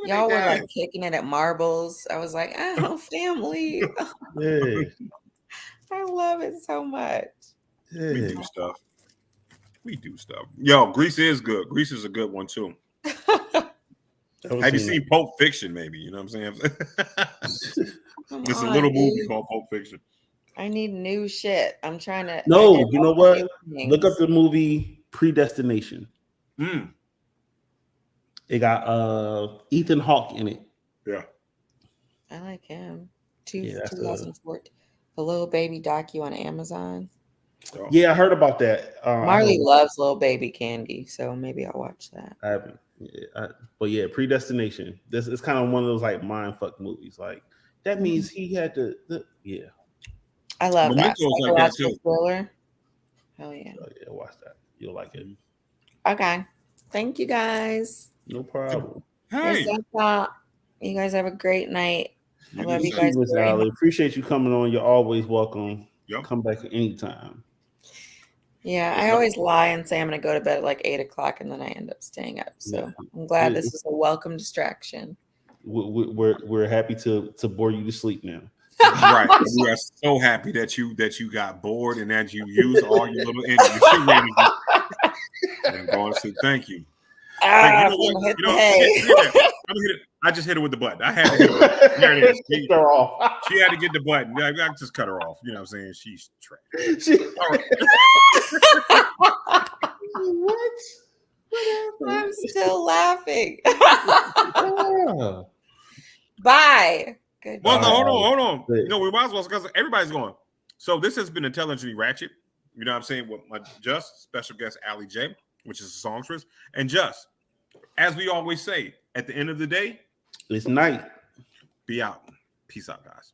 Y'all were like kicking it at marbles. I was like, oh, family. Yeah. I love it so much. Yeah. We do stuff. Yo, Grease is good. Grease is a good one too. Have you seen Pulp Fiction? Maybe, you know what I'm saying. It's a little movie called Pulp Fiction. I need new shit. I'm trying to. No, you know what? Look up the movie Predestination. It got Ethan Hawke in it. Yeah, I like him. 2014, the Little Baby docu on Amazon. Yeah, I heard about that. Marley loves Little Baby candy, so maybe I'll watch that. I haven't. But yeah, Predestination. This is kind of one of those like mind fuck movies. Like that means he had to. Yeah, I love that. Like that too. Thriller. Hell yeah! Oh, yeah, watch that. You'll like it. Okay, thank you guys. No problem. Hey, you guys have a great night. I love you guys. Appreciate you coming on. You're always welcome. Yep. Come back at any time. Yeah, I always lie and say I'm going to go to bed at like 8 o'clock, and then I end up staying up. So I'm glad this is a welcome distraction. We're happy to bore you to sleep now. Right. We are so happy that you got bored and that you used all your little energy. I'm going to say thank you. I just hit her with the button. I had to hit her. There it is. She had to get the button. I just cut her off. You know what I'm saying? She's trash. What? I'm still laughing. Bye. Good. Well, no, hold on. No, we might as well, because everybody's going. So this has been Intelligently Ratchet. You know what I'm saying? With my special guest, Allie J, which is a songstress. And Just, as we always say, at the end of the day, it's night. Be out. Peace out, guys.